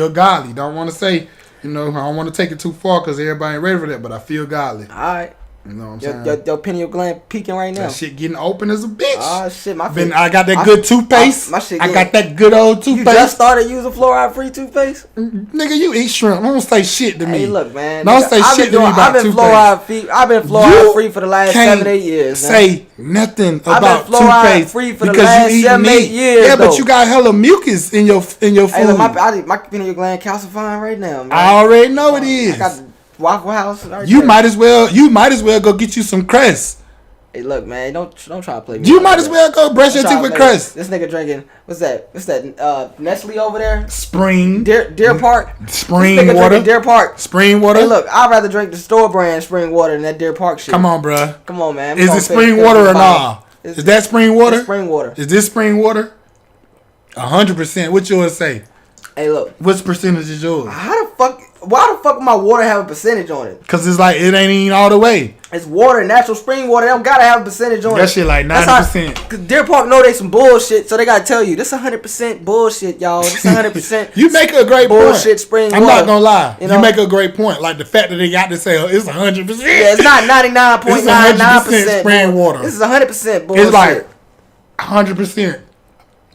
godly. Don't want to say, I don't want to take it too far because everybody ain't ready for that, but I feel godly. All right. You know what I'm saying? Your pineal gland peeking right now. That shit getting open as a bitch. Oh shit, I got that good toothpaste. I got that good old toothpaste. You just started using fluoride-free toothpaste? Nigga, you eat shrimp. Don't say shit to me. Hey, look, man. Don't say shit to me about toothpaste. I've been fluoride-free for the last 7-8 years. Say nothing about toothpaste free for the last 7-8 years. Yeah, but you got hella mucus in your food. Hey, look, my pineal gland calcifying right now, man. I already know it is. I got Waffle House. You might as well go get you some Crest. Hey, look, man, don't try to play me. You might as well go brush your teeth with Crest. This nigga drinking what's that? Nestle over there? Spring. Deer Park. Spring water. Deer Park. Spring water. Hey, look, I'd rather drink the store brand spring water than that Deer Park shit. Come on, bro. Come on, man. Is it spring water or nah? Is that spring water? It's spring water. Is this spring water? 100%. What yours say? Hey, look. What's percentage is yours? Why the fuck would my water have a percentage on it? Cause it's like it ain't even all the way. It's water, natural spring water. They don't gotta have a percentage on it. That shit like 90%. Cause Deer Park know they some bullshit, so they gotta tell you this 100% bullshit, y'all. This 100%. You make a great bullshit point. Spring I'm water. not gonna lie. You make a great point. Like the fact that they got to say it's 100%. Yeah, it's not 99.99% spring water. This is 100% bullshit. It's like 100%.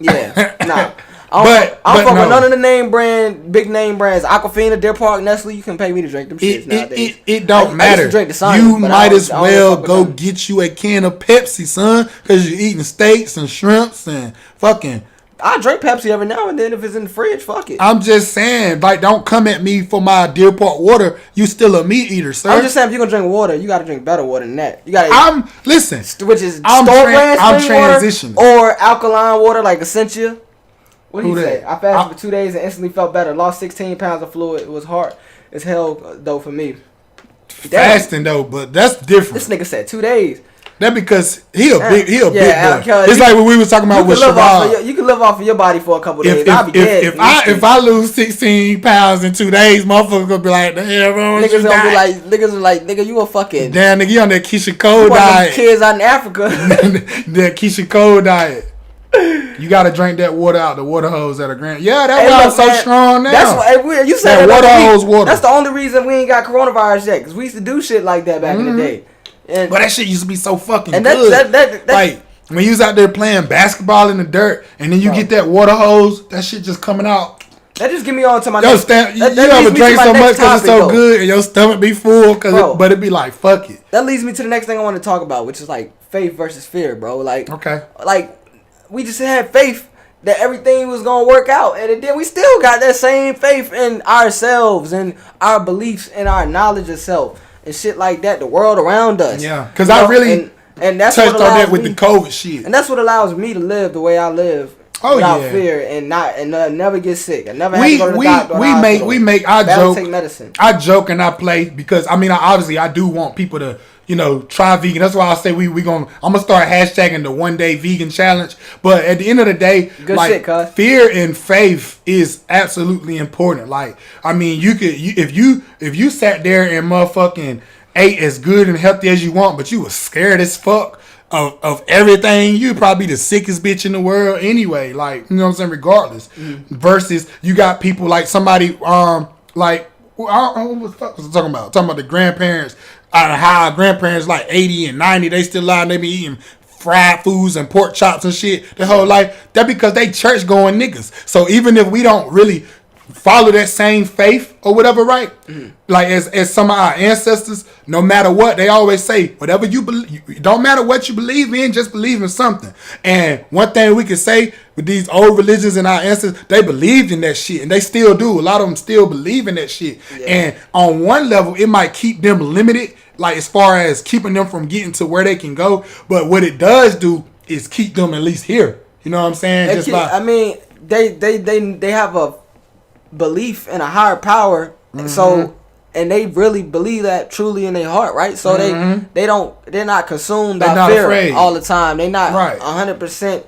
Yeah, nah. I don't fuck with none of the big name brands. Aquafina, Deer Park, Nestle. You can pay me to drink them shits nowadays. It don't matter. I used to drink the Sonic, you might as well go get you a can of Pepsi, son, because you're eating steaks and shrimps and fucking. I drink Pepsi every now and then if it's in the fridge. Fuck it. I'm just saying, like, don't come at me for my Deer Park water. You still a meat eater, sir. I'm just saying, if you're gonna drink water, you gotta drink better water than that. You gotta. Listen, which is store brand spring transitioning water or alkaline water like Essentia. What do you say? I fasted for 2 days and instantly felt better. Lost 16 pounds of fluid. It was hard as hell though for me. Fasting though, but that's different. This nigga said 2 days. That because he a big boy. It's like what we was talking about with Shabbat. You can live off of your body for a couple days. I'll be dead. If I lose 16 pounds in 2 days, motherfuckers gonna be like, the hell wrong with you? Niggas like, nigga, you a fucking damn nigga, you on that Keyshia Cole diet. Kids out in Africa. That Keyshia Cole diet. You gotta drink that water out the water hose at a grand. Yeah, that water's so strong now. That's why you said that water hose water. That's the only reason we ain't got coronavirus yet, because we used to do shit like that back in the day. But that shit used to be so fucking and good. That like when you was out there playing basketball in the dirt, and then you get that water hose, that shit just coming out. That just get me on to my you ever drink so much because it's so good, and your stomach be full, but it be like, fuck it. That leads me to the next thing I want to talk about, which is like faith versus fear, bro. Like, okay, like we just had faith that everything was gonna work out, and then we still got that same faith in ourselves and our beliefs and our knowledge of self and shit like that, the world around us. Yeah, because I really and that's touched on that with the COVID shit, and that's what allows me to live the way I live without fear and never get sick. I never have to go to the doctor. I take medicine. I joke and I play because I do want people to try vegan. That's why I say I'm gonna start hashtagging the 1 day vegan challenge. But at the end of the day, fear and faith is absolutely important. Like, if you sat there and motherfucking ate as good and healthy as you want, but you was scared as fuck of everything, you'd probably be the sickest bitch in the world anyway. Like, you know what I'm saying? Regardless. Mm-hmm. Versus you got people like somebody like what the fuck was I talking about? Talking about the grandparents. How our grandparents like 80 and 90, they still alive, they be eating fried foods and pork chops and shit their whole life. That because they church going niggas. So even if we don't really follow that same faith or whatever, right? Like as some of our ancestors, no matter what, they always say, whatever you believe, it don't matter what you believe in, just believe in something. And one thing we can say with these old religions and our ancestors, they believed in that shit, and they still do. A lot of them still believe in that shit. Yeah. And on one level, it might keep them limited, like as far as keeping them from getting to where they can go. But what it does do is keep them at least here. You know what I'm saying? They have a belief in a higher power, so, and they really believe that truly in their heart, right? So they're not consumed by fear afraid all the time. They're not 100%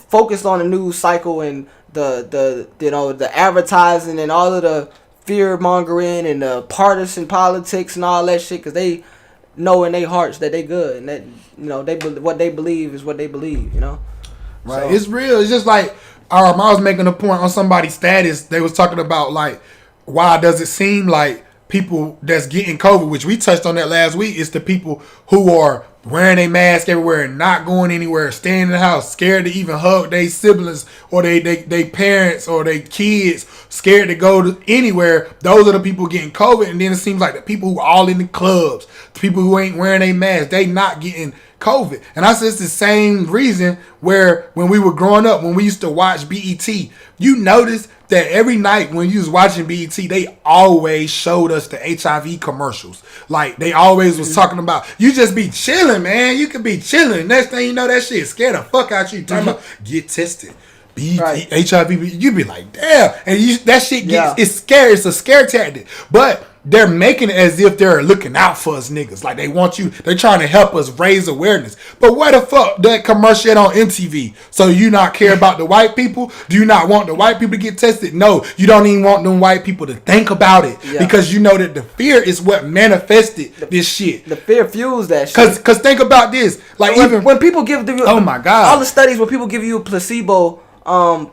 focused on the news cycle and the advertising and all of the fear mongering and the partisan politics and all that shit, because they know in their hearts that they good, and that what they believe is what they believe. Right? So, it's real. It's just like I was making a point on somebody's status. They was talking about like, why does it seem like people that's getting COVID, which we touched on that last week, is the people who are wearing a mask everywhere and not going anywhere, staying in the house, scared to even hug their siblings or they parents or their kids, scared to go to anywhere. Those are the people getting COVID. And then it seems like the people who are all in the clubs, the people who ain't wearing a mask, they not getting COVID. And I said it's the same reason where when we were growing up, when we used to watch BET, you notice that every night when you was watching BET, they always showed us the HIV commercials. Like they always was talking about, you just be chilling, man. You could be chilling. Next thing you know, that shit scared the fuck out you. Talking about get tested. HIV, you be like, damn. And that shit gets, it's scary. It's a scare tactic. But they're making it as if they're looking out for us niggas. Like they want you, they're trying to help us raise awareness. But where the fuck that commercial on MTV? So you not care about the white people? Do you not want the white people to get tested? No, you don't even want them white people to think about it. Yeah. Because you know that the fear is what manifested this shit. The fear fuels that shit. Cause think about this. Like when people give you, oh my God, all the studies where people give you a placebo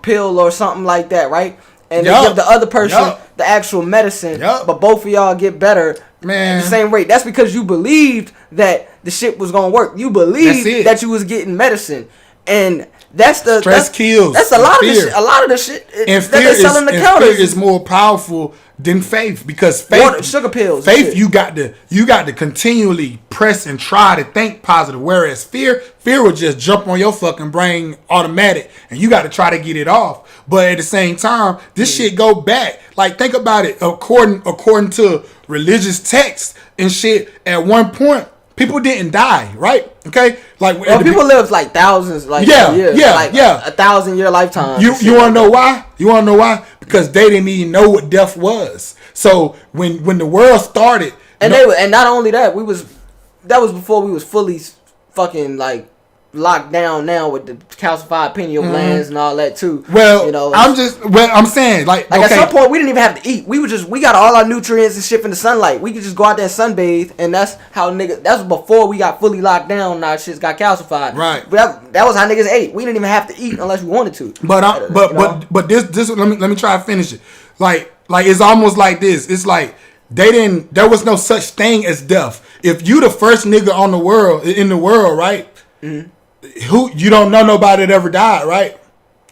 pill or something like that, right? And they give the other person the actual medicine, but both of y'all get better at the same rate. That's because you believed that the shit was gonna work. You believed that you was getting medicine, and that's the stress kills. That's a lot of the shit. A lot of the shit and that they sell in the counters is more powerful than faith, because faith, sugar pills. Faith, you got to continually press and try to think positive. Whereas fear will just jump on your fucking brain automatic, and you got to try to get it off. But at the same time, this shit go back. Like think about it. According to religious texts and shit, at one point people didn't die, right? Okay, like people lived like thousands, like years, like 1,000-year lifetime. You want to know why? You want to know why? Because they didn't even know what death was. So when the world started, and not only that, that was before we was fully fucking like locked down now with the calcified pineal glands and all that too. Well, I'm saying like at some point we didn't even have to eat. We got all our nutrients and shit from the sunlight. We could just go out there and sunbathe, and that's how niggas. That's before we got fully locked down and our shit got calcified. Right. But that was how niggas ate. We didn't even have to eat unless we wanted to. But this let me try to finish it. Like it's almost like this. It's like there was no such thing as death. If you the first nigga in the world, right? Mm-hmm. Who you don't know nobody that ever died, right?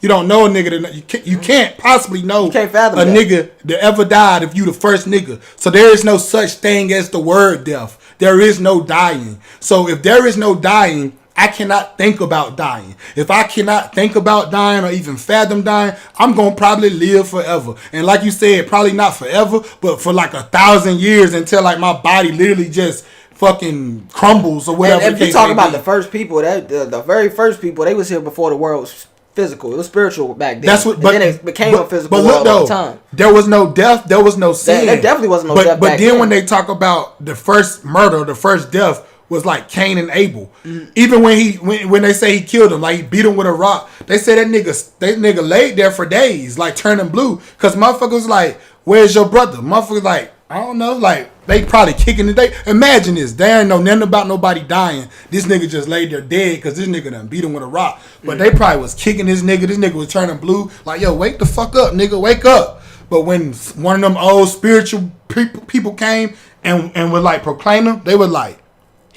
You don't know a nigga that you can't possibly know a nigga that ever died if you the first nigga. So there is no such thing as the word death. There is no dying. So if there is no dying, I cannot think about dying. If I cannot think about dying or even fathom dying, I'm gonna probably live forever. And like you said, probably not forever, but for like 1,000 years until like my body literally just fucking crumbles or whatever. And if you talk about the first people, the very first people, they was here before the world was physical. It was spiritual back then. But then it became a physical world over time. There was no death. There was no sin. There definitely wasn't no death. But then when they talk about the first murder, the first death was like Cain and Abel. Mm-hmm. Even when they say he killed him, like he beat him with a rock, they say that nigga laid there for days, like turning blue, because motherfuckers like, where's your brother? Motherfuckers like, I don't know, like they probably kicking it. Imagine this. They ain't know nothing about nobody dying. This nigga just laid there dead because this nigga done beat him with a rock. But they probably was kicking this nigga. This nigga was turning blue. Like, yo, wake the fuck up, nigga. Wake up. But when one of them old spiritual people came and would like proclaim him, they were like,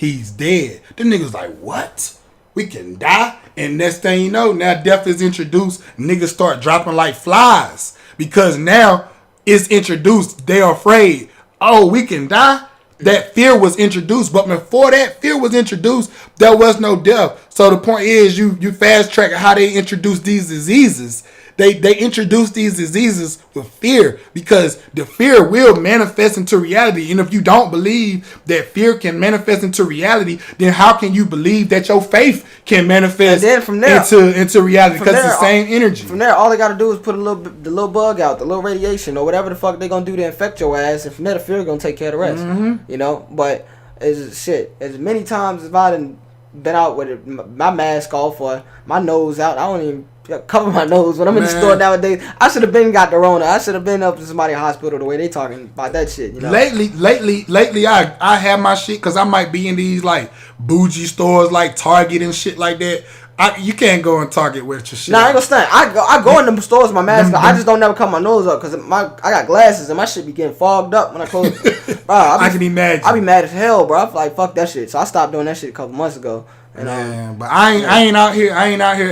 he's dead. The niggas like, what? We can die? And next thing you know, now death is introduced. Niggas start dropping like flies. Because now it's introduced. They're afraid. Oh, we can die? That fear was introduced. But before that fear was introduced, there was no death. So the point is, you fast track how they introduced these diseases. They introduce these diseases with fear, because the fear will manifest into reality. And if you don't believe that fear can manifest into reality, then how can you believe that your faith can manifest into reality? Because it's the same energy. From there, all they got to do is put the little bug out, the little radiation, or whatever the fuck they going to do to infect your ass. And from there, the fear going to take care of the rest. Mm-hmm. You know? But as many times as I done been out with my mask off or my nose out, I don't even cover my nose when I'm in the store nowadays. I should have been got the Rona. I should have been up to somebody's hospital the way they talking about that shit. You know? Lately, I have my shit because I might be in these like bougie stores like Target and shit like that. You can't go in Target with your shit. Nah, I ain't gonna stand. I go in them stores with my mask on. I just don't never cover my nose up because I got glasses and my shit be getting fogged up when I close. Bro, I can imagine. I be mad as hell, bro. I'm like, fuck that shit. So I stopped doing that shit a couple months ago. And, but I ain't out here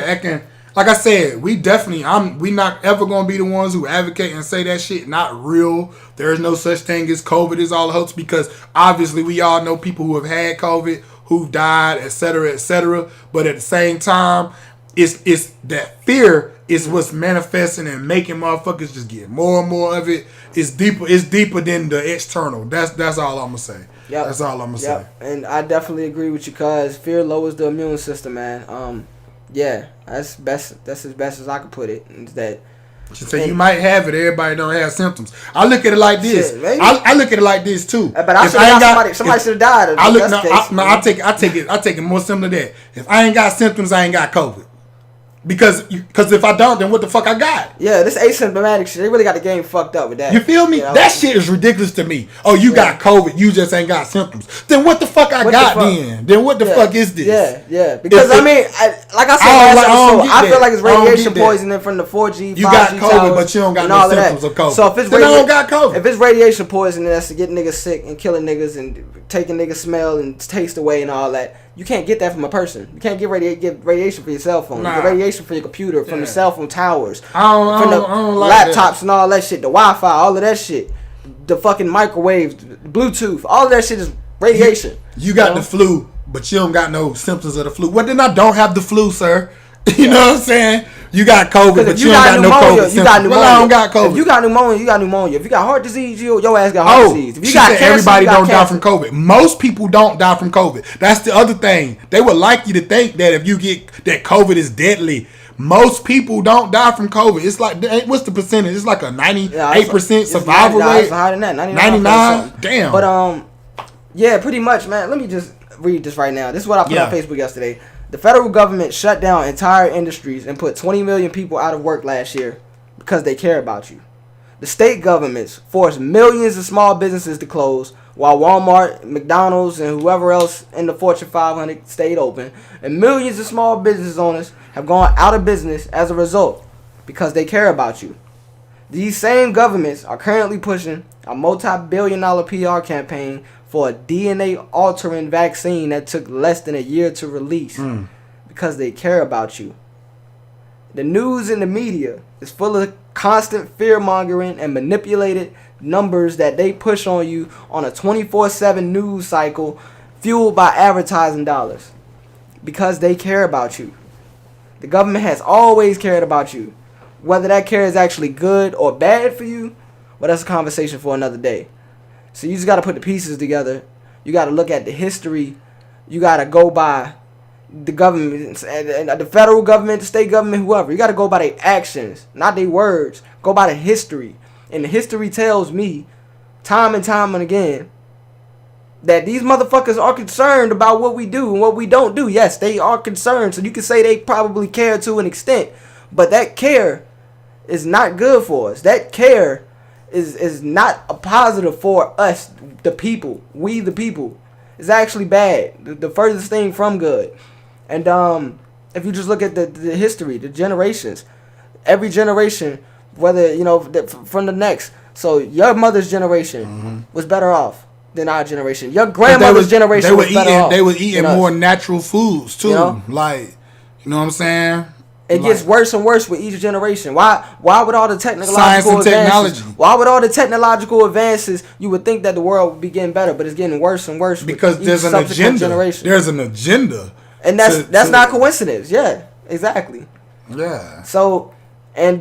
acting. Like I said, we not ever gonna be the ones who advocate and say that shit not real. There is no such thing as COVID. It's all hoax, because obviously we all know people who have had COVID, who died, etc., etc. But at the same time, it's that fear is what's manifesting and making motherfuckers just get more and more of it. It's deeper than the external. That's all I'm gonna say. Yep. That's all I'm gonna say. And I definitely agree with you, cause fear lowers the immune system, man. Yeah, that's best. That's as best as I could put it. Is that so you might have it. Everybody don't have symptoms. I look at it like this. Shit, I look at it like this too. But I should have got somebody should have died. I take it more similar to that. If I ain't got symptoms, I ain't got COVID. Because if I don't, then what the fuck I got? Yeah, this asymptomatic shit, they really got the game fucked up with that. You feel me? You know? That shit is ridiculous to me. Oh, you got COVID, you just ain't got symptoms. Then what the fuck I got then? Then what the fuck is this? Yeah. Because like I said last episode, I feel like it's radiation poisoning from the 4G, 5G You got COVID, towers, but you don't got no symptoms of COVID. So if it's then I don't got COVID. If it's radiation poisoning, that's to get niggas sick and killing niggas and taking niggas' smell and taste away and all that. You can't get that from a person. You can't get radiation for your cell phone. You get radiation for your computer, from the cell phone towers, from the laptops and all that shit, the Wi-Fi, all of that shit, the fucking microwaves, Bluetooth, all of that shit is radiation. You got the flu, but you don't got no symptoms of the flu. Well, then I don't have the flu, sir. You know what I'm saying? You got COVID, but you don't got no COVID. You got pneumonia. Well, I don't got COVID. If you got pneumonia, you got pneumonia. If you got heart disease, your ass got heart disease. If you got cancer, everybody you got don't cancer. die from COVID. Most people don't die from COVID. That's the other thing. They would like you to think that if you get that COVID is deadly. Most people don't die from COVID. It's like, what's the percentage? It's like a 98% survival rate. It's higher than that. 99. Damn. But yeah, pretty much, man. Let me just read this right now. This is what I put on Facebook yesterday. The federal government shut down entire industries and put 20 million people out of work last year because they care about you. The state governments forced millions of small businesses to close, while Walmart, McDonald's, and whoever else in the Fortune 500 stayed open. And millions of small business owners have gone out of business as a result because they care about you. These same governments are currently pushing a multi-billion-dollar PR campaign for a DNA-altering vaccine that took less than a year to release because they care about you. The news and the media is full of constant fear-mongering and manipulated numbers that they push on you on a 24/7 news cycle fueled by advertising dollars because they care about you. The government has always cared about you. Whether that care is actually good or bad for you, well, that's a conversation for another day. So you just got to put the pieces together. You got to look at the history. You got to go by the government, and the federal government, the state government, whoever. You got to go by their actions, not their words. Go by the history. And the history tells me, time and time and again, that these motherfuckers are concerned about what we do and what we don't do. Yes, they are concerned. So you can say they probably care to an extent. But that care is not good for us. That care is not a positive for us, the people. We the people. It's actually bad. The furthest thing from good. And if you just look at the history, the generations, every generation, whether, from the next. So your mother's generation was better off. than our generation. Your grandmother's generation was better off. They were eating more natural foods too. You know? Like, you know what I'm saying? It gets worse and worse with each generation. Why with all the technological advances? Why with all the technological advances, you would think that the world would be getting better, but it's getting worse and worse because there's an agenda. There's an agenda. And that's not coincidence. Yeah, exactly. Yeah. So, and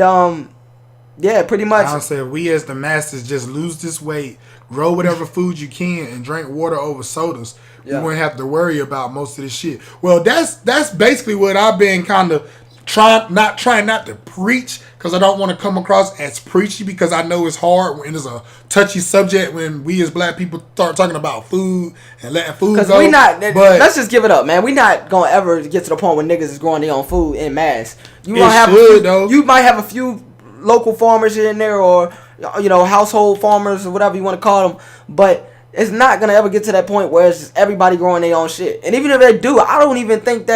yeah, pretty much. I say we as the masses just lose this weight, grow whatever food you can, and drink water over sodas. We won't have to worry about most of this shit. Well, that's basically what I've been kind of trying not to preach, because I don't want to come across as preachy, because I know it's hard when it's a touchy subject when we as black people start talking about food and letting food go. Because we not, let's just give it up, man. We not gonna ever get to the point where niggas is growing their own food en masse. You might have a few local farmers here and there, or household farmers or whatever you want to call them, but it's not gonna ever get to that point where it's just everybody growing their own shit. And even if they do, I don't even think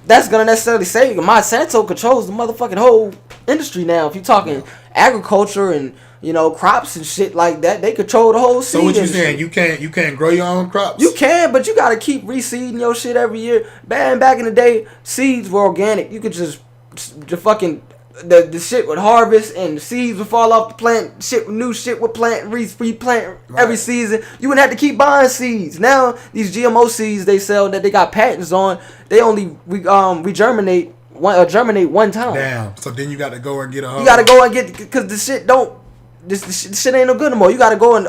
that's gonna necessarily say Monsanto controls the motherfucking whole industry now. If you're talking agriculture and crops and shit like that, they control the whole seed. So what you saying? You can't grow your own crops? You can, but you gotta keep reseeding your shit every year. Back in the day, seeds were organic. You could just fucking the shit would harvest and the seeds would fall off the plant. New shit would replant every season. You wouldn't have to keep buying seeds. Now these GMO seeds they sell that they got patents on, they only germinate one time. Damn. So then you got to go and get You got to go and get, because the shit don't. This shit ain't no good no more. You got to go and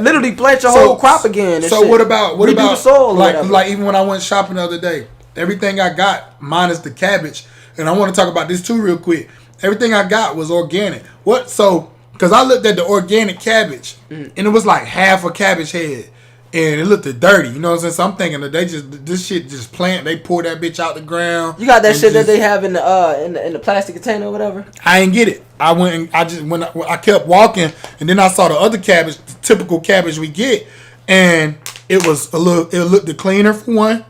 literally plant your whole crop again. So what about the soil? Like even when I went shopping the other day, everything I got minus the cabbage. And I want to talk about this too real quick. Everything I got was organic. Because I looked at the organic cabbage, and it was like half a cabbage head, and it looked dirty. You know what I'm saying? So I'm thinking that this shit just plant. They pour that bitch out the ground. You got that shit that they have in the plastic container or whatever. I ain't get it. I went and I kept walking, and then I saw the other cabbage, the typical cabbage we get, and it looked cleaner for one.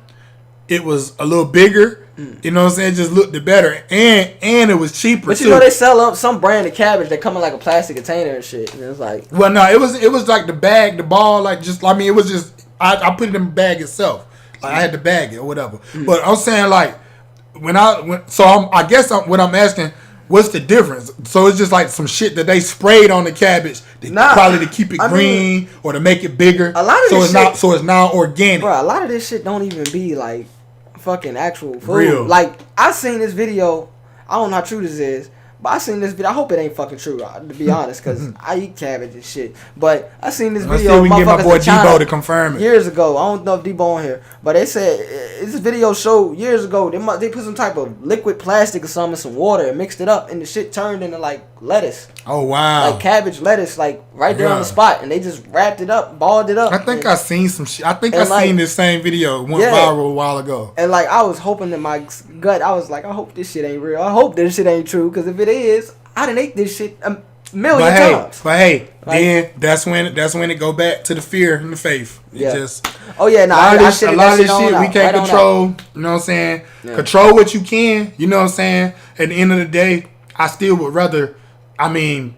It was a little bigger. You know what I'm saying? It just looked better, and it was cheaper. But they sell up some brand of cabbage that come in like a plastic container and shit. And it's like, well, no, it was like the bag, the ball, like just. I mean, it was just I put it in the bag itself. Like I had to bag it or whatever. But I'm saying like what I'm asking, what's the difference? So it's just like some shit that they sprayed on the cabbage, probably to keep it green or to make it bigger. A lot of it's now organic. Bro, a lot of this shit don't even be like fucking actual food. Real. Like I seen this video. I don't know how true this is, but I seen this video. I hope it ain't fucking true, to be honest, because I eat cabbage and shit. But I seen this video. See, we can get my boy Debo to confirm it. Years ago, I don't know if Debo on here, but they said this video showed years ago they put some type of liquid plastic or something in some water and mixed it up, and the shit turned into like lettuce. Oh wow! Like cabbage lettuce, like right there on the spot, and they just wrapped it up, balled it up. I think I seen some shit. I think I seen this same video went viral a while ago. And like I was hoping in my gut, I was like, I hope this shit ain't real. I hope this shit ain't true, because if it is, I done ate this shit a million times. But hey, then that's when it go back to the fear and the faith. A lot of this shit we can't control. You know what I'm saying? Yeah. Control what you can. You know what I'm saying? At the end of the day, I still would rather. I mean,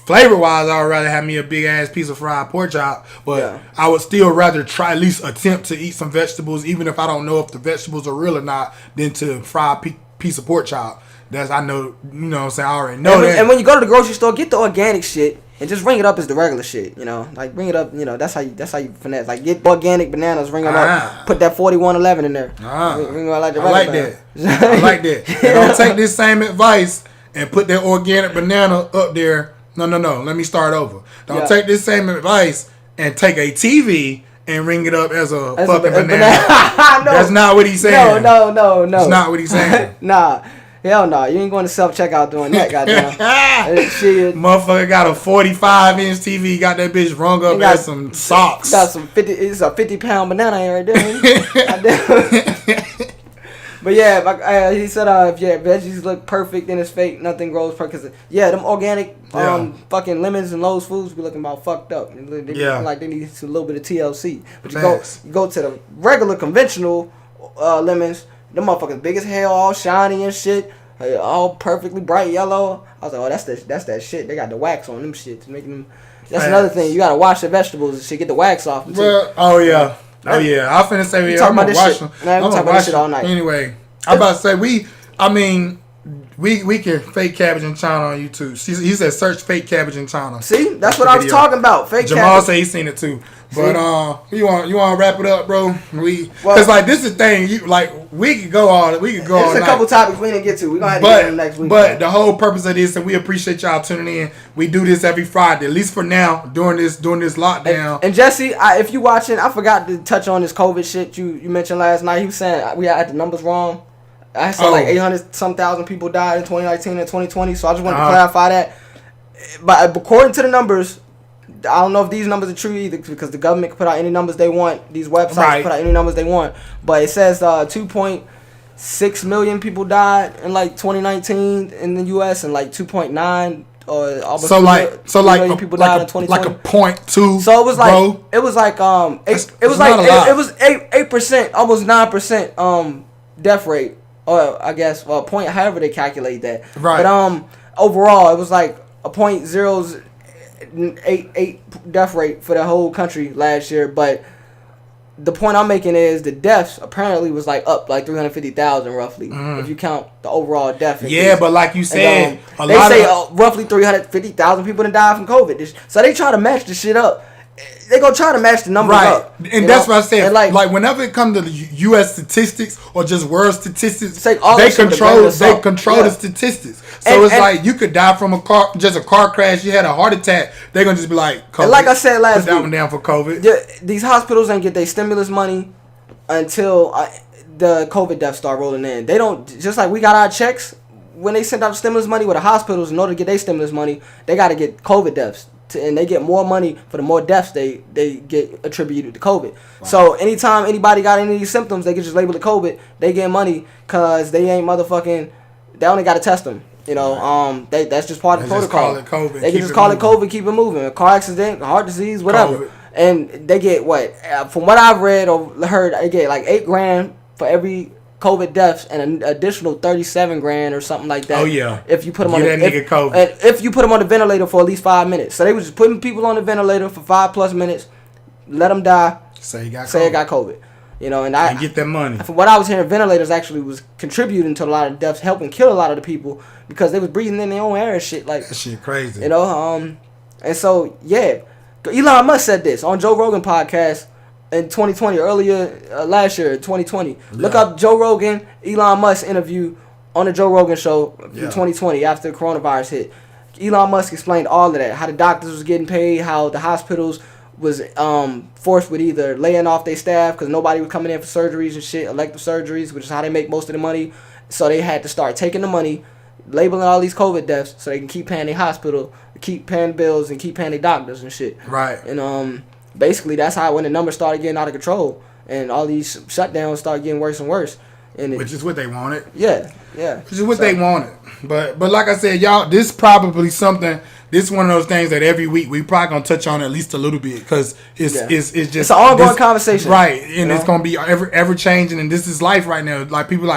flavor wise, I would rather have me a big ass piece of fried pork chop. But I would still rather try at least attempt to eat some vegetables, even if I don't know if the vegetables are real or not, than to fry a piece of pork chop. I know, you know what I'm saying? I already know that. And when you go to the grocery store, get the organic shit and just ring it up as the regular shit, Like, bring it up, that's how you finesse. Like, get organic bananas, ring them up. Put that 4111 in there. Ring it up like the regular. I like that. And don't take this same advice and put that organic banana up there. No. Let me start over. Don't take this same advice and take a TV and ring it up as a fucking banana. No. That's not what he's saying. No. That's not what he's saying. Nah. Hell no, you ain't going to self-checkout doing that, goddamn. Shit. Motherfucker got a 45-inch TV, got that bitch rung up as some socks. Got some 50, it's a 50-pound banana right there. But yeah, he said, veggies look perfect, then it's fake, nothing grows perfect. Them organic fucking lemons and Lowe's foods be looking about fucked up. They like they need a little bit of TLC. But you go to the regular, conventional lemons, them motherfuckers big as hell, all shiny and shit, all perfectly bright yellow. I was like, oh, that's that shit. They got the wax on them shit, making them That's another thing. You gotta wash the vegetables and shit. Get the wax off them too. Well, oh yeah. I finna say I'm gonna wash them. I'm gonna talk about this shit all night. Anyway, I'm about to say we can fake cabbage in China on YouTube. He said search fake cabbage in China. See, that's what I was talking about. Fake Jamal cabbage. said he's seen it too. But you want to wrap it up, bro? Because like this is the thing. We could go all night. There's a couple topics we didn't get to. We gonna have to get them next week. But the whole purpose of this, and we appreciate y'all tuning in. We do this every Friday, at least for now, during this lockdown. And Jesse, if you watching, I forgot to touch on this COVID shit you mentioned last night. He was saying we had the numbers wrong. I saw like 800-some thousand people died in 2019 and 2020. So I just wanted to clarify that. But according to the numbers, I don't know if these numbers are true either, because the government can put out any numbers they want. These websites put out any numbers they want. But it says 2.6 million people died in like 2019 in the U.S. and like 2.9 or almost 3 million people died in 2020. Like a 0.2. So it was like 8%, almost 9% death rate, or I guess point however they calculate that. Right. But overall it was like a 0.088 death rate for the whole country last year. But the point I'm making is the deaths apparently was like up like 350,000 roughly if you count the overall death. Yeah, but like you said, they say roughly 350,000 people that died from COVID. So they try to match the shit up. They gonna try to match the numbers up. And that's what I said. Like whenever it comes to the U.S. statistics or just world statistics, they control the statistics. So it's like you could die from a car crash. You had a heart attack. They're gonna just be like, COVID. And like I said last week, put that one down for COVID. These hospitals ain't get their stimulus money until the COVID deaths start rolling in. They don't, just like we got our checks when they send out stimulus money. With the hospitals, in order to get their stimulus money, they got to get COVID deaths. And they get more money for the more deaths they get attributed to COVID. Wow. So anytime anybody got any of these symptoms, they can just label it COVID. They get money because they ain't motherfucking. They only got to test them. You know, that's just part of the protocol. Just call it COVID. They can just call it COVID, keep it moving. A car accident, heart disease, whatever. COVID. And they get what? From what I've read or heard, they get like $8,000 for every COVID deaths and an additional $37,000 or something like that. Oh yeah. If you put them COVID. If you put them on the ventilator for at least 5 minutes. So they was just putting people on the ventilator for 5+ minutes, let them die. Say it got COVID. You know, and get that money. From what I was hearing, ventilators actually was contributing to a lot of deaths, helping kill a lot of the people because they was breathing in their own air and shit. Like that shit crazy. You know, and so yeah, Elon Musk said this on Joe Rogan podcast. In 2020, earlier last year, 2020. Yeah. Look up Joe Rogan, Elon Musk interview on the Joe Rogan show in 2020 after the coronavirus hit. Elon Musk explained all of that, how the doctors was getting paid, how the hospitals was forced with either laying off their staff because nobody was coming in for surgeries and shit, elective surgeries, which is how they make most of the money. So they had to start taking the money, labeling all these COVID deaths so they can keep paying their hospital, keep paying bills, and keep paying their doctors and shit. Right. And basically, that's how when the numbers started getting out of control and all these shutdowns started getting worse and worse. Which is what they wanted. Yeah. Which is what they wanted. But like I said, y'all, this probably something. This is one of those things that every week we probably gonna touch on at least a little bit because it's just it's an ongoing conversation, right? And it's gonna be ever changing. And this is life right now. Like people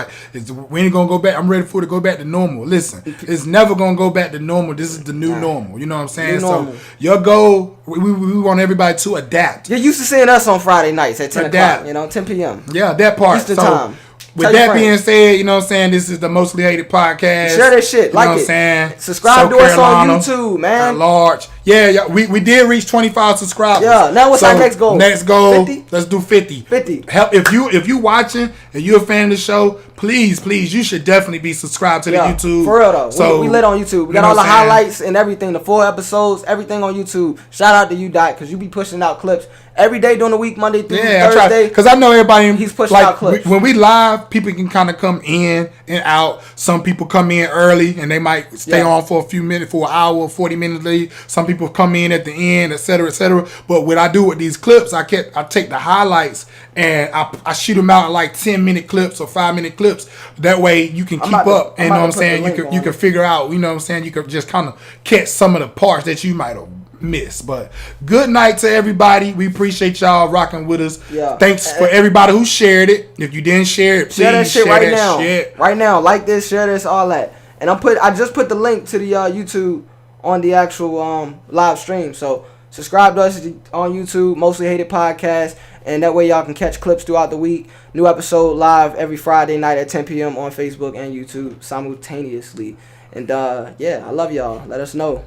we ain't gonna go back. I'm ready for it to go back to normal. Listen, it's never gonna go back to normal. This is the new normal. You know what I'm saying? So your goal, we want everybody to adapt. You're used to seeing us on Friday nights at 10 o'clock. You know, 10 p.m. Yeah, that part. Eastern time. With that being said, you know what I'm saying? This is the Mostly Hated podcast. Share that shit. You know what I'm saying? Subscribe to us on YouTube, man. Large. Yeah, we did reach 25 subscribers. Yeah, now what's our next goal? Next goal, 50? Let's do 50. 50. Help if you watching and you're a fan of the show, please, you should definitely be subscribed to the YouTube. For real though. So we lit on YouTube. We got all the highlights and everything, the full episodes, everything on YouTube. Shout out to you, Dot, because you be pushing out clips every day during the week, Monday through Thursday. Because I know everybody. He's pushing out clips. When we live, people can kind of come in and out. Some people come in early and they might stay on for a few minutes, for an hour, 40 minutes late. Some people come in at the end, etc., etc. But what I do with these clips, I take the highlights and I shoot them out in like 10-minute clips or 5-minute clips. That way you can keep up. And you know what I'm saying? You can figure out. You know what I'm saying? You can just kind of catch some of the parts that you might have missed. But good night to everybody. We appreciate y'all rocking with us. Yeah. Thanks for everybody who shared it. If you didn't share it, please share that shit right now. Right now, like this, share this, all that. And I just put the link to the YouTube on the actual live stream. So Subscribe to us on YouTube, Mostly Hated Podcast, and that way y'all can catch clips throughout the week. New episode live every Friday night at 10 p.m. on Facebook and YouTube simultaneously. And I love y'all. Let us know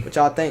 what y'all think.